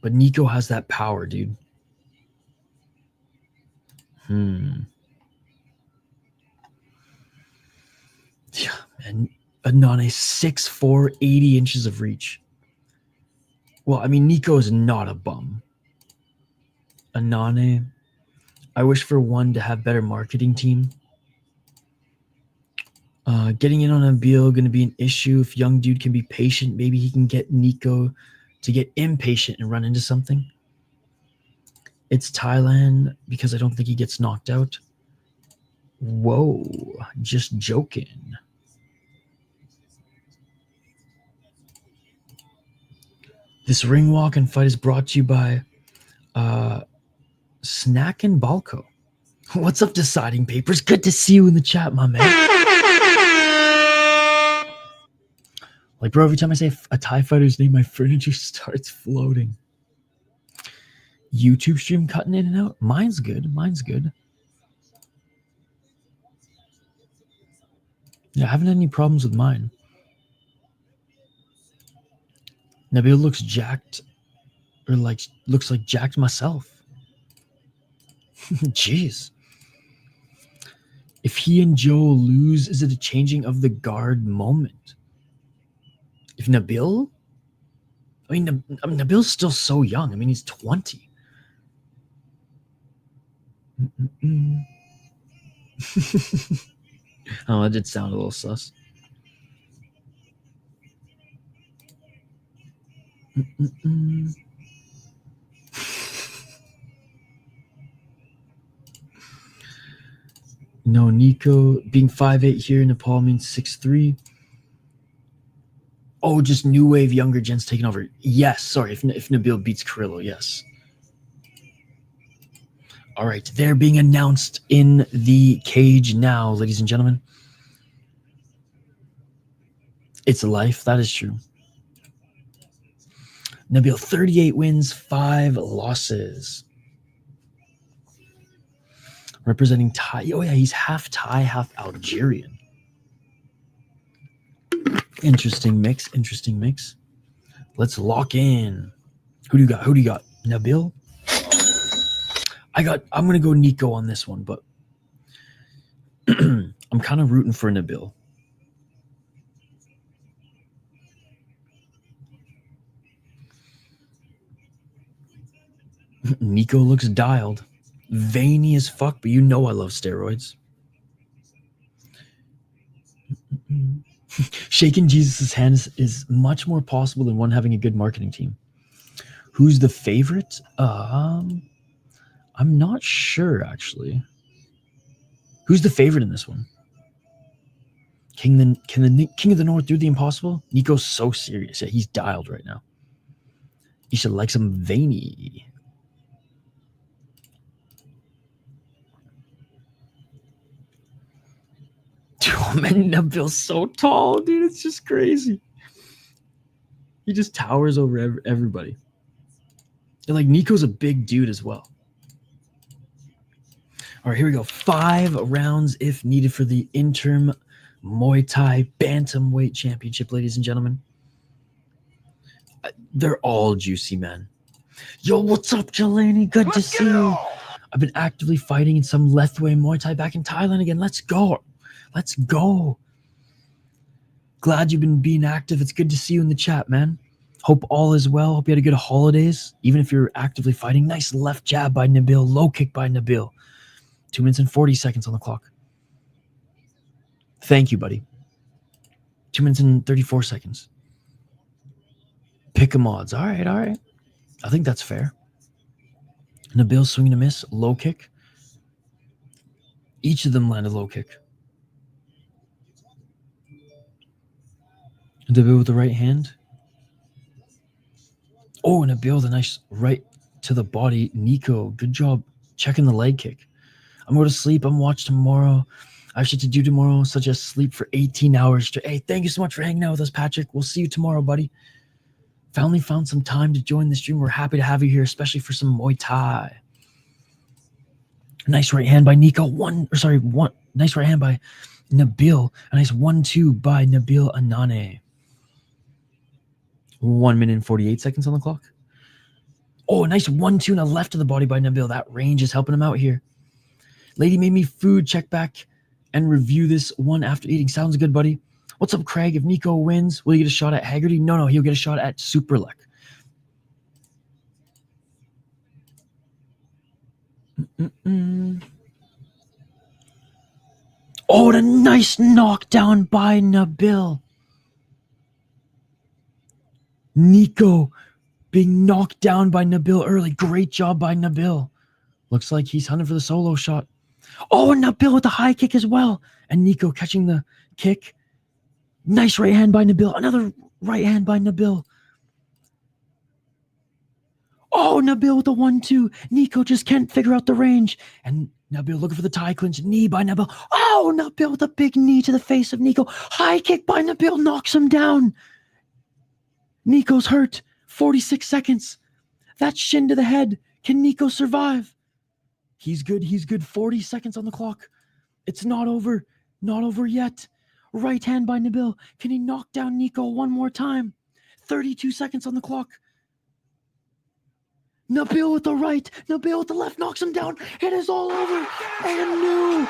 But Nico has that power, dude. Yeah, man. Anane 6'4", 80 inches of reach. Well, I mean, Nico is not a bum. Anane, I wish for one to have better marketing team. Getting in on Nabil going to be an issue. If young dude can be patient, maybe he can get Nico to get impatient and run into something. It's Thailand because I don't think he gets knocked out. Whoa, just joking. This ring walk and fight is brought to you by Snack and Balco. What's up, Deciding Papers? Good to see you in the chat, my man. Like, bro, every time I say a Thai fighter's name, my furniture starts floating. YouTube stream cutting in and out? Mine's good. Mine's good. Yeah, I haven't had any problems with mine. Nabil looks jacked, or like looks like jacked myself. Jeez. If he and Joe lose, is it a changing of the guard moment? If Nabil? I mean, Nabil's still so young. I mean, he's 20. Oh, that did sound a little sus. No, Nico being 5'8" here in Nepal means 6'3". Oh, just new wave younger gents taking over. Yes, sorry, if Nabil beats Carrillo, yes. All right, they're being announced in the cage now, ladies and gentlemen. It's life, that is true. Nabil, 38 wins, 5 losses. Representing Thai. Oh, yeah, he's half Thai, half Algerian. Interesting mix, interesting mix. Let's lock in. Who do you got? Who do you got? Nabil? I'm going to go Nico on this one, but I'm kind of rooting for Nabil. Nico looks dialed. Veiny as fuck, but you know I love steroids. Shaking Jesus' hand is much more possible than one having a good marketing team. Who's the favorite? I'm not sure, actually. Who's the favorite in this one? Can the King of the North do the impossible? Nico's so serious. Yeah, he's dialed right now. You should like some veiny. Oh, man, Nabil's so tall, dude. It's just crazy. He just towers over everybody. And like Nico's a big dude as well. All right, here we go. 5 rounds if needed for the interim Muay Thai Bantamweight Championship, ladies and gentlemen. They're all juicy, man. Yo, what's up, Jelani? Good to see you. I've been actively fighting in some Lethway Muay Thai back in Thailand again. Let's go. Let's go. Glad you've been being active. It's good to see you in the chat, man. Hope all is well. Hope you had a good holidays, even if you're actively fighting. Nice left jab by Nabil. Low kick by Nabil. 2 minutes and 40 seconds on the clock. Thank you, buddy. 2 minutes and 34 seconds. Pick 'em odds. All right. I think that's fair. Nabil swinging a miss. Low kick. Each of them landed low kick. Nabil with the right hand. Oh, Nabil with a nice right to the body. Nico, good job checking the leg kick. I'm going to sleep. I'm watch tomorrow. I have shit to do tomorrow, such as sleep for 18 hours. Hey, thank you so much for hanging out with us, Patrick. We'll see you tomorrow, buddy. Finally found some time to join the stream. We're happy to have you here, especially for some Muay Thai. Nice right hand by Nico. Nice right hand by Nabil. A nice 1-2 by Nabil Anane. 1 minute and 48 seconds on the clock. Oh, a nice 1-2 and a left to the body by Nabil. That range is helping him out here. Lady made me food. Check back and review this one after eating. Sounds good, buddy. What's up, Craig? If Nico wins, will he get a shot at Haggerty? No, he'll get a shot at Superlek. Oh, what a nice knockdown by Nabil. Nico being knocked down by Nabil early. Great job by Nabil. Looks like he's hunting for the solo shot. Oh, and Nabil with the high kick as well. And Nico catching the kick. Nice right hand by Nabil. Another right hand by Nabil. Oh, Nabil with the 1-2. Nico just can't figure out the range. And Nabil looking for the tie clinch. Knee by Nabil. Oh, Nabil with a big knee to the face of Nico. High kick by Nabil knocks him down. Nico's hurt. 46 seconds. That shin to the head. Can Nico survive? He's good. 40 seconds on the clock. It's not over. Not over yet. Right hand by Nabil. Can he knock down Nico one more time? 32 seconds on the clock. Nabil with the right. Nabil with the left knocks him down. It is all over. And new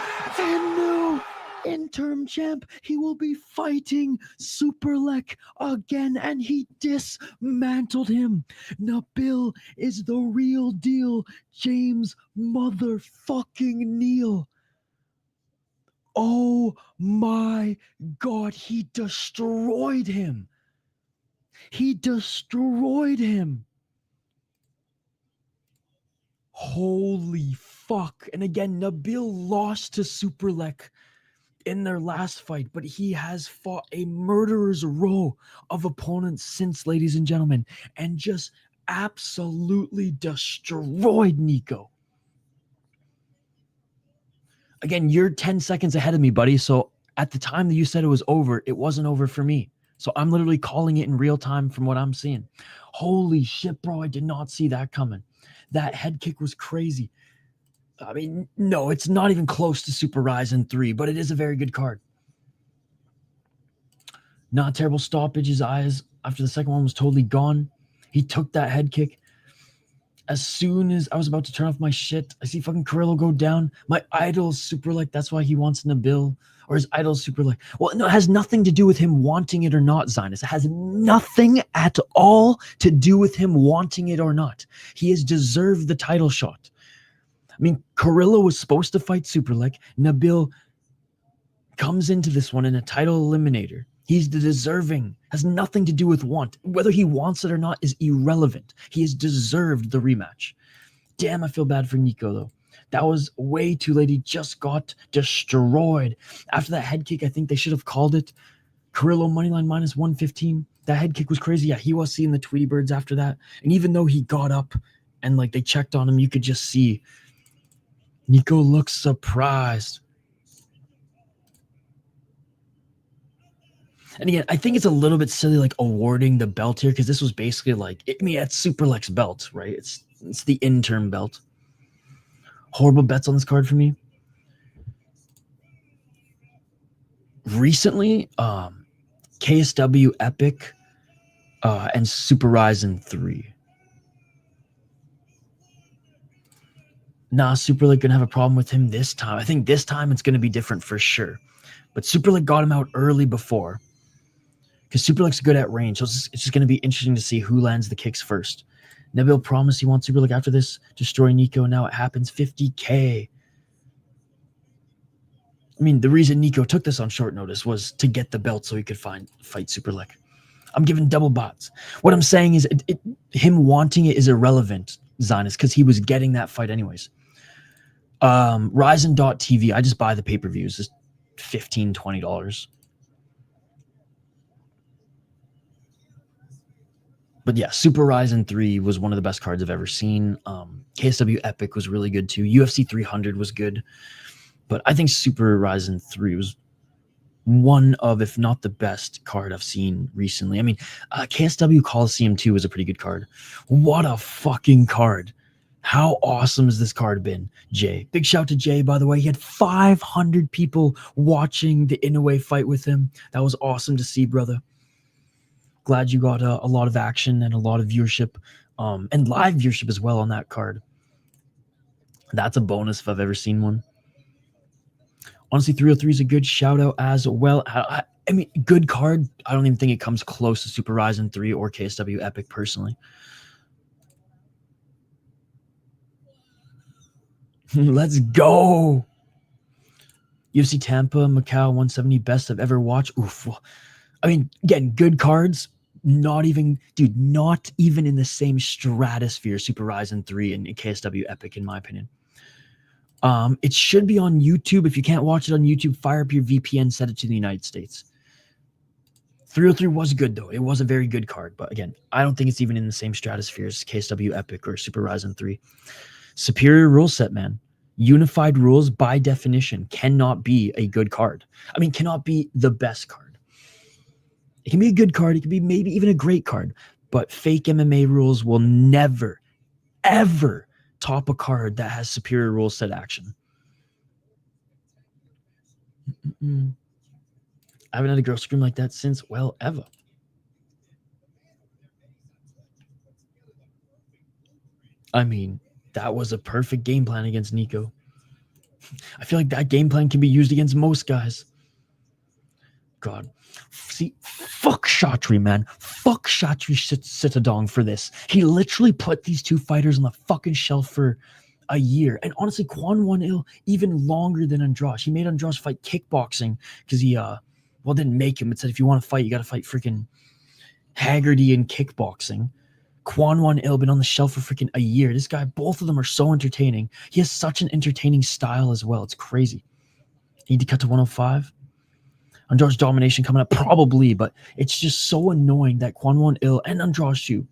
interim champ. He will be fighting Superlek again, and he dismantled him. Nabil is the real deal. James motherfucking Neal. Oh my God, he destroyed him. Holy fuck. And again, Nabil lost to Superlek in their last fight, but he has fought a murderer's row of opponents since, ladies and gentlemen, and just absolutely destroyed Nico. Again, you're 10 seconds ahead of me, buddy. So at the time that you said it was over, it wasn't over for me. So I'm literally calling it in real time from what I'm seeing. Holy shit, bro. I did not see that coming. That head kick was crazy. I mean, no, it's not even close to Super Ryzen 3, but it is a very good card. Not a terrible stoppage. His eyes after the second one was totally gone. He took that head kick. As soon as I was about to turn off my shit, I see fucking Carrillo go down. My idol is Superlek. That's why he wants Nabil. Or his idol is Superlek. Well, no, it has nothing to do with him wanting it or not, Zionist. It has nothing at all to do with him wanting it or not. He has deserved the title shot. I mean, Carrillo was supposed to fight Superlek. Nabil comes into this one in a title eliminator. He's the deserving. Has nothing to do with want. Whether he wants it or not is irrelevant. He has deserved the rematch. Damn, I feel bad for Nico, though. That was way too late. He just got destroyed. After that head kick, I think they should have called it. Carrillo moneyline minus 115. That head kick was crazy. Yeah, he was seeing the Tweety Birds after that. And even though he got up and like they checked on him, you could just see Nico looks surprised. And again, I think it's a little bit silly, like awarding the belt here, because this was basically like, I mean, it's Superlek's belt, right? It's the interim belt. Horrible bets on this card for me. Recently, KSW Epic and Super Ryzen 3. Nah, Superlek gonna have a problem with him this time. I think this time it's gonna be different for sure. But Superlek got him out early before. Because Superlek's good at range. So it's just going to be interesting to see who lands the kicks first. Nabil promised he wants Superlek after this. Destroy Nico. Now it happens. 50K. I mean, the reason Nico took this on short notice was to get the belt so he could fight Superlek. I'm giving double bots. What I'm saying is him wanting it is irrelevant, Zionist, because he was getting that fight anyways. Ryzen.tv, I just buy the pay-per-views. It's $15, $20. But yeah, Super Ryzen 3 was one of the best cards I've ever seen. KSW Epic was really good too. UFC 300 was good. But I think Super Ryzen 3 was one of, if not the best card I've seen recently. I mean, KSW Coliseum 2 was a pretty good card. What a fucking card. How awesome has this card been, Jay? Big shout to Jay, by the way. He had 500 people watching the Inoue fight with him. That was awesome to see, brother. Glad you got a lot of action and a lot of viewership, and live viewership as well on that card. That's a bonus if I've ever seen one. Honestly, 303 is a good shout out as well. I mean, good card. I don't even think it comes close to Super Ryzen 3 or KSW Epic personally. Let's go. UFC Tampa, Macau 170, best I've ever watched. Oof. I mean, again, good cards. Not even in the same stratosphere Super Ryzen 3 and KSW Epic, in my opinion. It should be on YouTube. If you can't watch it on YouTube, fire up your VPN, set it to the United States. 303 was good, though. It was a very good card. But again, I don't think it's even in the same stratosphere as KSW Epic or Super Ryzen 3. Superior rule set, man. Unified rules, by definition, cannot be a good card. I mean, cannot be the best card. It can be a good card. It can be maybe even a great card. But fake MMA rules will never, ever top a card that has superior rule set action. I haven't had a girl scream like that since, well, ever. I mean, that was a perfect game plan against Nico. I feel like that game plan can be used against most guys. God. See, fuck Shatri, man. Fuck Shatri Sitadong for this. He literally put these two fighters on the fucking shelf for a year. And honestly, Juan Ill even longer than Andrade. He made Andrade fight kickboxing because he didn't make him. It said if you want to fight, you got to fight freaking Haggerty in kickboxing. Juan Ill been on the shelf for freaking a year. This guy, both of them are so entertaining. He has such an entertaining style as well. It's crazy. Need to cut to 105. Andrade's domination coming up, probably, but it's just so annoying that Juan Ill and Andrade shoot.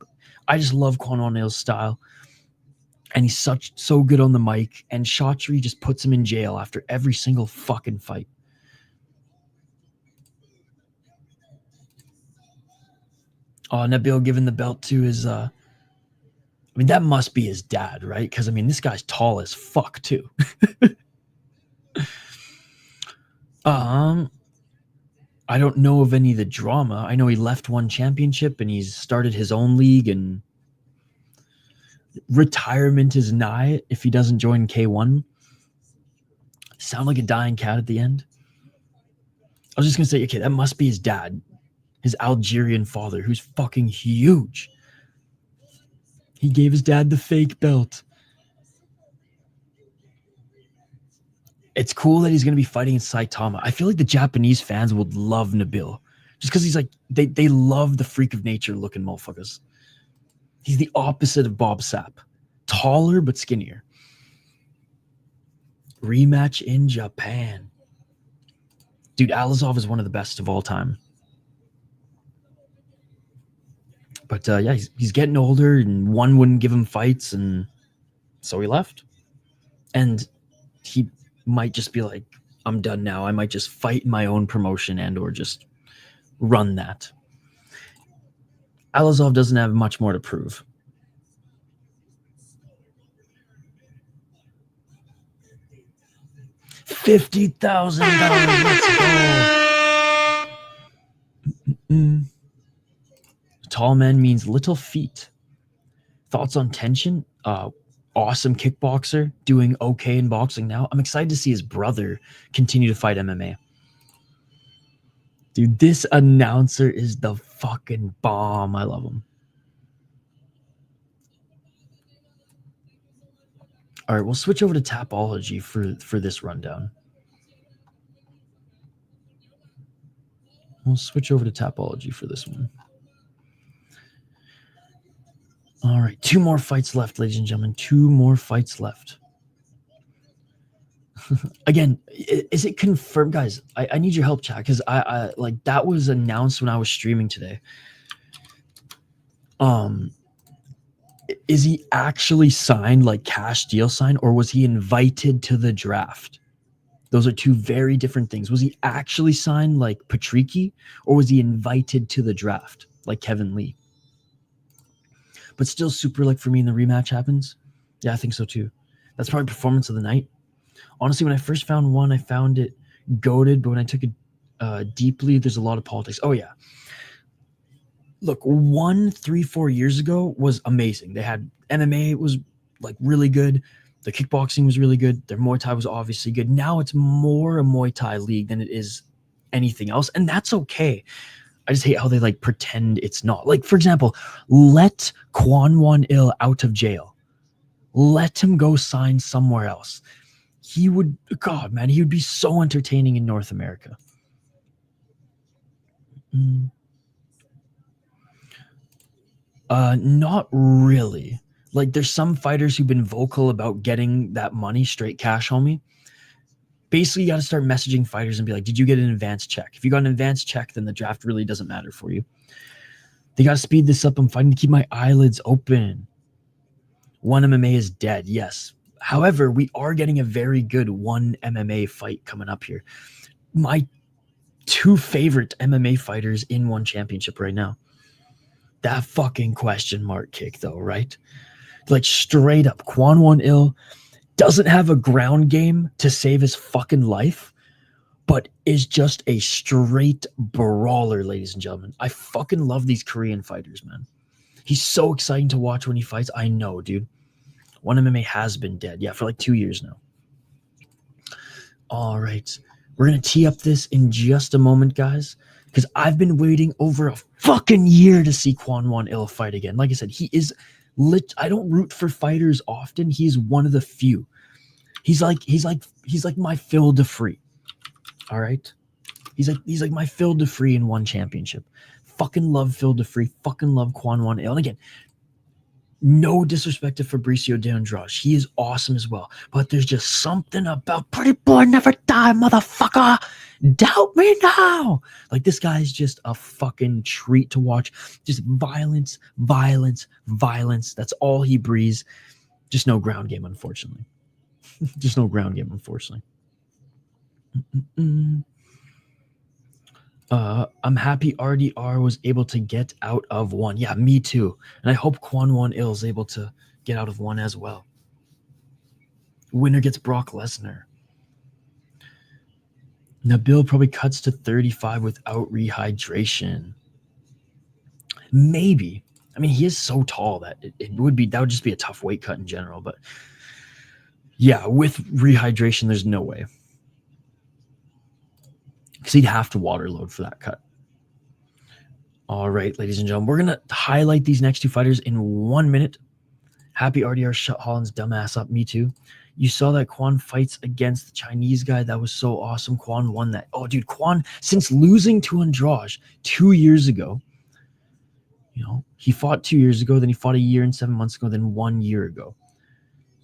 I just love Juan Ill's style. And he's so good on the mic. And Shatri just puts him in jail after every single fucking fight. Oh, Nabil giving the belt to his I mean, that must be his dad, right? Because I mean, this guy's tall as fuck too. I don't know of any of the drama. I know he left one championship and he's started his own league, and retirement is nigh if he doesn't join K1. Sound like a dying cat at the end. I was just going to say, okay, that must be his dad, his Algerian father, who's fucking huge. He gave his dad the fake belt. It's cool that he's going to be fighting in Saitama. I feel like the Japanese fans would love Nabil. Just because he's like, they love the freak of nature looking motherfuckers. He's the opposite of Bob Sapp. Taller, but skinnier. Rematch in Japan. Dude, Alizov is one of the best of all time. But yeah, he's getting older, and one wouldn't give him fights, and so he left. And he might just be like, I'm done now. I might just fight my own promotion and or just run that. Alizov doesn't have much more to prove. $50,000. Let's go. Tall man means little feet. Thoughts on Tension? Awesome kickboxer, doing okay in boxing now. I'm excited to see his brother continue to fight MMA. Dude, this announcer is the fucking bomb. I love him. All right, we'll switch over to Tapology for this rundown. We'll switch over to Tapology for this one. All right, 2 more fights left, ladies and gentlemen. 2 more fights left. Again, is it confirmed, guys? I need your help, chat, because I like that was announced when I was streaming today. Is he actually signed, like cash deal signed, or was he invited to the draft? Those are 2 very different things. Was he actually signed like Patricky, or was he invited to the draft like Kevin Lee? But still super like for me in the rematch happens. Yeah, I think so too. That's probably performance of the night. Honestly, when I first found one, I found it goated, but when I took it deeply, there's a lot of politics. Oh yeah. Look, 3-4 years ago was amazing. They had MMA was like really good. The kickboxing was really good. Their Muay Thai was obviously good. Now it's more a Muay Thai league than it is anything else, and that's okay. I just hate how they like pretend it's not. Like, for example, let Juan Ill out of jail. Let him go sign somewhere else. He would, God, man, he would be so entertaining in North America. Not really. Like, there's some fighters who've been vocal about getting that money, straight cash, homie. Basically, you got to start messaging fighters and be like, did you get an advance check? If you got an advance check, then the draft really doesn't matter for you. They got to speed this up. I'm fighting to keep my eyelids open. One MMA is dead, yes. However, we are getting a very good one MMA fight coming up here. My 2 favorite MMA fighters in one championship right now. That fucking question mark kick, though, right? Like, straight up, Juan Ill doesn't have a ground game to save his fucking life, but is just a straight brawler, ladies and gentlemen. I fucking love these Korean fighters, man. He's so exciting to watch when he fights. I know, dude. One MMA has been dead. Yeah, for like 2 years now. All right. We're going to tee up this in just a moment, guys, because I've been waiting over a fucking year to see Juan Ill fight again. Like I said, he is I don't root for fighters often. He's one of the few. He's like my Phil DeFree. All right. He's like my Phil DeFree in one championship. Fucking love Phil DeFree. Fucking love Juan Ill. And again, no disrespect to Fabricio de Andrade. He is awesome as well. But there's just something about pretty boy never die, motherfucker. Doubt me now. Like, this guy's just a fucking treat to watch. Just violence, violence, violence. That's all he breathes. Just no ground game, unfortunately. Just no ground game, unfortunately. I'm happy RDR was able to get out of one. Yeah, me too. And I hope Kwon Ill is able to get out of one as well. Winner gets Brock Lesnar. Nabil probably cuts to 35 without rehydration. Maybe. I mean, he is so tall that that would just be a tough weight cut in general. But yeah, with rehydration, there's no way. Because he'd have to water load for that cut. All right, ladies and gentlemen, we're going to highlight these next 2 fighters in 1 minute. Happy RDR shut Holland's dumbass up. Me too. You saw that Kwon fights against the Chinese guy. That was so awesome. Kwon won that. Oh, dude, Kwon, since losing to Andrade 2 years ago, you know, he fought 2 years ago, then he fought a year and 7 months ago, then 1 year ago.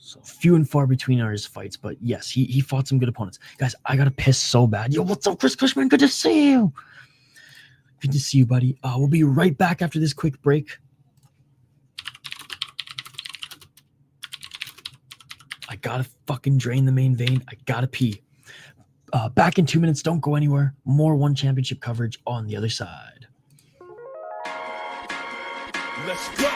So few and far between are his fights, but yes, he fought some good opponents. Guys, I got to piss so bad. Yo, what's up, Chris Cushman? Good to see you. Good to see you, buddy. We'll be right back after this quick break. I got to fucking drain the main vein. I got to pee. Back in 2 minutes. Don't go anywhere. More one championship coverage on the other side. Let's go.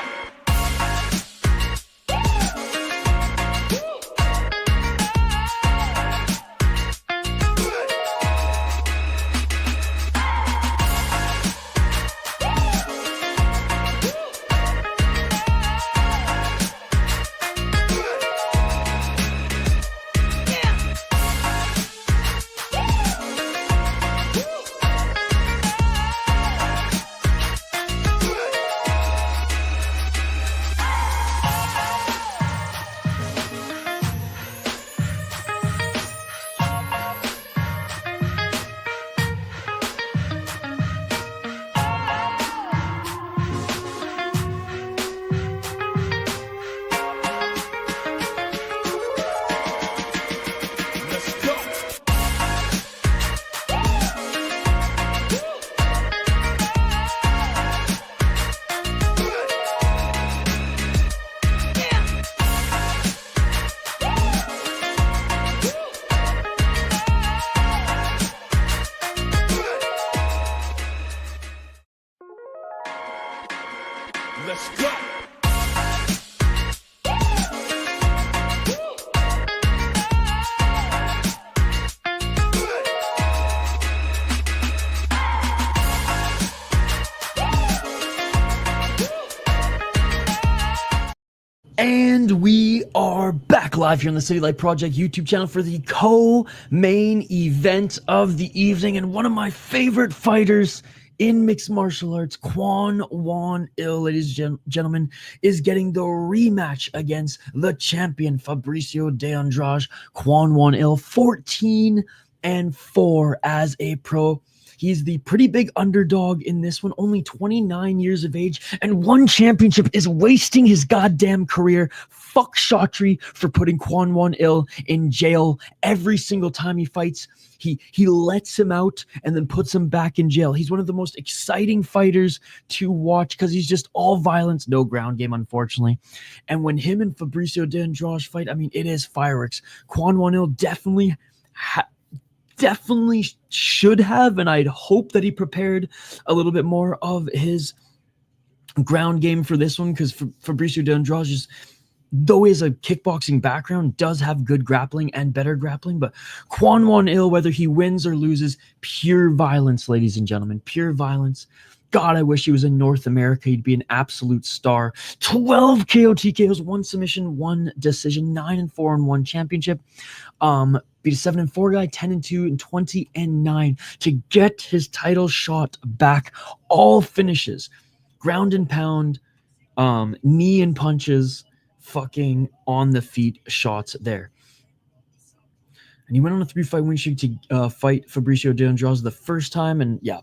And we are back live here on the City Light Project YouTube channel for the co-main event of the evening. And one of my favorite fighters in mixed martial arts, Juan Ill, ladies and gentlemen, is getting the rematch against the champion, Fabricio de Andrade. Juan Ill, 14-4 as a pro. He's the pretty big underdog in this one, only 29 years of age, and one championship is wasting his goddamn career. Fuck Chatri for putting Juan Ill in jail every single time he fights. He lets him out and then puts him back in jail. He's one of the most exciting fighters to watch because he's just all violence, no ground game, unfortunately. And when him and Fabricio de Andrade fight, I mean, it is fireworks. Juan Ill definitely should have, and I'd hope that he prepared a little bit more of his ground game for this one, because Fabricio de Andrade, just though he has a kickboxing background, does have good grappling and better grappling. But Juan Ill, whether he wins or loses, pure violence, ladies and gentlemen, pure violence. God, I wish he was in North America. He'd be an absolute star. 12 KO TKOs, 1 submission, 1 decision, 9-4 and 1 championship. Beat a 7-4 guy, 10-2 and 20-9 to get his title shot back. All finishes, ground and pound, knee and punches, fucking on the feet shots there. And he went on a 3-fight win streak to fight Fabricio de Andrade the first time, and yeah,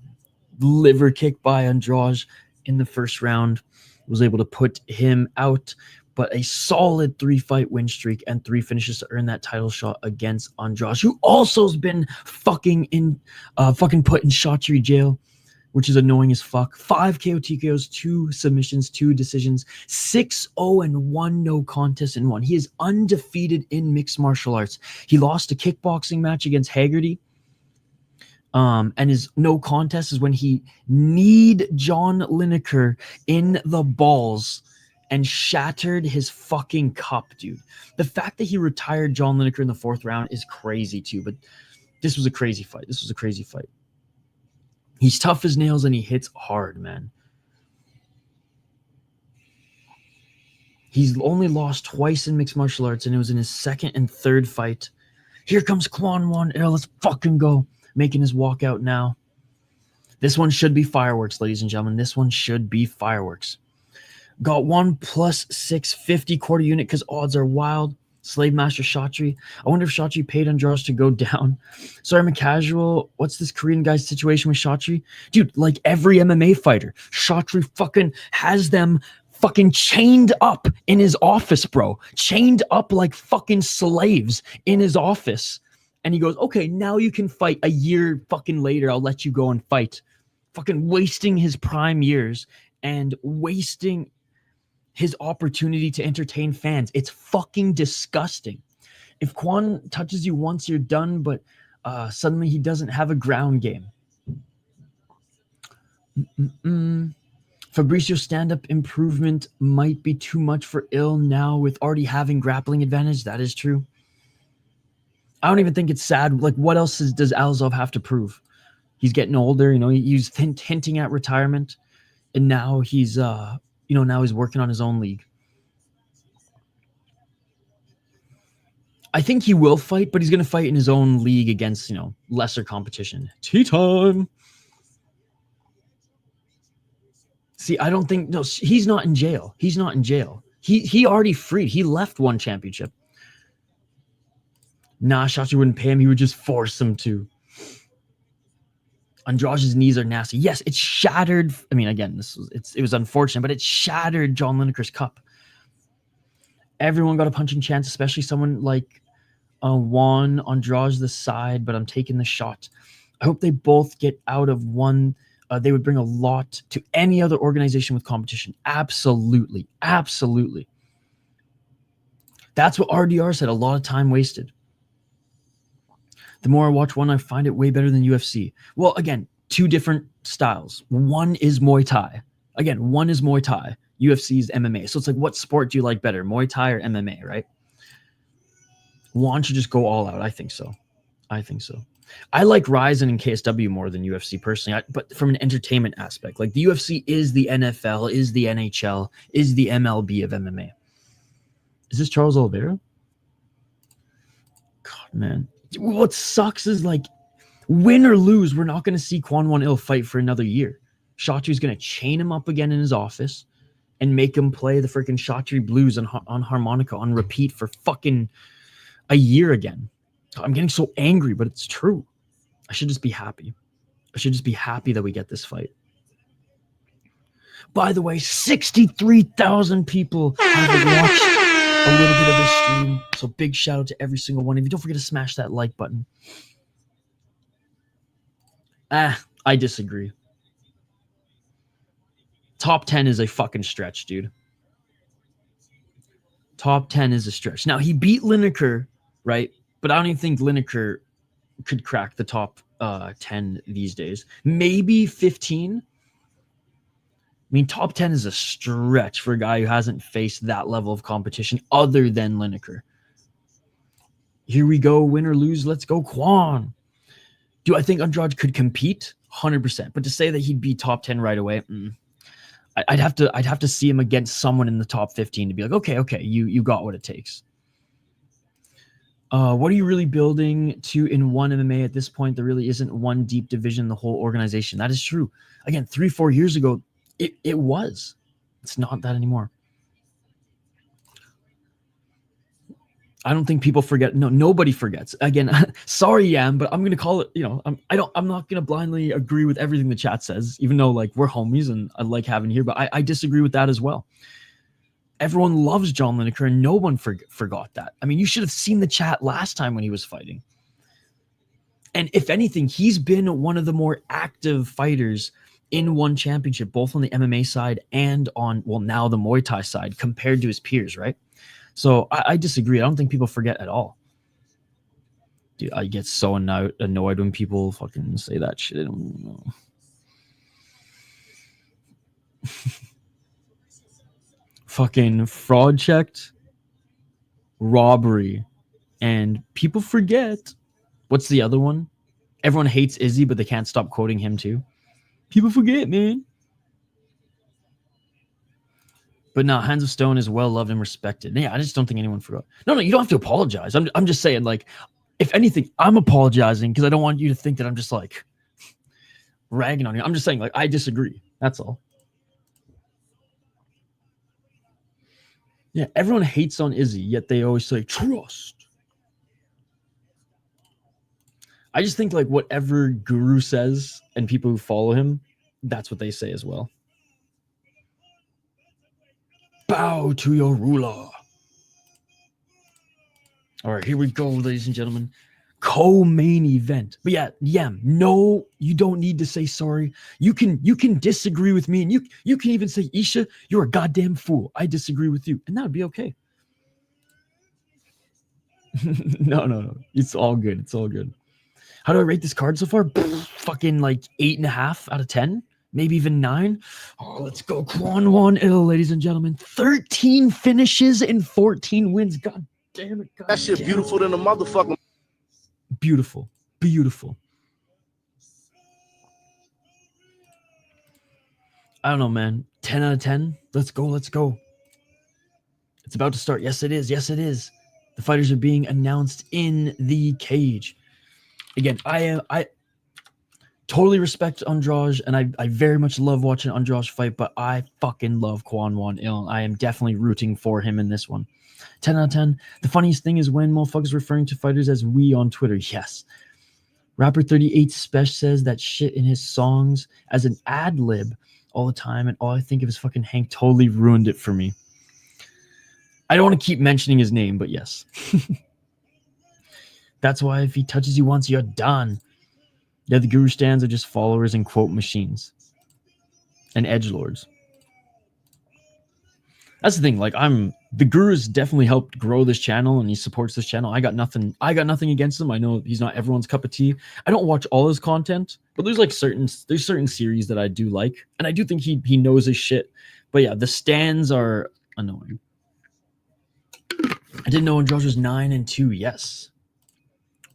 liver kick by Andrade in the first round was able to put him out. But a solid 3-fight win streak and 3 finishes to earn that title shot against Andrade, who also has been fucking put in Chatri jail, which is annoying as fuck. 5 KO TKOs, 2 submissions, 2 decisions, 6-0 and 1 no contest in 1. He is undefeated in mixed martial arts. He lost a kickboxing match against Haggerty. And his no contest is when he kneed John Lineker in the balls and shattered his fucking cup, dude. The fact that he retired John Lineker in the 4th round is crazy too, but this was a crazy fight. This was a crazy fight. He's tough as nails and he hits hard, man. He's only lost twice in mixed martial arts, and it was in his 2nd and 3rd fight. Here comes Juan Ill. Let's fucking go. Making his walkout now. This one should be fireworks, ladies and gentlemen. This one should be fireworks. Got 1 + 650 quarter unit because odds are wild. Slave Master Chatri. I wonder if Chatri paid Andrade to go down. Sorry, I'm a casual. What's this Korean guy's situation with Chatri? Dude, like every MMA fighter, Chatri fucking has them fucking chained up in his office, bro. Chained up like fucking slaves in his office. And he goes, okay, now you can fight. A year fucking later, I'll let you go and fight. Fucking wasting his prime years and wasting his opportunity to entertain fans. It's fucking disgusting. If Kwon touches you once, you're done, but suddenly he doesn't have a ground game. Fabricio's stand-up improvement might be too much for Ill now with already having grappling advantage. That is true. I don't even think it's sad. Like, what else does Alzov have to prove? He's getting older, you know, he's hinting at retirement, and now he's now he's working on his own league. I think he will fight, but he's going to fight in his own league against, lesser competition. Tea time. See, I don't think, no, he's not in jail. He's not in jail. He already freed. He left one championship. Nah, Chatri wouldn't pay him. He would just force him to. Andrade's knees are nasty. Yes, it shattered. I mean, again, it was unfortunate, but it shattered John Lineker's cup. Everyone got a punching chance, especially someone like Juan Andrade the side, but I'm taking the shot. I hope they both get out of one. They would bring a lot to any other organization with competition. Absolutely. Absolutely. That's what RDR said. A lot of time wasted. The more I watch one, I find it way better than UFC. Well, again, 2 different styles. One is Muay Thai. Again, one is Muay Thai. UFC is MMA. So it's like, what sport do you like better, Muay Thai or MMA, right? One should just go all out. I think so. I think so. I like Ryzen and KSW more than UFC personally, but from an entertainment aspect. Like, the UFC is the NFL, is the NHL, is the MLB of MMA. Is this Charles Oliveira? God, man. What sucks is, like, win or lose, we're not going to see Juan Ill fight for another year. Chatri's going to chain him up again in his office and make him play the freaking Chatri blues on harmonica on repeat for fucking a year again. I'm getting so angry, but it's true. I should just be happy. I should just be happy that we get this fight. By the way, 63,000 people have watched a little bit of this stream. So big shout out to every single one of you. Don't forget to smash that like button. I disagree. Top 10 is a fucking stretch, dude. Top 10 is a stretch. Now, he beat Lineker, right? But I don't even think Lineker could crack the top 10 these days. Maybe 15. I mean, top 10 is a stretch for a guy who hasn't faced that level of competition other than Lineker. Here we go, win or lose. Let's go, Kwon. Do I think Andrade could compete? 100%. But to say that he'd be top 10 right away, I'd have to see him against someone in the top 15 to be like, okay, you got what it takes. What are you really building to in one MMA at this point? There really isn't one deep division in the whole organization. That is true. Again, 3-4 years ago, it was. It's not that anymore. I don't think people forget. No, nobody forgets. Again, sorry, Yam, but I'm gonna call it. I'm not gonna blindly agree with everything the chat says, even though like we're homies and I like having you here. But I disagree with that as well. Everyone loves John Lineker, and no one forgot that. I mean, you should have seen the chat last time when he was fighting. And if anything, he's been one of the more active fighters in one championship, both on the MMA side and on, well, now the Muay Thai side compared to his peers, right? So I disagree. I don't think people forget at all. Dude, I get so annoyed when people fucking say that shit. I don't know. Fucking fraud checked, robbery, and people forget. What's the other one? Everyone hates Izzy, but they can't stop quoting him too. People forget, man. But no, Hands of Stone is well loved and respected. Yeah, I just don't think anyone forgot. No, you don't have to apologize. I'm just saying, like, if anything, I'm apologizing because I don't want you to think that I'm just like ragging on you. I'm just saying, like, I disagree. That's all. Yeah, everyone hates on Izzy, yet they always say trust. I just think like whatever Guru says and people who follow him, that's what they say as well. Bow to your ruler. All right, here we go, ladies and gentlemen. Co-main event. But yeah, no, you don't need to say sorry. You can disagree with me, and you can even say, Isha, you're a goddamn fool. I disagree with you, and that would be okay. No. It's all good. It's all good. How do I rate this card so far? Fucking like 8.5 out of 10. Maybe even 9. Oh, let's go. Juan Ill, ladies and gentlemen. 13 finishes and 14 wins. God damn it. That shit beautiful than a motherfucker. Beautiful. I don't know, man. 10 out of 10. Let's go. It's about to start. Yes, it is. The fighters are being announced in the cage. Again, I totally respect Andrade, and I very much love watching Andrade fight, but I fucking love Juan Ill. I am definitely rooting for him in this one. 10 out of 10. The funniest thing is when motherfuckers referring to fighters as we on Twitter. Yes. Rapper 38 Spesh says that shit in his songs as an ad-lib all the time, and all I think of is fucking Hank totally ruined it for me. I don't want to keep mentioning his name, but yes. That's why if he touches you once, you're done. Yeah, the Guru stands are just followers and quote machines. And edgelords. That's the thing. Like, the Guru's definitely helped grow this channel, and he supports this channel. I got nothing against him. I know he's not everyone's cup of tea. I don't watch all his content, but there's certain series that I do like, and I do think he knows his shit. But yeah, the stands are annoying. I didn't know Andrade was 9-2. Yes.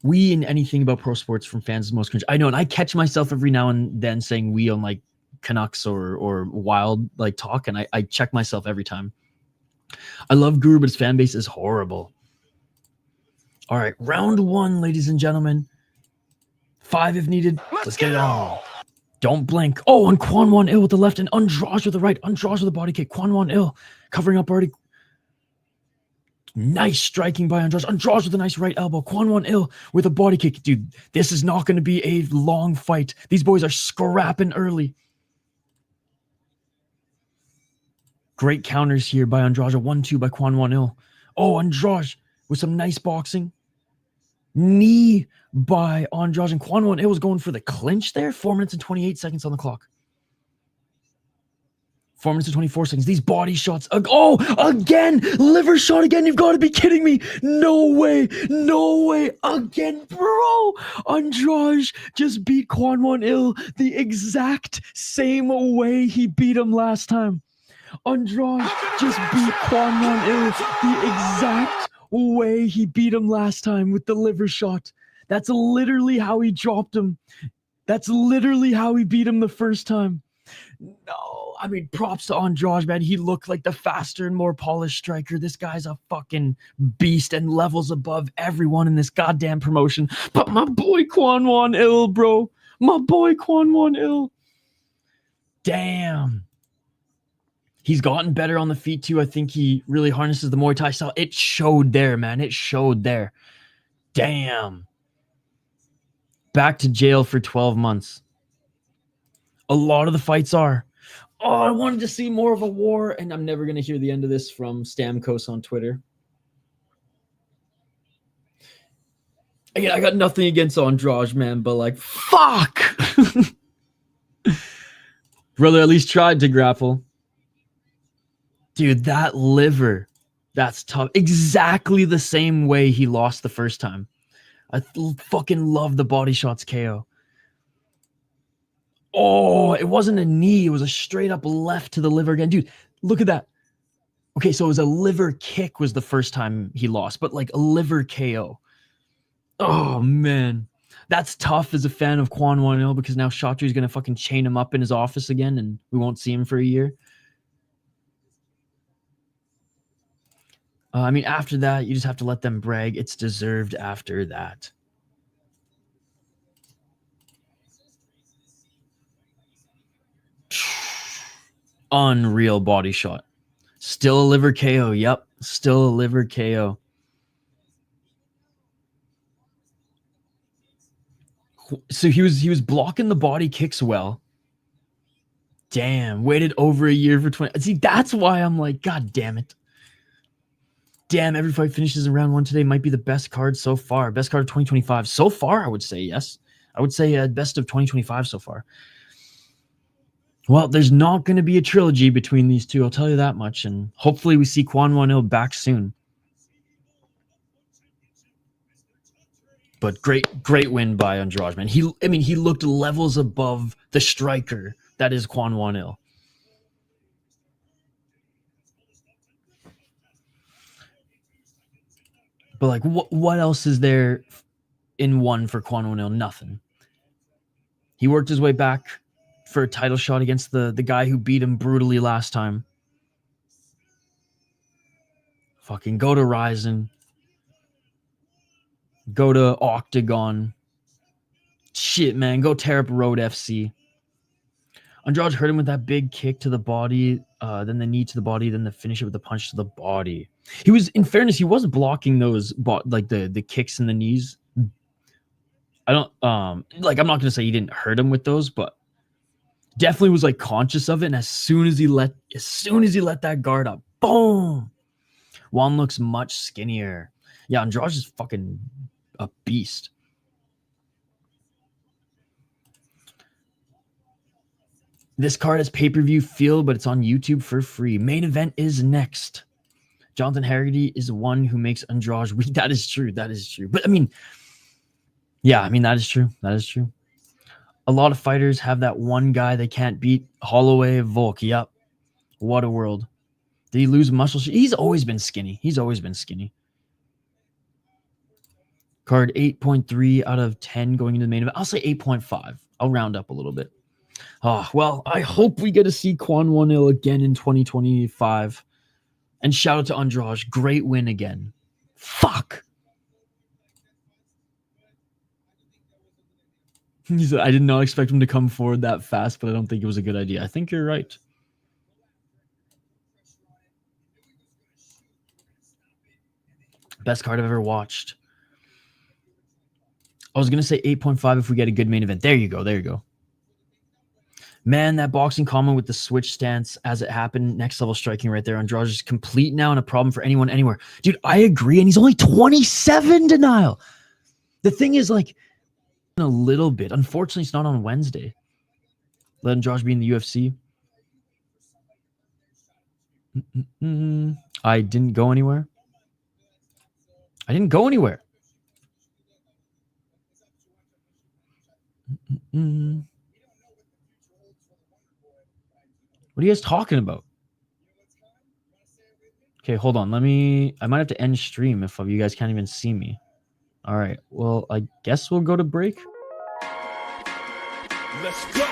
We in anything about pro sports from fans is most cringe. I know, and I catch myself every now and then saying we on like Canucks or Wild like talk, and I check myself every time. I love Guru, but his fan base is horrible. All right, round 1, ladies and gentlemen. 5 if needed. Let's get it on. Don't blink. Oh, and Juan Ill with the left and Andrade with the right. Andrade with the body kick. Juan Ill covering up already. Nice striking by Andrade. Andrade with a nice right elbow. Juan Ill with a body kick. Dude, this is not going to be a long fight. These boys are scrapping early. Great counters here by Andrade. 1-2 by Juan Ill. Oh, Andrade with some nice boxing. Knee by Andrade, and Kwon Ill was going for the clinch there. 4 minutes and 28 seconds on the clock. 4 minutes and 24 seconds. These body shots. Oh, again! Liver shot again. You've got to be kidding me. No way. No way. Again, bro. Andrade just beat Kwon Ill the exact same way he beat him last time. Andrade just beat Kwon Ill the exact way he beat him last time with the liver shot. That's literally how he dropped him. That's literally how he beat him the first time. No, I mean, props to Andrade, man. He looked like the faster and more polished striker. This guy's a fucking beast and levels above everyone in this goddamn promotion. But my boy Kwon Ill, bro. My boy Kwon Ill. Damn. He's gotten better on the feet, too. I think he really harnesses the Muay Thai style. It showed there, man. It showed there. Damn. Back to jail for 12 months. A lot of the fights are. Oh, I wanted to see more of a war, and I'm never going to hear the end of this from Stamkos on Twitter. Again, I got nothing against Andrade, man, but like, fuck! Brother at least tried to grapple. Dude, that liver, that's tough. Exactly the same way he lost the first time. I fucking love the body shots KO. Oh, it wasn't a knee. It was a straight up left to the liver again. Dude, look at that. Okay, so it was a liver kick was the first time he lost, but like a liver KO. Oh, man. That's tough as a fan of Kwon Ill because now Chatri's going to fucking chain him up in his office again and we won't see him for a year. I mean, after that, you just have to let them brag. It's deserved after that. Unreal body shot. Still a liver KO. Yep. Still a liver KO. So he was blocking the body kicks well. Damn. Waited over a year for 20. See, that's why I'm like, God damn it. Damn, every fight finishes in round 1 today might be the best card so far. Best card of 2025. So far, I would say yes. I would say best of 2025 so far. Well, there's not going to be a trilogy between these two. I'll tell you that much. And hopefully we see Kwon Ill back soon. But great win by Andrade, man. He looked levels above the striker that is Kwon Ill. But like, what else is there in one for Kwon Ill? Nothing. He worked his way back for a title shot against the guy who beat him brutally last time. Fucking go to Ryzen. Go to Octagon. Shit, man. Go tear up Road FC. Andrade hurt him with that big kick to the body, then the knee to the body, then the finish it with the punch to the body. He was, in fairness, he was blocking those, like the kicks and the knees. I don't, I'm not going to say he didn't hurt him with those, but definitely was like conscious of it. And as soon as he let that guard up, boom. Juan looks much skinnier. Yeah, Andrade is fucking a beast. This card has pay-per-view feel, but it's on YouTube for free. Main event is next. Jonathan Haggerty is the one who makes Andrade weak. That is true. That is true. But I mean, yeah, I mean, that is true. That is true. A lot of fighters have that one guy they can't beat. Holloway, Volk. Yep. What a world. Did he lose muscle? He's always been skinny. He's always been skinny. Card 8.3 out of 10 going into the main event. I'll say 8.5. I'll round up a little bit. Oh, well, I hope we get to see Kwon Ill again in 2025. And shout out to Andrade. Great win again. Fuck. He said, I did not expect him to come forward that fast, but I don't think it was a good idea. I think you're right. Best card I've ever watched. I was going to say 8.5 if we get a good main event. There you go. There you go. Man, that boxing comment with the switch stance as it happened, next level striking right there. Andrade is complete now and a problem for anyone, anywhere. Dude, I agree. And he's only 27 denial. The thing is, like, a little bit. Unfortunately, it's not on Wednesday. Let Andrade be in the UFC. I didn't go anywhere. I didn't go anywhere. What are you guys talking about? Okay, hold on. I might have to end stream if you guys can't even see me. All right. Well, I guess we'll go to break. Let's go.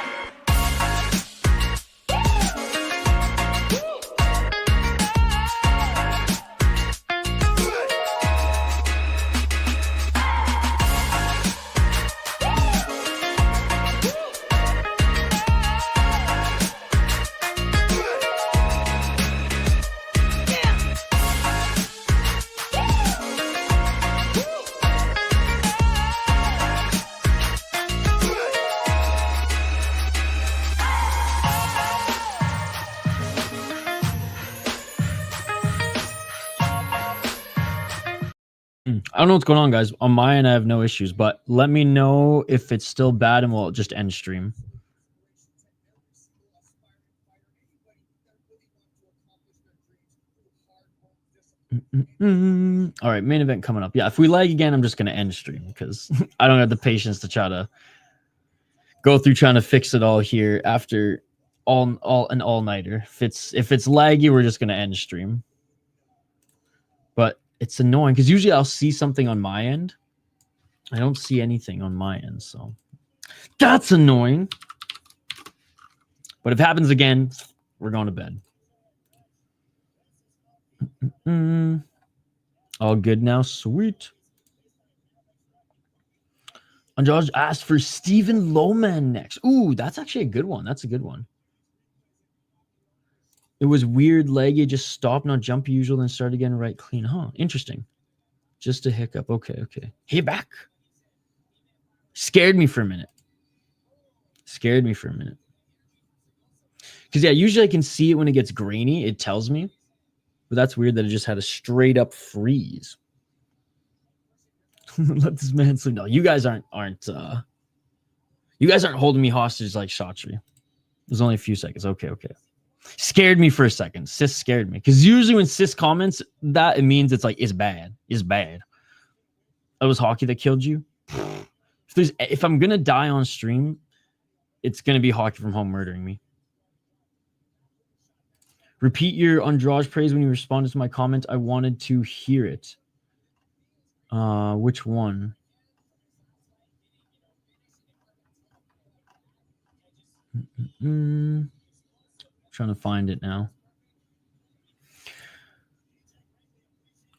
I don't know what's going on, guys. On my end, I have no issues, but let me know if it's still bad and we'll just end stream. All right, main event coming up. Yeah, if we lag again, I'm just going to end stream because I don't have the patience to try to go through trying to fix it all here after an all-nighter. If it's laggy, we're just going to end stream. But it's annoying because usually I'll see something on my end. I don't see anything on my end, so that's annoying. But if it happens again, we're going to bed. All good now. Sweet. Andrade asked for Stephen Loman next. Ooh, that's actually a good one. That's a good one. It was weird leg. It just stopped, not jump usual, then start again right clean. Huh. Interesting. Just a hiccup. Okay, okay. Hey, back. Scared me for a minute. Scared me for a minute. Because, yeah, usually I can see it when it gets grainy. It tells me. But that's weird that it just had a straight up freeze. Let this man sleep. No, you guys aren't holding me hostage like Shotri. There's only a few seconds. Okay, okay. Scared me for a second. Sis scared me. Because usually when Sis comments that, it means it's like, it's bad. It's bad. It was hockey that killed you. If I'm going to die on stream, it's going to be hockey from home murdering me. Repeat your Andrade praise when you responded to my comment. I wanted to hear it. Which one? Trying to find it now.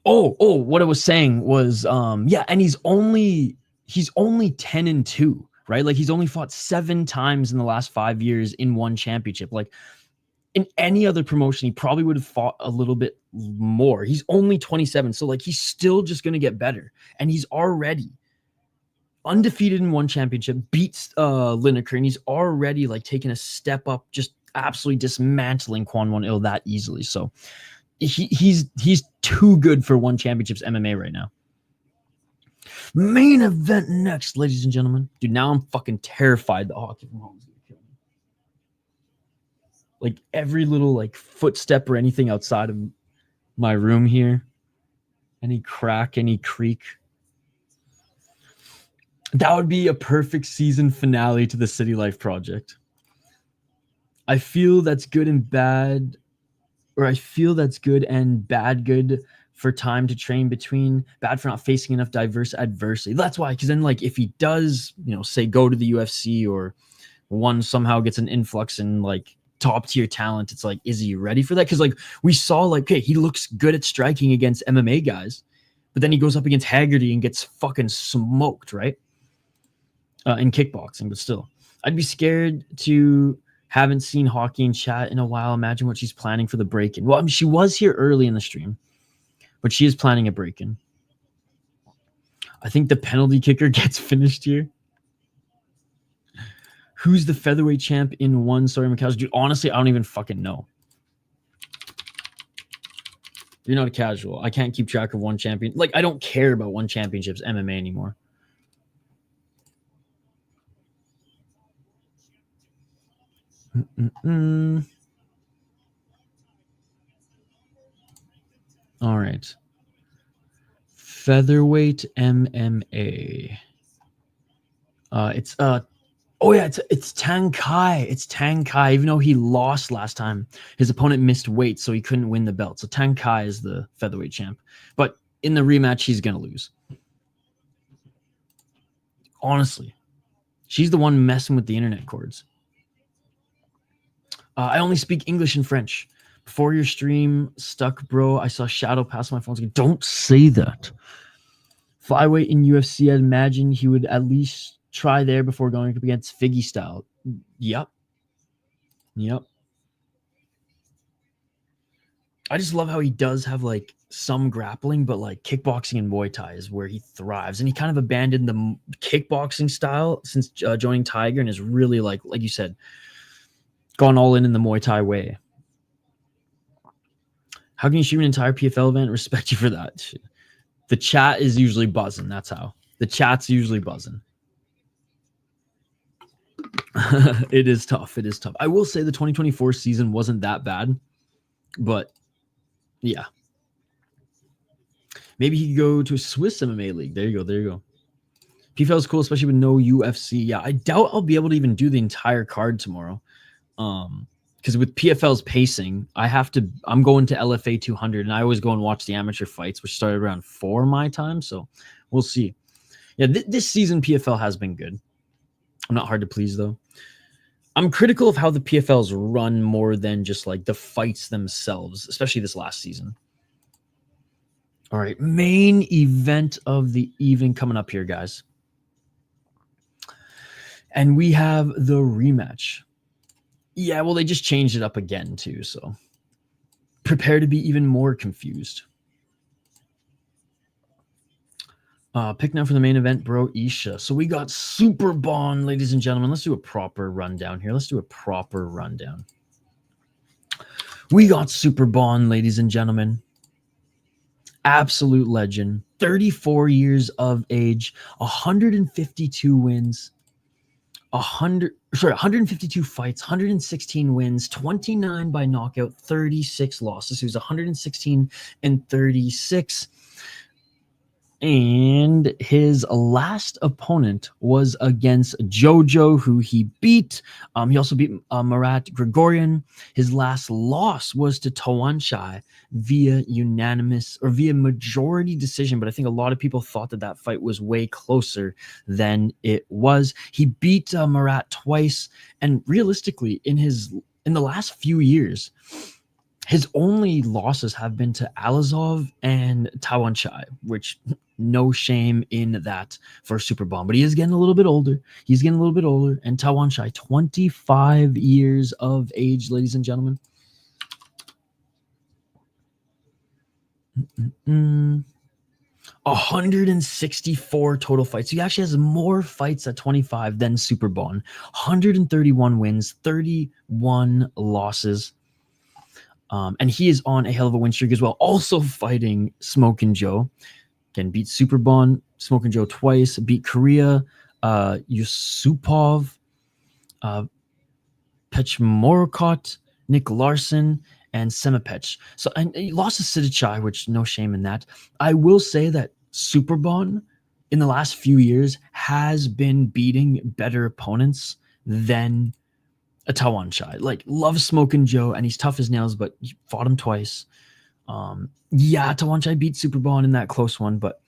Oh, what I was saying was, yeah, and he's only 10-2, right? Like he's only fought 7 times in the last 5 years in one championship. Like in any other promotion, he probably would have fought a little bit more. He's only 27, so like he's still just gonna get better, and he's already undefeated in one championship, beats Lineker, and he's already like taken a step up, just absolutely dismantling Juan Ill that easily. So he's too good for one championship's MMA right now. Main event next, ladies and gentlemen. Dude, now I'm fucking terrified that hockey from home is gonna kill me. Like every little like footstep or anything outside of my room here, any crack, any creak, that would be a perfect season finale to the City Life project. I feel that's good and bad, or I feel that's good and bad good for time to train between, bad for not facing enough diverse adversity. That's why, because then like if he does, say go to the UFC or one somehow gets an influx in like top tier talent, it's like, is he ready for that? Because like we saw, like, okay, he looks good at striking against MMA guys, but then he goes up against Haggerty and gets fucking smoked, right? In kickboxing, but still, I'd be scared to. Haven't seen Hockey in chat in a while. Imagine what she's planning for the break-in. Well, I mean, she was here early in the stream, but she is planning a break-in. I think the penalty kicker gets finished here. Who's the featherweight champ in one? Sorry, Macau. Dude, honestly, I don't even fucking know. You're not a casual. I can't keep track of one champion. Like, I don't care about one championship's MMA anymore. All right. Featherweight MMA. It's Tang Kai. It's Tang Kai. Even though he lost last time, his opponent missed weight, so he couldn't win the belt. So Tang Kai is the featherweight champ. But in the rematch, he's gonna lose. Honestly, she's the one messing with the internet cords. I only speak English and French. Before your stream stuck, bro, I saw Shadow pass my phone. Don't say that. Flyweight in UFC, I'd imagine he would at least try there before going up against Figgy style. Yep. I just love how he does have like some grappling, but like kickboxing and Muay Thai is where he thrives. And he kind of abandoned the kickboxing style since joining Tiger and is really like you said, gone all in the Muay Thai way. How can you shoot an entire PFL event? Respect you for that. The chat is usually buzzing. That's how. The chat's usually buzzing. It is tough. I will say the 2024 season wasn't that bad, but yeah. Maybe he could go to a Swiss MMA league. There you go. PFL is cool, especially with no UFC. Yeah, I doubt I'll be able to even do the entire card tomorrow. Because with PFL's pacing, I'm going to LFA 200, and I always go and watch the amateur fights, which started around 4 my time. So we'll see. Yeah, this season PFL has been good. I'm not hard to please though. I'm critical of how the PFLs run more than just like the fights themselves, especially this last season. All right, main event of the evening coming up here, guys. And we have the rematch. Yeah, well, they just changed it up again too, so prepare to be even more confused. Pick now for the main event, bro, Isha. So we got Superbon, ladies and gentlemen. Let's do a proper rundown here. We got Superbon, ladies and gentlemen. Absolute legend. 34 years of age, 152 wins. 152 fights, 116 wins, 29 by knockout, 36 losses. He was 116-36. And his last opponent was against Jojo, who he beat. He also beat Marat Grigorian. His last loss was to Tawanchai via majority decision. But I think a lot of people thought that fight was way closer than it was. He beat Marat twice. And realistically, in the last few years, his only losses have been to Alazov and Tawanchai, which no shame in that for Superbon. But he is getting a little bit older. And Tawanchai, 25 years of age, ladies and gentlemen. 164 total fights. He actually has more fights at 25 than Superbon. 131 wins, 31 losses. And he is on a hell of a win streak as well. Also fighting Smokin' Joe. Again, beat Superbon, Smokin' Joe twice. Beat Korea, Yusupov, Pechmorokot, Nick Larson, and Semapech. So and he lost to Sidichai, which no shame in that. I will say that Superbon in the last few years has been beating better opponents than a Tawanchai. Like, love Smokin' Joe, and he's tough as nails, but he fought him twice. Tawanchai beat Superbon in that close one, but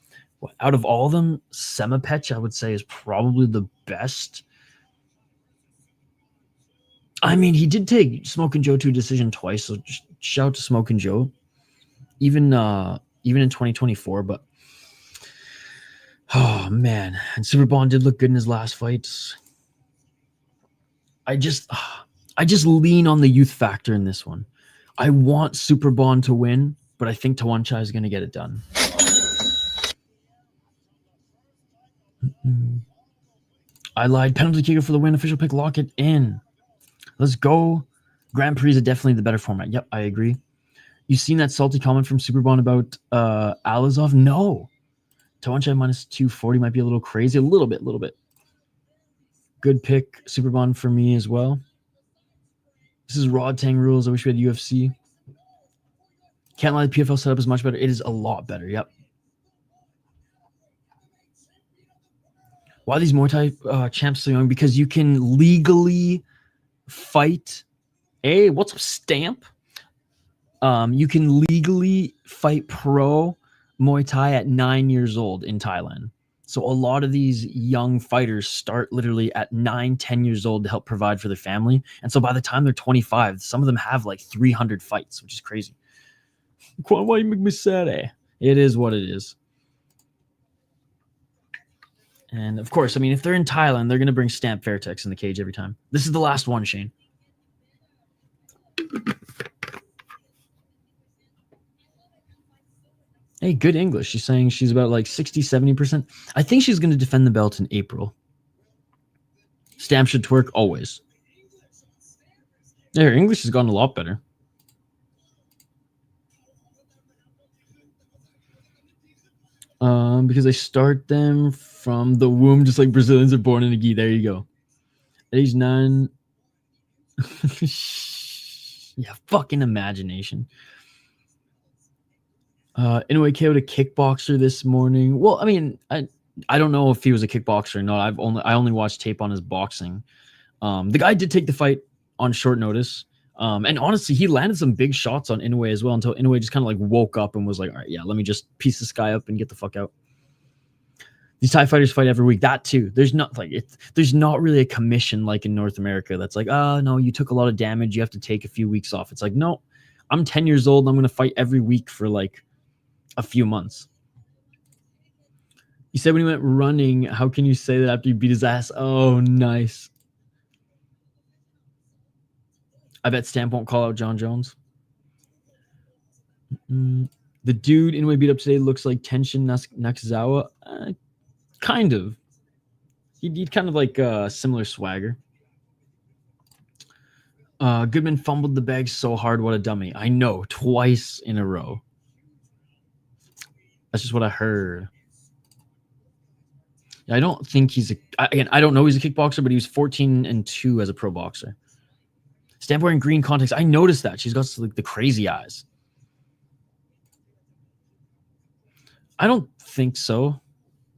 out of all of them, Semapech, I would say, is probably the best I mean, he did take Smoke and Joe to a decision twice, so shout out to Smoke and Joe. Even in 2024, but oh man, and Superbon did look good in his last fights. I just lean on the youth factor in this one. I want Superbon to win, but I think Tawanchai is going to get it done. I lied. Penalty kicker for the win. Official pick. Lock it in. Let's go. Grand Prix is definitely the better format. Yep, I agree. You seen that salty comment from Superbon about Alizov? No. Tawanchai minus 240 might be a little crazy. A little bit. Good pick, Superbon, for me as well. This is Rod Tang rules. I wish we had UFC. Can't lie, the PFL setup is much better. It is a lot better. Yep. Why are these Muay Thai champs so young? Because you can legally fight. Hey, what's up, Stamp? You can legally fight pro Muay Thai at 9 years old in Thailand. So a lot of these young fighters start literally at 9, 10 years old to help provide for their family. And so by the time they're 25, some of them have like 300 fights, which is crazy. Kwon, why you make me sad? It is what it is. And of course, I mean, if they're in Thailand, they're going to bring Stamp Fairtex in the cage every time. This is the last one, Shane. Hey, good English. She's saying she's about like 60, 70%. I think she's going to defend the belt in April. Stamp should twerk always. Yeah, her English has gotten a lot better. Because they start them from the womb, just like Brazilians are born in a gi. There you go. At age 9. Yeah, fucking imagination. Inoue KO'd a kickboxer this morning. Well, I mean, I don't know if he was a kickboxer or not. I only watched tape on his boxing. The guy did take the fight on short notice. And honestly, he landed some big shots on Inoue as well until Inoue just kind of like woke up and was like, all right, yeah, let me just piece this guy up and get the fuck out. These Thai fighters fight every week. That too. There's not really a commission like in North America that's like, oh, no, you took a lot of damage. You have to take a few weeks off. It's like, no, I'm 10 years old. And I'm going to fight every week for like a few months. You said when he went running, how can you say that after you beat his ass? Oh, nice. I bet Stamp won't call out John Jones. The dude Inoue beat up today looks like Tenshin Nakazawa. Kind of. He'd kind of like a similar swagger. Goodman fumbled the bag so hard. What a dummy. I know. Twice in a row. That's just what I heard. I don't think he's I don't know he's a kickboxer, but he was 14-2 as a pro boxer. Stamp wearing green contacts. I noticed that. She's got like the crazy eyes. I don't think so.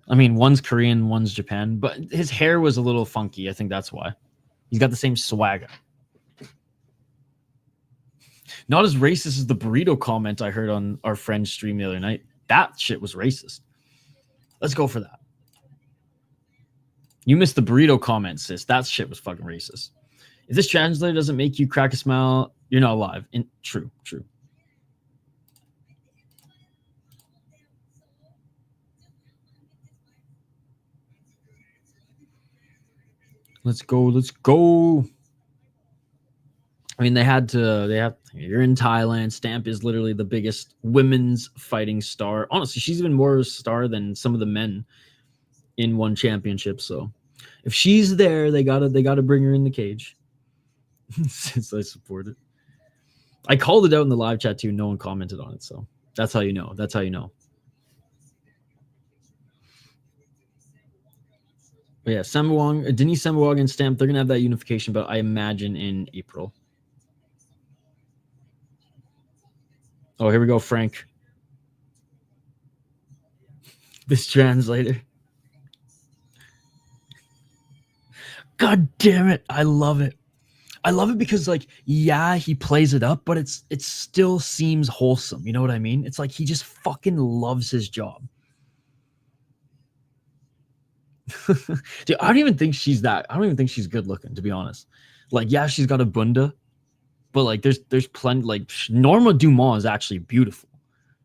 I mean, one's Korean, one's Japan, but his hair was a little funky. I think that's why. He's got the same swagger. Not as racist as the burrito comment I heard on our friend's stream the other night. That shit was racist. Let's go for that. You missed the burrito comment, sis. That shit was fucking racist. If this translator doesn't make you crack a smile, you're not alive. True. Let's go. I mean, you're in Thailand. Stamp is literally the biggest women's fighting star. Honestly, she's even more of a star than some of the men in one championship. So if she's there, they gotta bring her in the cage. Since I support it. I called it out in the live chat too. No one commented on it. So that's how you know. But yeah, Denise Sambuang and Stamp, they're going to have that unification, but I imagine in April. Oh, here we go, Frank. This translator. God damn it. I love it. I love it because, like, yeah, he plays it up, but it still seems wholesome. You know what I mean? It's like he just fucking loves his job. Dude, I don't even think she's good looking, to be honest. Like, yeah, she's got a bunda, but like there's plenty. Like Norma Dumont is actually beautiful,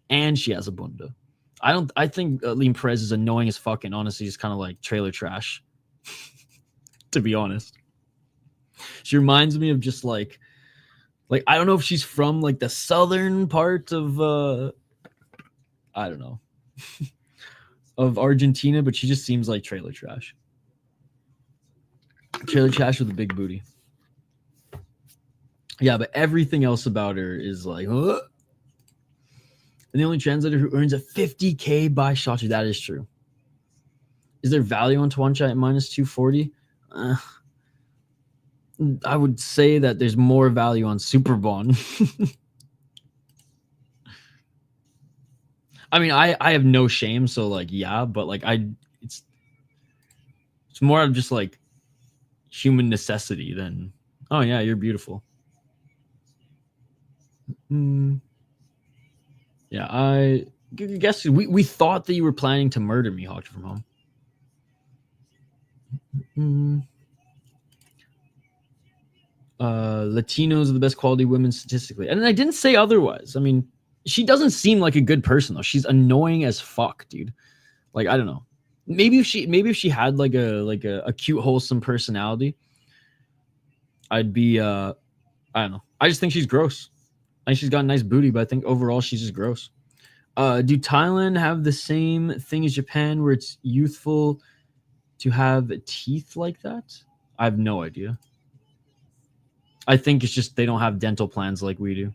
and she has a bunda. I think Lean Perez is annoying as fuck, and honestly, just kind of like trailer trash. To be honest, she reminds me of just like I don't know if she's from like the southern part of I don't know of Argentina, but she just seems like trailer trash. Trailer trash with a big booty. Yeah, but everything else about her is like, and the only translator who earns a 50K by Shotzi. That is true. Is there value on Tawanchai at minus 240? I would say that there's more value on Superbon. I mean, I have no shame, so like, yeah, but like it's more of just like human necessity than, oh yeah, you're beautiful. Yeah, I guess we thought that you were planning to murder me, Hawk from home. Latinos are the best quality women statistically, and I didn't say otherwise. I mean, she doesn't seem like a good person though. She's annoying as fuck, dude. Like, I don't know. Maybe if she had like a cute, wholesome personality, I'd be I don't know. I just think she's gross. I think she's got a nice booty, but I think overall she's just gross. Do Thailand have the same thing as Japan where it's youthful to have teeth like that? I have no idea. I think it's just they don't have dental plans like we do.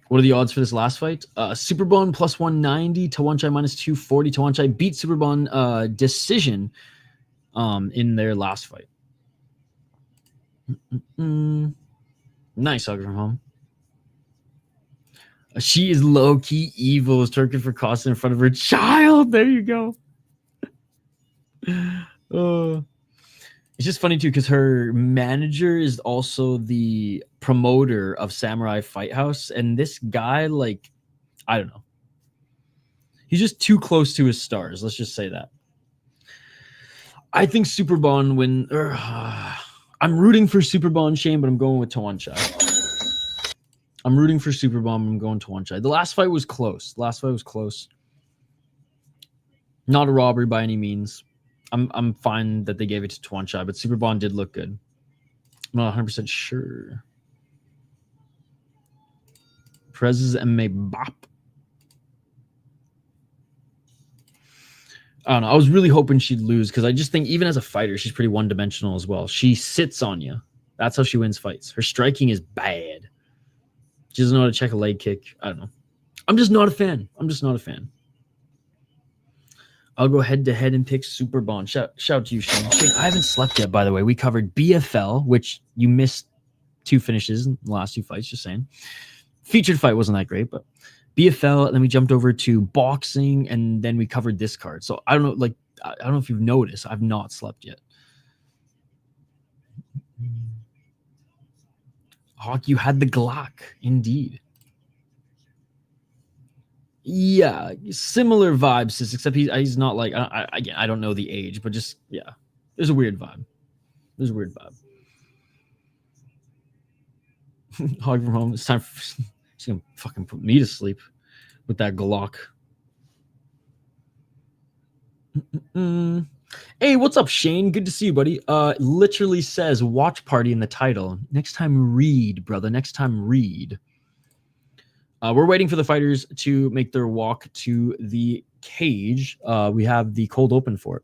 What are the odds for this last fight? Superbon plus 190, Tawanchai minus 240. Tawanchai beat Superbon decision in their last fight. Nice hug from home. She is low-key evil, is twerking for Costa in front of her child. There you go. It's just funny too because her manager is also the promoter of Samurai Fight House, and this guy, like, I don't know, he's just too close to his stars. Let's just say that. I think Superbon when I'm rooting for Superbon Shane, but I'm going with Tawanchai. I'm rooting for Superbon. I'm going Tawanchai. The last fight was close. Not a robbery by any means. I'm fine that they gave it to Tawanchai, but Superbon did look good. I'm not 100% sure. Perez's MMA bop. I don't know. I was really hoping she'd lose because I just think even as a fighter, she's pretty one-dimensional as well. She sits on you. That's how she wins fights. Her striking is bad. She doesn't know how to check a leg kick. I don't know. I'm just not a fan. I'll go head-to-head and pick Superbon. Shout to you, Shane. Shane, I haven't slept yet, by the way. We covered BFL, which you missed 2 finishes in the last 2 fights, just saying. Featured fight wasn't that great, but BFL, and then we jumped over to boxing, and then we covered this card. So I don't know if you've noticed. I've not slept yet. Hawk, you had the Glock, indeed. Yeah, similar vibes, except he's not like again. I don't know the age, but just yeah, there's a weird vibe. Hog from home. It's time for she's gonna fucking put me to sleep with that Glock. Hey, what's up, Shane? Good to see you, buddy. Literally says watch party in the title. Next time, read, brother. Next time, read. We're waiting for the fighters to make their walk to the cage. We have the cold open for it.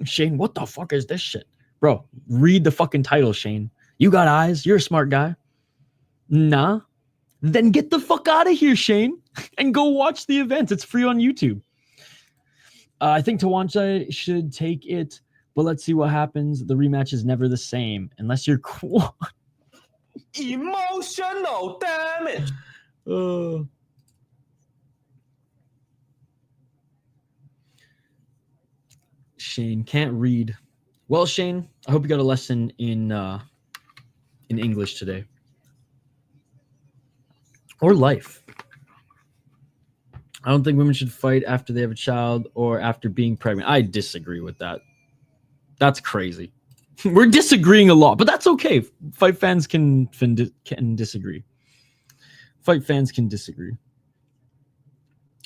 Shane, what the fuck is this shit? Bro, read the fucking title, Shane. You got eyes. You're a smart guy. Nah. Then get the fuck out of here, Shane, and go watch the event. It's free on YouTube. I think Tawanchai should take it, but let's see what happens. The rematch is never the same unless you're Kwon. Emotional damage. Shane can't read. Well, Shane, I hope you got a lesson in English today. Or life. I don't think women should fight after they have a child or after being pregnant. I disagree with that. That's crazy. We're disagreeing a lot, but that's okay. Fight fans can disagree. Fight fans can disagree.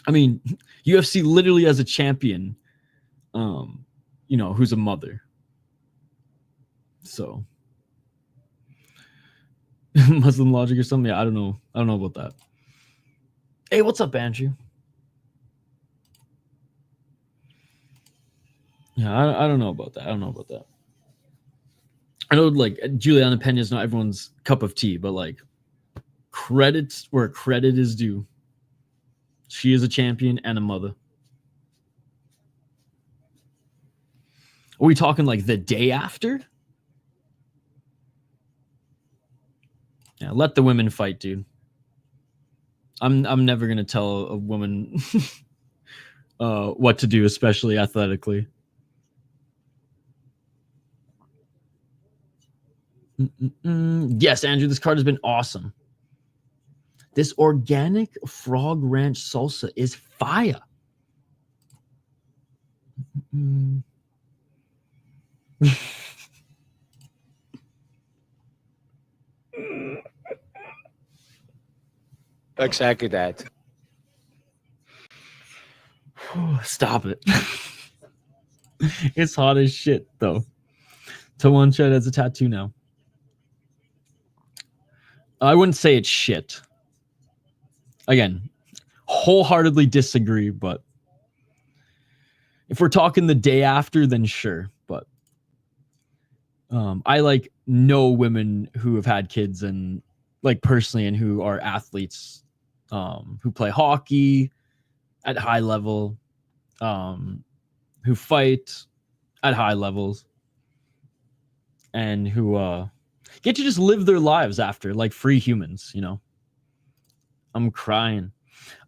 I mean, UFC literally has a champion, you know, who's a mother. So Muslim logic or something. Yeah, I don't know. I don't know about that. Hey, what's up, Andrew? Yeah, I don't know about that. I don't know about that. I know, like, Juliana Pena is not everyone's cup of tea, but like, credit where credit is due. She is a champion and a mother. Are we talking like the day after? Yeah, let the women fight, dude. I'm never gonna tell a woman what to do, especially athletically. Yes, Andrew, this card has been awesome. This organic frog ranch salsa is fire. Exactly that. Stop it. It's hot as shit, though. Tawanchai has a tattoo now. I wouldn't say it's shit. Again, wholeheartedly disagree, but if we're talking the day after, then sure. But I like know women who have had kids and like personally and who are athletes who play hockey at high level, who fight at high levels, and who get to just live their lives after like free humans, you know. I'm crying.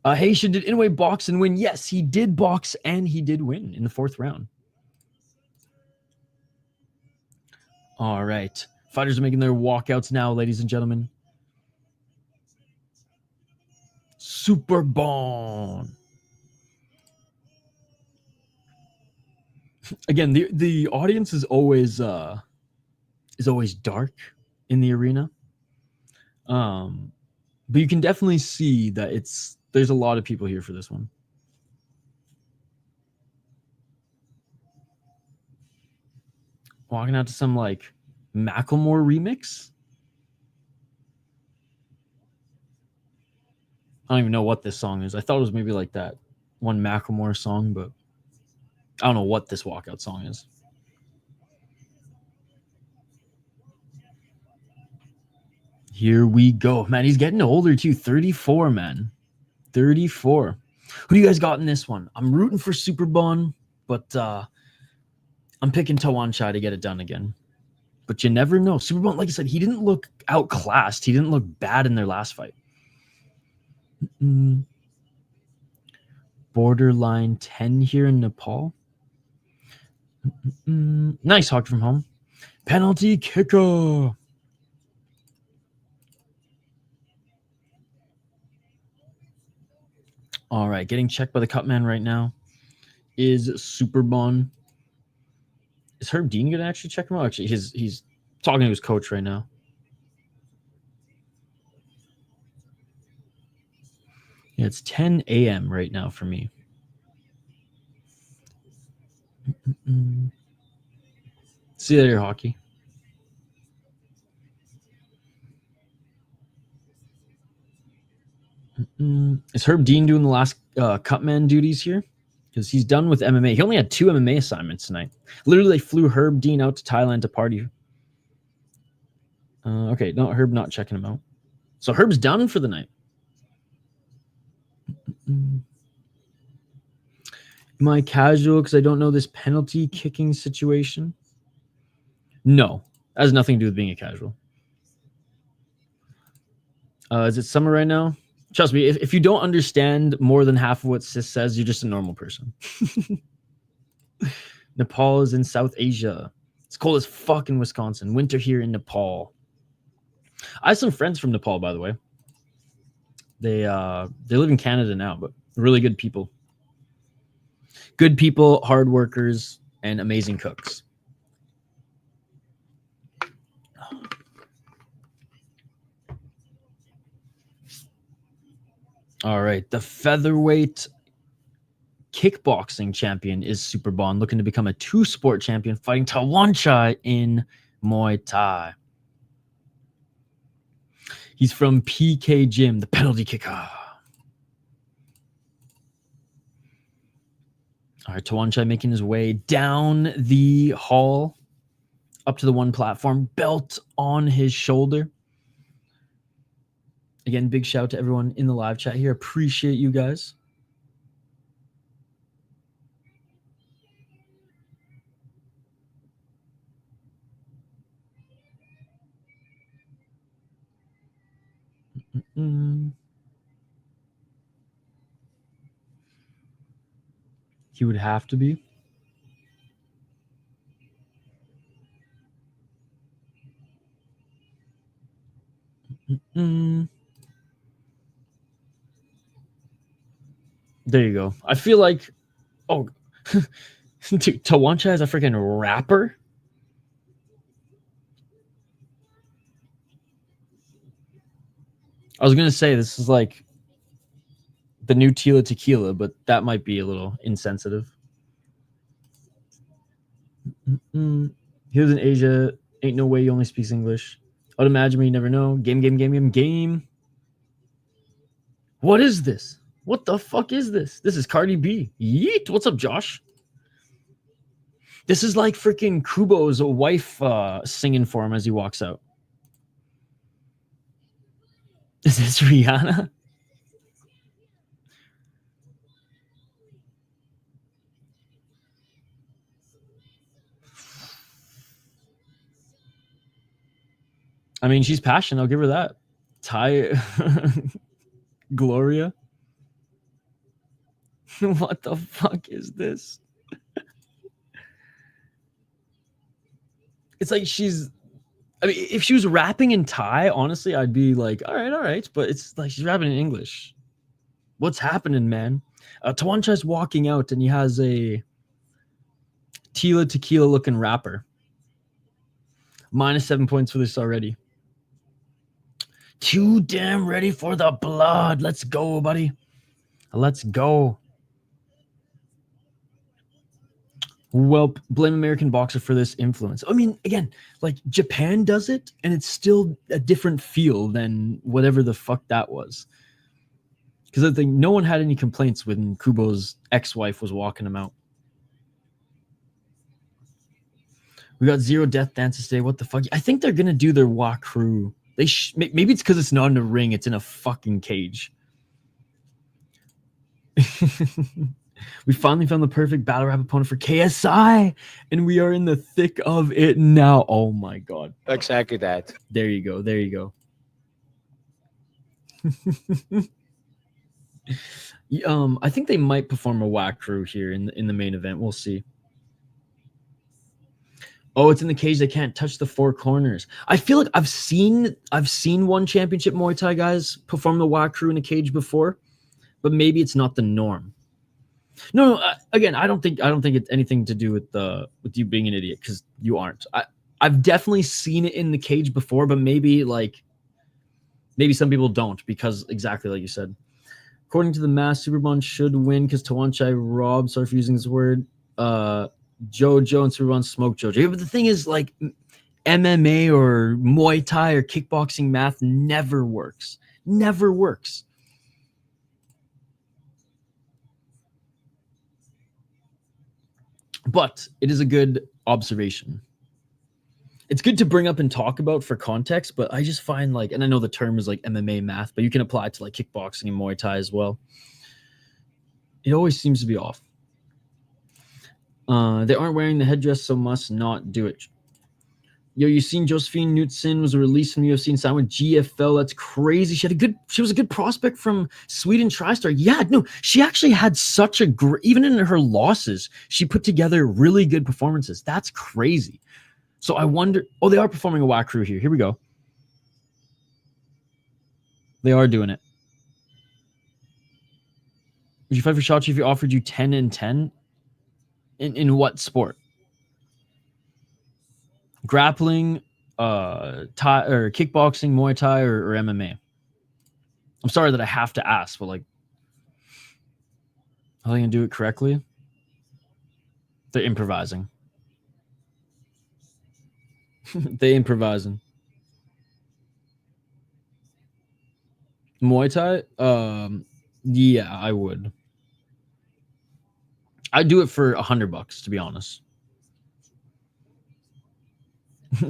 Haitian, did Inoue box and win? Yes, he did box and he did win in the 4th round. All right. Fighters are making their walkouts now, ladies and gentlemen. Superbon. Again, the audience is always dark in the arena. But you can definitely see that there's a lot of people here for this one. Walking out to some like Macklemore remix. I don't even know what this song is. I thought it was maybe like that one Macklemore song, but I don't know what this walkout song is. Here we go. Man, he's getting older too. 34, man. 34. Who do you guys got in this one? I'm rooting for Superbon, but I'm picking Tawanchai to get it done again. But you never know. Superbon, like I said, he didn't look outclassed. He didn't look bad in their last fight. Borderline 10 here in Nepal. Nice hug from home. Penalty kicker. All right, getting checked by the cut man right now is Superbon. Is Herb Dean going to actually check him out? Actually, he's talking to his coach right now. Yeah, it's 10 a.m. right now for me. See you later, hockey. Is Herb Dean doing the last cutman duties here? Because he's done with MMA. He only had 2 MMA assignments tonight. Literally, they flew Herb Dean out to Thailand to party. Okay, no, Herb not checking him out. So Herb's done for the night. Am I casual because I don't know this penalty kicking situation? No, that has nothing to do with being a casual. Is it summer right now? Trust me, if you don't understand more than half of what Sis says, you're just a normal person. Nepal is in South Asia. It's cold as fuck in Wisconsin. Winter here in Nepal. I have some friends from Nepal, by the way. They live in Canada now, but really good people. Good people, hard workers, and amazing cooks. All right. The featherweight kickboxing champion is Superbon, looking to become a two-sport champion, fighting Tawanchai in Muay Thai. He's from PK Gym, the penalty kicker. All right, Tawanchai making his way down the hall, up to the one platform, belt on his shoulder. Again, big shout out to everyone in the live chat here. Appreciate you guys. He would have to be. There you go. I feel like, oh, dude, Tawanchai is a freaking rapper. I was gonna say this is like the new Tila Tequila, but that might be a little insensitive. He was in Asia. Ain't no way he only speaks English. I'd imagine me, you never know. Game. What is this? What the fuck is this? This is Cardi B. Yeet. What's up, Josh? This is like freaking Kubo's wife singing for him as he walks out. Is this Rihanna? I mean, she's passionate. I'll give her that. Ty Gloria. What the fuck is this? It's like she's... I mean, if she was rapping in Thai, honestly, I'd be like, all right. But it's like she's rapping in English. What's happening, man? Tawanchai's walking out, and he has a Tila Tequila looking rapper. -7 points for this already. Too damn ready for the blood. Let's go, buddy. Let's go. Well, blame American boxer for this influence. I mean, again, like Japan does it, and it's still a different feel than whatever the fuck that was. Because I think no one had any complaints when Kubo's ex-wife was walking him out. We got 0 death dances today. What the fuck? I think they're gonna do their walkthrough. Maybe it's because it's not in a ring; it's in a fucking cage. We finally found the perfect battle rap opponent for KSI, and we are in the thick of it now. Oh my god! Exactly that. There you go. There you go. I think they might perform a walkthrough here in the main event. We'll see. Oh, it's in the cage. They can't touch the 4 corners. I feel like I've seen one championship Muay Thai guys perform the walkthrough in a cage before, but maybe it's not the norm. No. Again, I don't think it's anything to do with you being an idiot, because you aren't. I've definitely seen it in the cage before, but maybe some people don't, because exactly like you said. According to the mass, Superbon should win because Tawanchai robbed. Sorry for using this word. Jojo and Superbon smoke Jojo. Yeah, but the thing is, like, MMA or Muay Thai or kickboxing math never works. Never works. But it is a good observation. It's good to bring up and talk about for context, but I just find, like, and I know the term is like MMA math, but you can apply it to like kickboxing and Muay Thai as well. It always seems to be off. They aren't wearing the headdress, so must not do it. Yo, you seen Josephine Knutson was released from UFC and signed with GFL? That's crazy. She was a good prospect from Sweden TriStar. Yeah, no, she actually had such a great, even in her losses, she put together really good performances. That's crazy. So I wonder, oh, they are performing a walkthrough here. Here we go. They are doing it. Would you fight for Shachi if he offered you 10 and 10? In what sport? Grappling, Thai or kickboxing, Muay Thai, or MMA? I'm sorry that I have to ask, but like, How are they gonna do it correctly? They're improvising. They improvising. Muay Thai? Yeah, I would. I'd do it for $100, to be honest.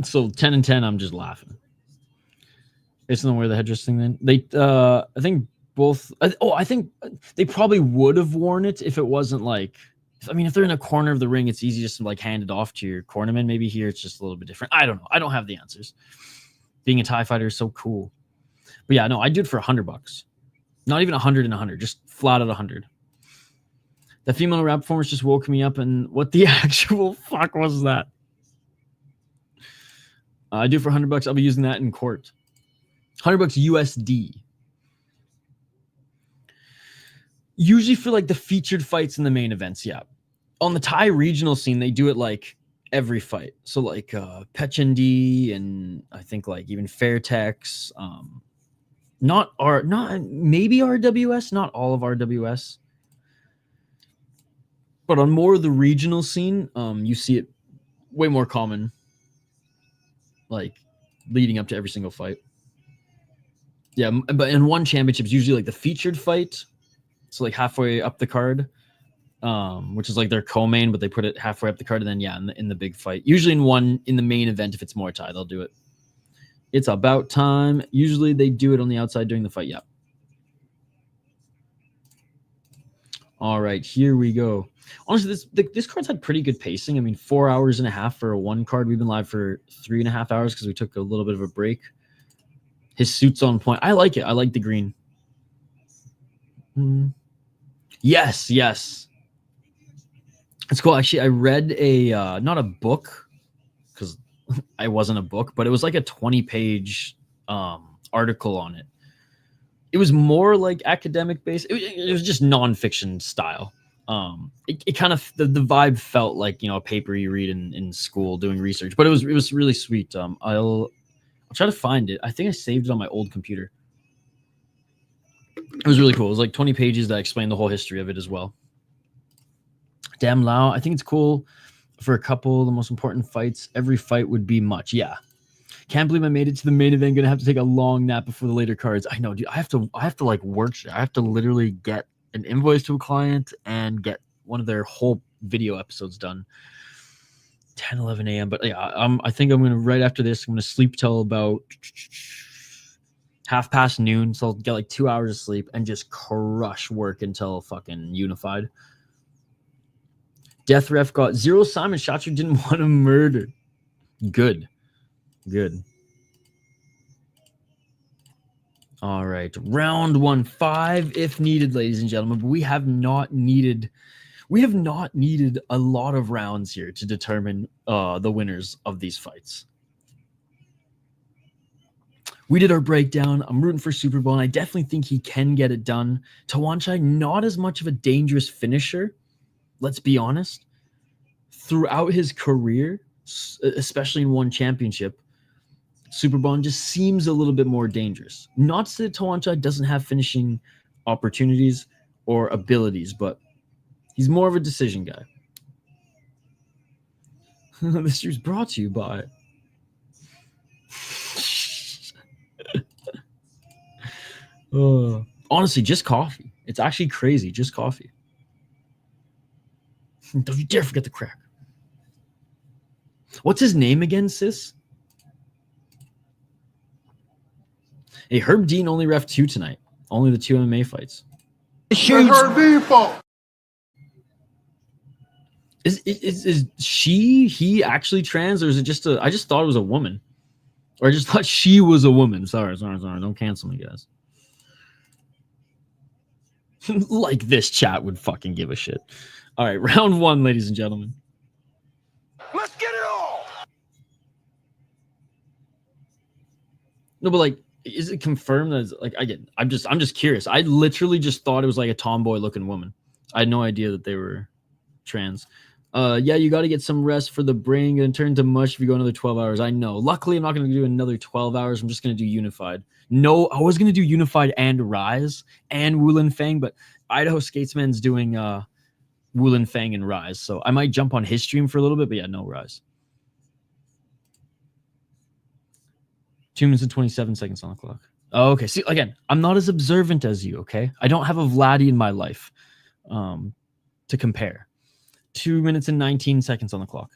So 10 and 10, I'm just laughing. It's not wear the headdress thing then. They I think both I think they probably would have worn it if it wasn't like, I mean, if they're in a corner of the ring, it's easy just to like hand it off to your cornerman. Maybe here it's just a little bit different. I don't know. I don't have the answers. Being a Thai fighter is so cool. But yeah, no, I do it for $100. Not even 100 and 100, just flat at 100. The female rap performance just woke me up, and what the actual fuck was that? I do it for $100. I'll be using that in court. $100 USD. Usually for like the featured fights in the main events, yeah. On the Thai regional scene, they do it like every fight. So like Pechindi and I think like even Fairtex, not maybe RWS, not all of RWS. But on more of the regional scene, you see it way more common, like leading up to every single fight. Yeah, but in one championship, it's usually like the featured fight. So like halfway up the card, which is like their co-main, but they put it halfway up the card, and then yeah, in the big fight. Usually in the main event, if it's Muay Thai, they'll do it. It's about time. Usually they do it on the outside during the fight. Yeah. All right, here we go. Honestly, this card's had pretty good pacing. I mean, 4 hours and a half for a one card. We've been live for 3.5 hours because we took a little bit of a break. His suit's on point. I like it. I like the green. Yes. It's cool. Actually, I read a not a book because I wasn't a book, but it was like a 20-page article on it. It was more like academic based. It was just nonfiction style. It kind of the vibe felt like, you know, a paper you read in school doing research, but it was really sweet. I'll try to find it. I think I saved it on my old computer. It was really cool. It was like 20 pages that explained the whole history of it as well. Damn Lao. I think it's cool for a couple of the most important fights. Every fight would be much. Yeah. Can't believe I made it to the main event. Gonna have to take a long nap before the later cards. I know, dude. I have to like work. I have to literally get an invoice to a client and get one of their whole video episodes done. 10, 11 a.m. But yeah, I think I'm gonna right after this. I'm gonna sleep till about noon. So I'll get like 2 hours of sleep and just crush work until fucking unified. Death Ref got 0 Simon. Shatru didn't want to murder. Good. All right. Round 1, 5 if needed, ladies and gentlemen. But we have not needed a lot of rounds here to determine the winners of these fights. We did our breakdown. I'm rooting for Superbon. I definitely think he can get it done. Tawanchai, not as much of a dangerous finisher. Let's be honest. Throughout his career, especially in one championship, Superbon just seems a little bit more dangerous. Not to say Tawanchai doesn't have finishing opportunities or abilities, but he's more of a decision guy. This year's brought to you by... honestly, just coffee. It's actually crazy. Just coffee. Don't you dare forget the crack. What's his name again, sis? Hey, Herb Dean only ref 2 tonight. Only the 2 MMA fights. Herb Dean fault. Is he actually trans, or is it just I just thought it was a woman. Or I just thought she was a woman. Sorry. Don't cancel me, guys. Like this chat would fucking give a shit. All right, round 1, ladies and gentlemen. Let's get it all. No, but like, is it confirmed that it's, like, I'm just curious. I literally just thought it was like a tomboy looking woman. I had no idea that they were trans. Yeah, you got to get some rest for the brain and turn to mush if you go another 12 hours. I know. Luckily, I'm not going to do another 12 hours. I'm just going to do unified. No, I was going to do Unified and Rise and Wulin Fang, but Idaho Skatesman's doing Wulin Fang and Rise. So I might jump on his stream for a little bit, but yeah, no Rise. 2 minutes and 27 seconds on the clock. Oh, okay. See, again, I'm not as observant as you, okay? I don't have a Vladdy in my life to compare. 2 minutes and 19 seconds on the clock.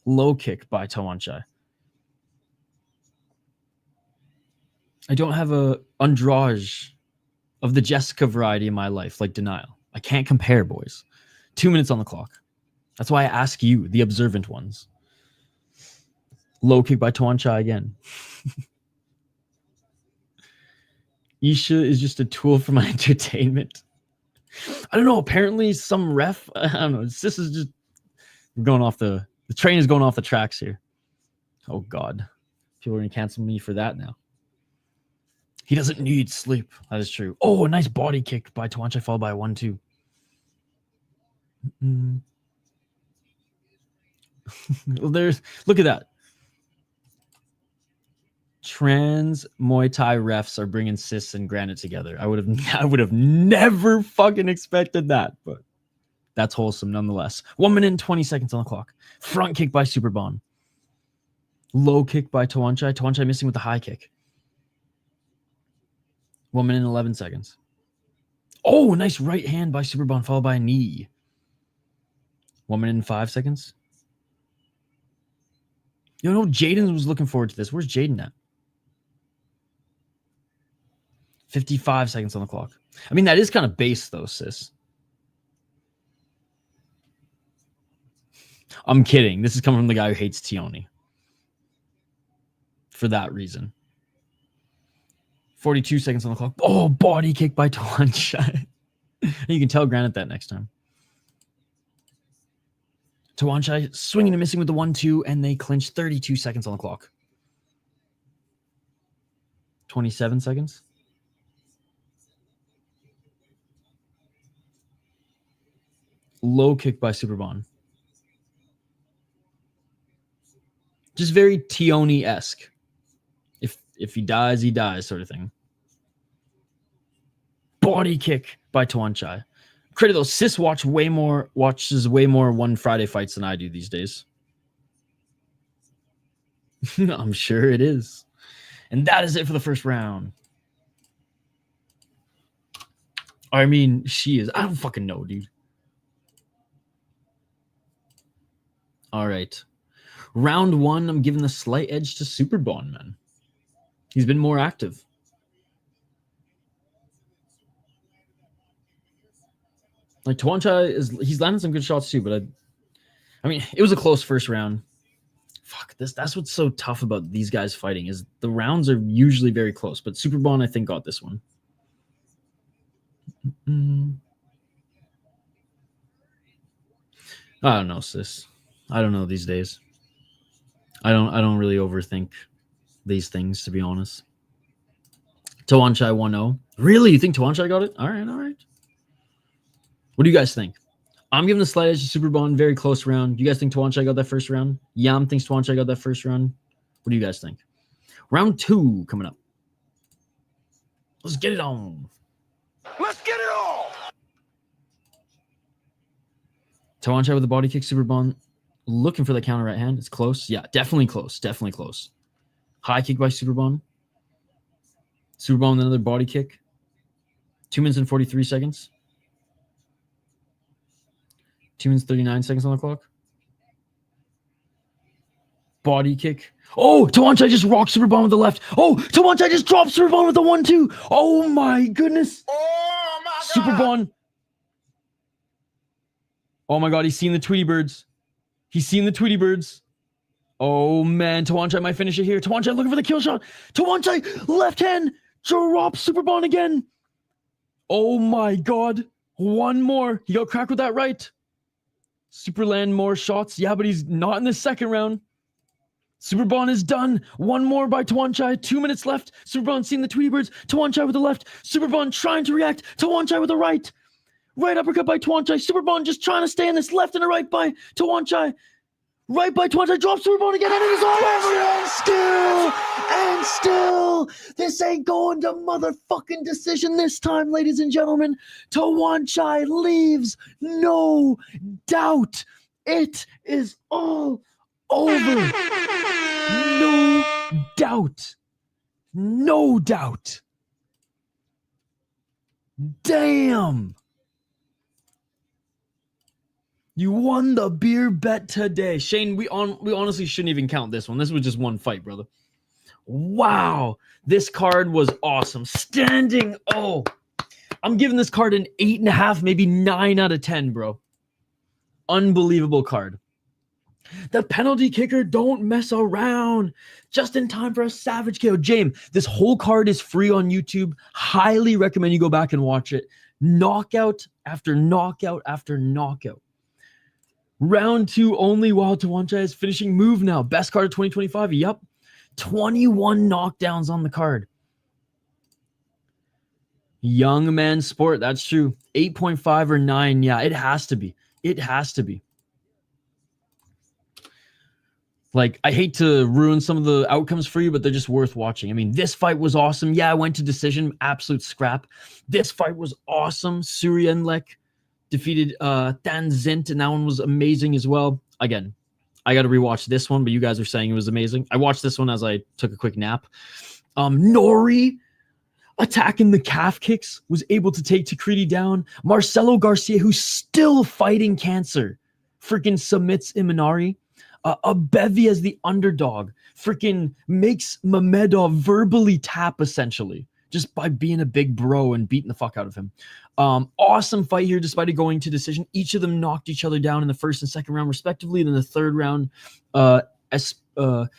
Low kick by Tawanchai. I don't have a Andrade of the Jessica variety in my life, like Denial. I can't compare, boys. 2 minutes on the clock. That's why I ask you, the observant ones. Low kick by Tawanchai again. Isha is just a tool for my entertainment. I don't know. Apparently, some ref. I don't know. This is just going off the train is going off the tracks here. Oh God, people are gonna cancel me for that now. He doesn't need sleep. That is true. Oh, a nice body kick by Tawanchai followed by a 1-2. Well, look at that. Trans Muay Thai refs are bringing Sis and Granite together. I would have never fucking expected that, but that's wholesome nonetheless. 1 minute and 20 seconds on the clock. Front kick by Superbon. Low kick by Tawanchai. Tawanchai missing with the high kick. 1 minute and 11 seconds. Oh, nice right hand by Superbon followed by a knee. 1 minute and 5 seconds. You know, Jaden was looking forward to this. Where's Jaden at? 55 seconds on the clock. I mean, that is kind of base, though, sis. I'm kidding. This is coming from the guy who hates Tioni. For that reason. 42 seconds on the clock. Oh, body kick by Tawanchai. You can tell Granite that next time. Tawanchai swinging and missing with the 1-2, and they clinch. 32 seconds on the clock. 27 seconds. Low kick by Superbon. Just very Tioni-esque. If he dies, he dies sort of thing. Body kick by Tawanchai. Credit though, Sis watches way more One Friday fights than I do these days. I'm sure it is. And that is it for the first round. I mean, she is. I don't fucking know, dude. All right. Round 1, I'm giving the slight edge to Superbon, man. He's been more active. Like Tawanchai he's landing some good shots too, but I mean, it was a close first round. Fuck this. That's what's so tough about these guys fighting is the rounds are usually very close, but Superbon I think got this one. I don't know, sis. I don't know these days. I don't really overthink these things, to be honest. Tawanchai 1-0. Really? You think Tawanchai got it? All right. What do you guys think? I'm giving the slight edge to Superbon. Very close round. You guys think Tawanchai got that first round? Yam thinks Tawanchai got that first round. What do you guys think? Round 2 coming up. Let's get it on. Let's get it all. Tawanchai with the body kick. Superbon looking for the counter right hand. It's close. Yeah, definitely close. Definitely close. High kick by Superbon. Superbon with another body kick. 2 minutes and 43 seconds. 2 minutes 39 seconds on the clock. Body kick. Oh, Tawanchai just rocked Superbon with the left. Oh, Tawanchai just dropped Superbon with the 1-2. Oh my goodness. Oh my God. Superbon. Oh my God, he's seen the Tweety Birds. He's seen the Tweety Birds. Oh man, Tawanchai might finish it here. Tawanchai looking for the kill shot. Tawanchai, left hand, drops Superbon again. Oh my God. One more. He got cracked with that right. Superland more shots. Yeah, but he's not in the second round. Superbon is done. One more by Tawanchai. 2 minutes left. Superbon seeing the Tweety Birds. Tawanchai with the left. Superbon trying to react. Tawanchai with the right. Right uppercut by Tawanchai. Superbon just trying to stay in this left and a right by Tawanchai. Right by Tawanchai, drops Superbon again, and it is all over, and still, this ain't going to motherfucking decision this time, ladies and gentlemen. Tawanchai leaves, no doubt. It is all over. No doubt. No doubt. Damn. You won the beer bet today. Shane, we honestly shouldn't even count this one. This was just one fight, brother. Wow. This card was awesome. Standing. Oh, I'm giving this card an 8.5, maybe 9 out of 10, bro. Unbelievable card. The penalty kicker, don't mess around. Just in time for a savage KO. James, this whole card is free on YouTube. Highly recommend you go back and watch it. Knockout after knockout after knockout. Round 2 only while Tawanchai is finishing move now. Best card of 2025. Yup. 21 knockdowns on the card. Young man sport. That's true. 8.5 or 9. Yeah, it has to be. It has to be. Like, I hate to ruin some of the outcomes for you, but they're just worth watching. I mean, this fight was awesome. Yeah, I went to decision. Absolute scrap. This fight was awesome. Surienlek defeated Tan Zint, and that one was amazing as well. Again, I got to rewatch this one, but you guys are saying it was amazing. I watched this one as I took a quick nap. Nori attacking the calf kicks, was able to take Tekreeti down. Marcelo Garcia, who's still fighting cancer, freaking submits Imanari. Abevi as the underdog freaking makes Mamedov verbally tap, essentially, just by being a big bro and beating the fuck out of him. Awesome fight here, despite it going to decision. Each of them knocked each other down in the first and second round, respectively. Then the third round, Estupinan.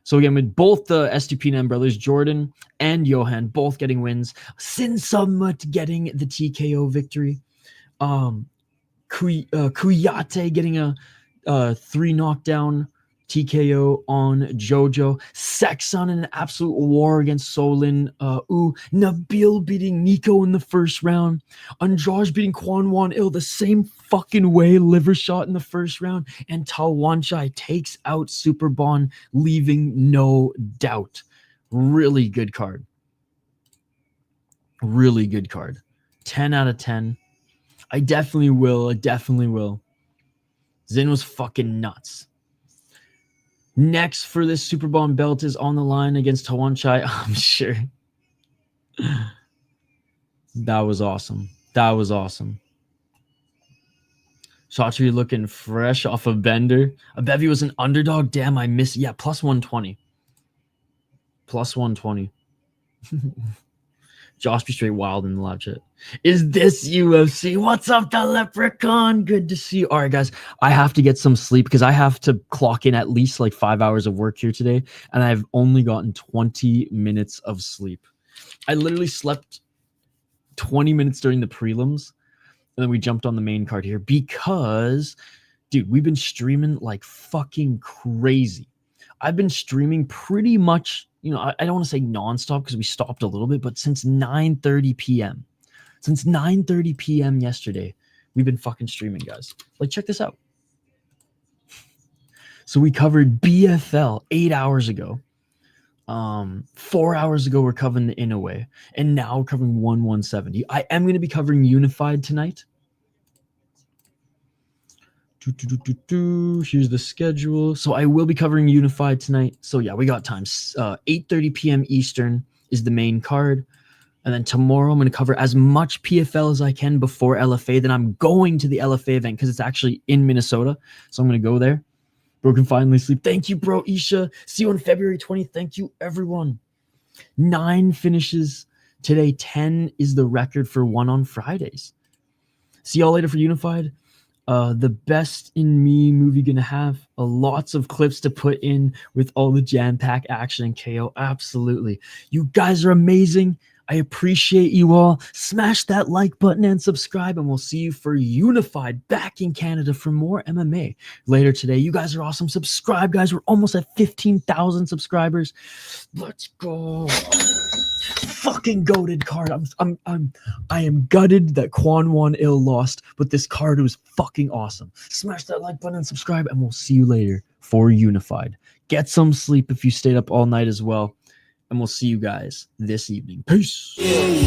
So again, with both the Estupinan brothers, Jordan and Johan, both getting wins. Sinsamut getting the TKO victory. Kouyate getting a 3 knockdown TKO on Jojo. Seksan in an absolute war against Soe Lin Oo. Nabil beating Nico in the first round. Andrade beating Juan Ill the same fucking way, liver shot in the first round. And Tawanchai takes out Superbon, leaving no doubt. Really good card. Really good card. 10 out of 10. I definitely will. I definitely will. Zin was fucking nuts. Next for this Superbon belt is on the line against Tawanchai. I'm sure. That was awesome. That was awesome. Chaudhry looking fresh off a bender. Abevi was an underdog. Damn, I missed. Yeah, plus 120. Plus 120. Josh be straight wild in the live chat. Is this UFC? What's up, the leprechaun? Good to see you. All right, guys, I have to get some sleep because I have to clock in at least like 5 hours of work here today, and I've only gotten 20 minutes of sleep. I literally slept 20 minutes during the prelims, and then we jumped on the main card here because, dude, we've been streaming like fucking crazy. I've been streaming pretty much, you know, I don't want to say nonstop because we stopped a little bit, but since 9:30 p.m. Since 9:30 p.m. yesterday, we've been fucking streaming, guys. Like, check this out. So we covered BFL 8 hours ago. 4 hours ago, we're covering the Inoue. And now we're covering 170. I am going to be covering Unified tonight. Here's the schedule. So I will be covering Unified tonight. So yeah, we got time. 8:30 p.m. Eastern is the main card. And then tomorrow I'm going to cover as much PFL as I can before LFA. Then I'm going to the LFA event because it's actually in Minnesota. So I'm going to go there. Bro can finally sleep. Thank you, bro, Isha. See you on February 20th. Thank you, everyone. 9 finishes today. 10 is the record for one on Fridays. See y'all later for Unified. The best in me movie gonna have lots of clips to put in with all the jam-pack action and KO. Absolutely. You guys are amazing. I appreciate you all. Smash that like button and subscribe, and we'll see you for Unified back in Canada for more MMA later today. You guys are awesome. Subscribe, guys. We're almost at 15,000 subscribers. Let's go. fucking goated card. I am gutted that Juan Ill lost, but this card was fucking awesome. Smash that like button and subscribe, and we'll see you later for Unified. Get some sleep if you stayed up all night as well, and we'll see you guys this evening. Peace. Yeah.